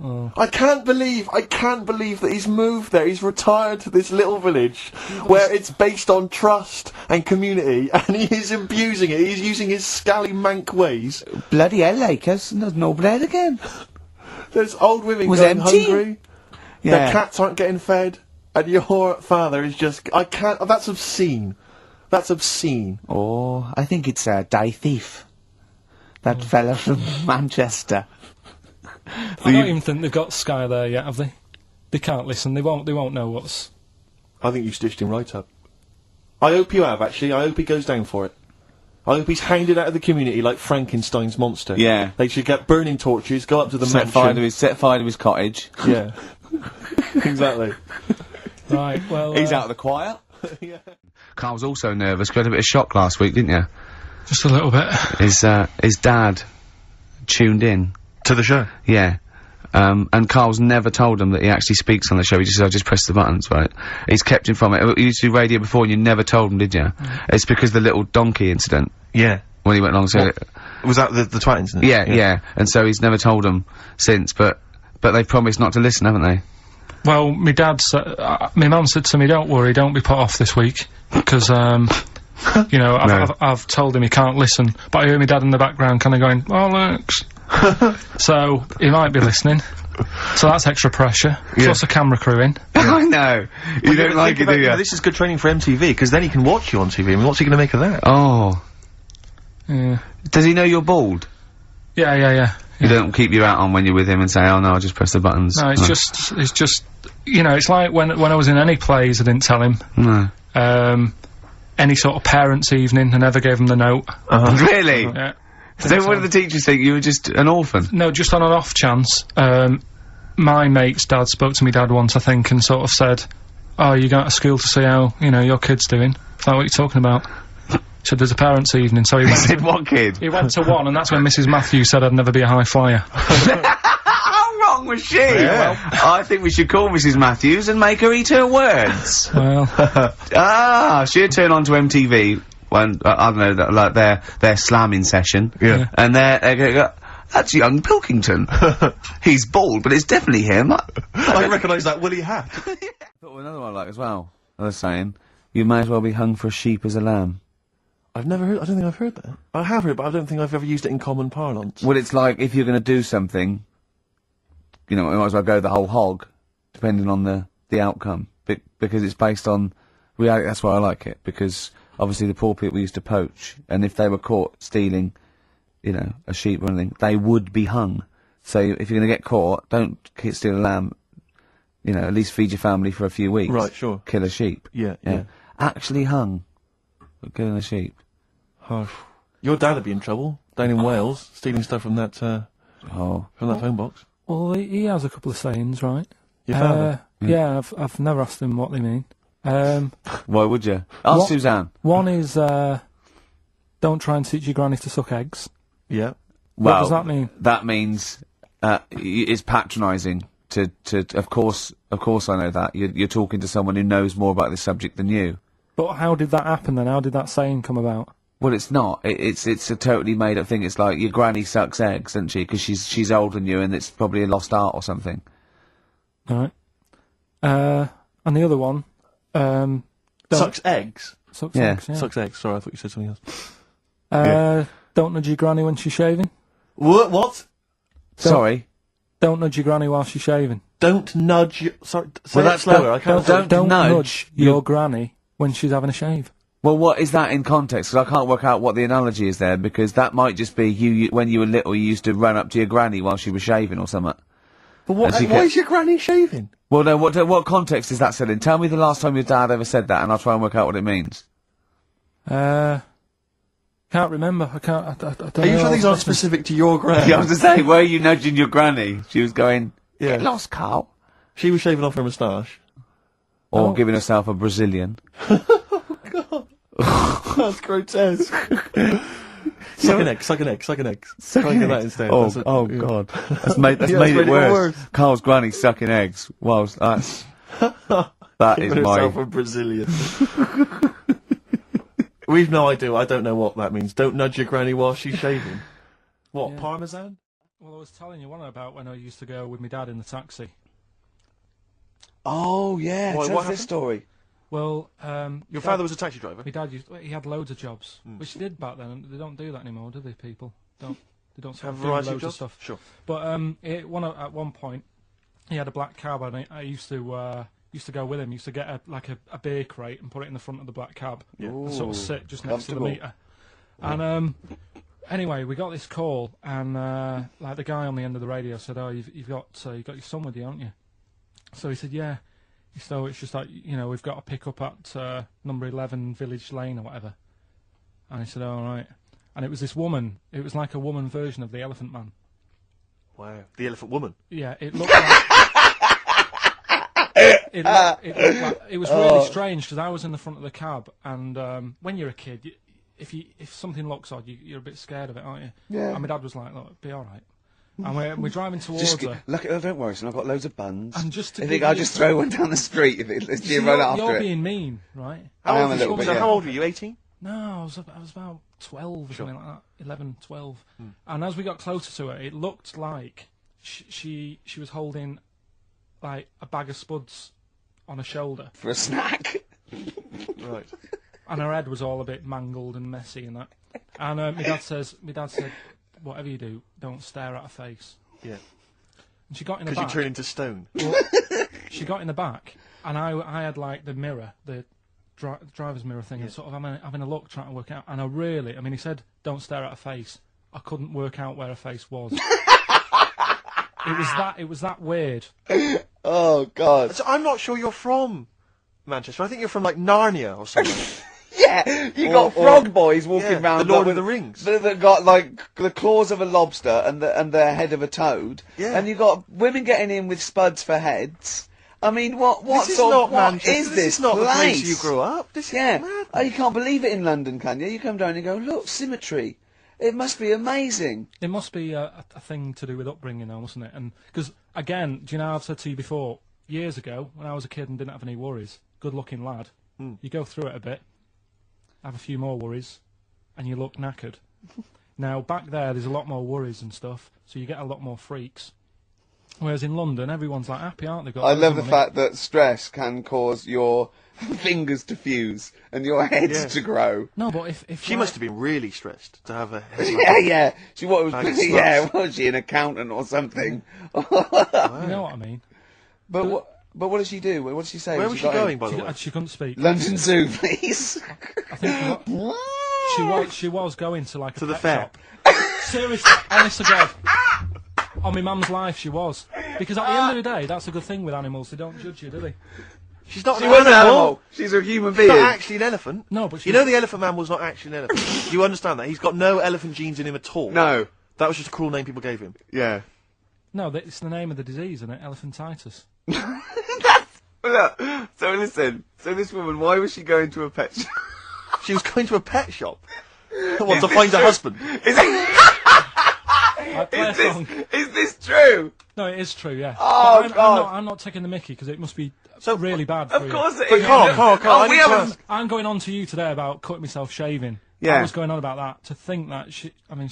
Oh. I can't believe that he's moved there. He's retired to this little village where it's based on trust and community, and he is abusing it. He's using his scally Manc ways. Bloody hell, Lakers. There's no bread again. There's old women going hungry. Yeah. Their cats aren't getting fed, and your father is just... That's obscene. That's obscene. Or, I think it's, Die Thief. That fella from Manchester. I don't even think they've got Sky there yet, have they? They can't listen, they won't know what's... I think you stitched him right up. I hope you have, actually. I hope he goes down for it. I hope he's hounded out of the community like Frankenstein's monster. Yeah. They should get burning torches, go up to the Set mansion. fire to his cottage. Yeah. Exactly. Right, well... He's out of the choir. Yeah. Carl was also nervous, 'cause you had a bit of shock last week, didn't you? Just a little bit. His dad tuned in. To the show? Yeah. And Carl's never told him that he actually speaks on the show. He just said, I just press the buttons, right? He's kept him from it. You used to do radio before and you never told him, did you? It's because the little donkey incident. Yeah. When he went along to... Was that the twat incident? Yeah. And so he's never told him since, but they've promised not to listen, haven't they? Well, my dad said... my mum said to me, don't worry, don't be put off this week, because, you know, I've told him he can't listen, but I hear my dad in the background kinda going, Alex... So, he might be listening. So that's extra pressure. There's lots of camera crew in. I know. You don't like it, do you? This is good training for MTV, because then he can watch you on TV. I mean, what's he going to make of that? Oh. Yeah. Does he know you're bald? Yeah. You don't keep your hat on when you're with him and say, oh no, I just press the buttons. No, it's just, you know, it's like when I was in any plays, I didn't tell him. No. Any sort of parents' evening, I never gave him the note. Really? Yeah. So what did the teachers think? You were just an orphan? No, just on an off chance. My mate's dad spoke to me dad once, I think, and sort of said, oh, you go to school to see how, you know, your kid's doing. Is that what you're talking about? He said, there's a parents' evening, so he went... He said, what kid? He went to one, and that's when Mrs. Matthews said I'd never be a high flyer. How wrong was she? Yeah. Well, I think we should call Mrs. Matthews and make her eat her words. Well... she'd turn on to MTV when, I don't know, like their slamming session. Yeah. And they're gonna go, that's young Pilkington. He's bald, but it's definitely him. I recognise that woolly hat. Thought of another one I like as well. I was saying, you may as well be hung for a sheep as a lamb. I've never heard, I don't think I've heard that. I have heard, but I don't think I've ever used it in common parlance. Well, it's like, if you're gonna do something, you know, you might as well go the whole hog, depending on the outcome. Because it's based on reality, that's why I like it, because obviously the poor people used to poach, and if they were caught stealing, you know, a sheep or anything, they would be hung. So if you're gonna get caught, don't steal a lamb, you know, at least feed your family for a few weeks. Right, sure. Kill a sheep. Yeah. Actually hung for killing a sheep. Oh. Your dad would be in trouble, down in Wales, stealing stuff from that, from that phone box. Well, he has a couple of sayings, right? Your father? Yeah, I've never asked him what they mean. Why would you? Ask Suzanne. One is, don't try and teach your granny to suck eggs. Yeah. What does that mean? That means, it's patronising of course I know that. You're talking to someone who knows more about this subject than you. But how did that happen then? How did that saying come about? Well, it's not. It's a totally made up thing. It's like, your granny sucks eggs, doesn't she? Because she's older than you, and it's probably a lost art or something. Right. And the other one, sucks eggs? Sucks eggs, yeah. Sucks eggs, sorry, I thought you said something else. Don't nudge your granny when she's shaving. What? Sorry? Don't nudge your granny while she's shaving. Don't nudge your... Sorry, say that slower, I can't... Don't nudge your granny when she's having a shave. Well, what is that in context? Because I can't work out what the analogy is there, because that might just be you when you were little, you used to run up to your granny while she was shaving or something. But why is your granny shaving? Well, no, what context is that said in? Tell me the last time your dad ever said that, and I'll try and work out what it means. Can't remember. I don't know. Are you sure these aren't specific to your granny? Yeah, I was to say, were you nudging your granny? She was going, get lost, Carl. She was shaving off her moustache. Or giving herself a Brazilian. Oh, God. That's grotesque. Suck an egg. Try and get that instead. Oh God. That's made it worse. Carl's granny sucking eggs. Well, that's... that is my... a Brazilian. We've no idea. I don't know what that means. Don't nudge your granny while she's shaving. What, parmesan? Well, I was telling you one about when I used to go with my dad in the taxi. Oh, yeah. What Tell this story. Well, your father was a taxi driver? My dad he had loads of jobs, which he did back then. They don't do that anymore, do they, people? They don't have do variety loads of of stuff. Sure. But at one point, he had a black cab, and I used to used to go with him. Used to get a beer crate and put it in the front of the black cab and sort of Ooh, sit just next to the comfortable. meter. And anyway, we got this call, and like the guy on the end of the radio said, "Oh, you've got your son with you, haven't you?" So he said, "Yeah." So it's just like, we've got to pick up at number 11 Village Lane or whatever. And he said, "All right." And it was this woman. It was like a woman version of the Elephant Man. Wow. The Elephant Woman. Yeah, it looked like. It looked like, it was really strange because I was in the front of the cab, and when you're a kid, if something looks odd, you're a bit scared of it, aren't you? Yeah. And my dad was like, "Look, it'll be all right." And we're driving towards her. Look, don't worry, son. I've got loads of buns. And just to I think I'll just throw one down the street if you run after You're it. being mean, right? I am a little bit. So how old were you? 18? No, I was about 12 or something like that. 11, 12. And as we got closer to her, it looked like she was holding like a bag of spuds on her shoulder For a snack. Right. And her head was all a bit mangled and messy and that. And my dad said, "Whatever you do, don't stare at her face." Yeah. And she got in the back. Because you turn into stone. Well, she got in the back, and I had like the mirror, the driver's mirror thing, and sort of having a look, trying to work out. And he said, "Don't stare at her face." I couldn't work out where her face was. It was that weird. Oh God. So I'm not sure you're from Manchester. I think you're from like Narnia or something. Yeah, you got frog boys walking around. The Lord of the Rings. That got like the claws of a lobster and the head of a toad. Yeah. And you got women getting in with spuds for heads. I mean, what This sort of is not Manchester. is This is not the place place? you grew up. This is mad. Oh, you can't believe it in London, can you? You come down and go, look, symmetry. It must be amazing. It must be a thing to do with upbringing, though, mustn't it? And because again, do you know I've said to you before, years ago when I was a kid and didn't have any worries, good-looking lad, you go through it a bit, have a few more worries, and you look knackered. Now back there's a lot more worries and stuff, so you get a lot more freaks. Whereas in London, everyone's like happy, aren't they? I love the fact that stress can cause your fingers to fuse and your head to grow. No, but if She must have been really stressed to have a head. Yeah. She was she an accountant or something? You know what I mean? But what did she do? What did she say? Where was she going, by the way? She couldn't speak. London Zoo, please. I think she was going to like a the pet fair. shop. Seriously, honest to God. On my mum's life, she was. Because at the end of the day, that's a good thing with animals. They don't judge you, do they? She's not She was an animal. She's a human being. She's not actually an elephant. No, but you know the elephant man was not actually an elephant. You understand that? He's got no elephant genes in him at all. No. That was just a cruel name people gave him. Yeah. No, it's the name of the disease, isn't it? Elephantitis. Look, so listen. So this woman, why was she going to a pet shop? She was going to a pet shop. What, to find a husband? Is this true? No, it is true, yeah. Oh, But God. I'm not taking the mickey because it must be really bad for Of you. course it But is. Carl, I'm going on to you today about cutting myself shaving. Yeah. I was going on about that. To think that she's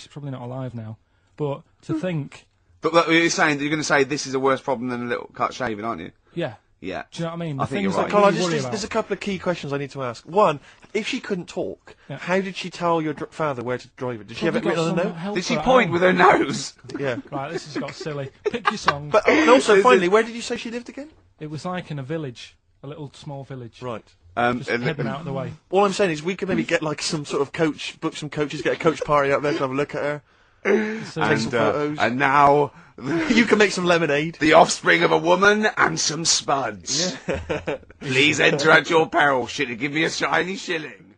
probably not alive now, but to think. But you're going to say this is a worse problem than a little cut shaving, aren't you? Yeah. Yeah. Do you know what I mean? I The think you're things right. that Carl, you worry about. there's a couple of key questions I need to ask. One, if she couldn't talk, how did she tell your father where to drive it? Did she have it written on a note? Did she point with her nose? Yeah. Right, this has got silly. Pick your song. But and also, finally, where did you say she lived again? It was like in a village, a little small village. Right. Just heading out of the way. All I'm saying is we could maybe get like some sort of coach, book some coaches, get a coach party up there to have a look at her. Take some photos. And now you can make some lemonade. The offspring of a woman and some spuds. Yeah. Please enter at your peril. Give me a shiny shilling.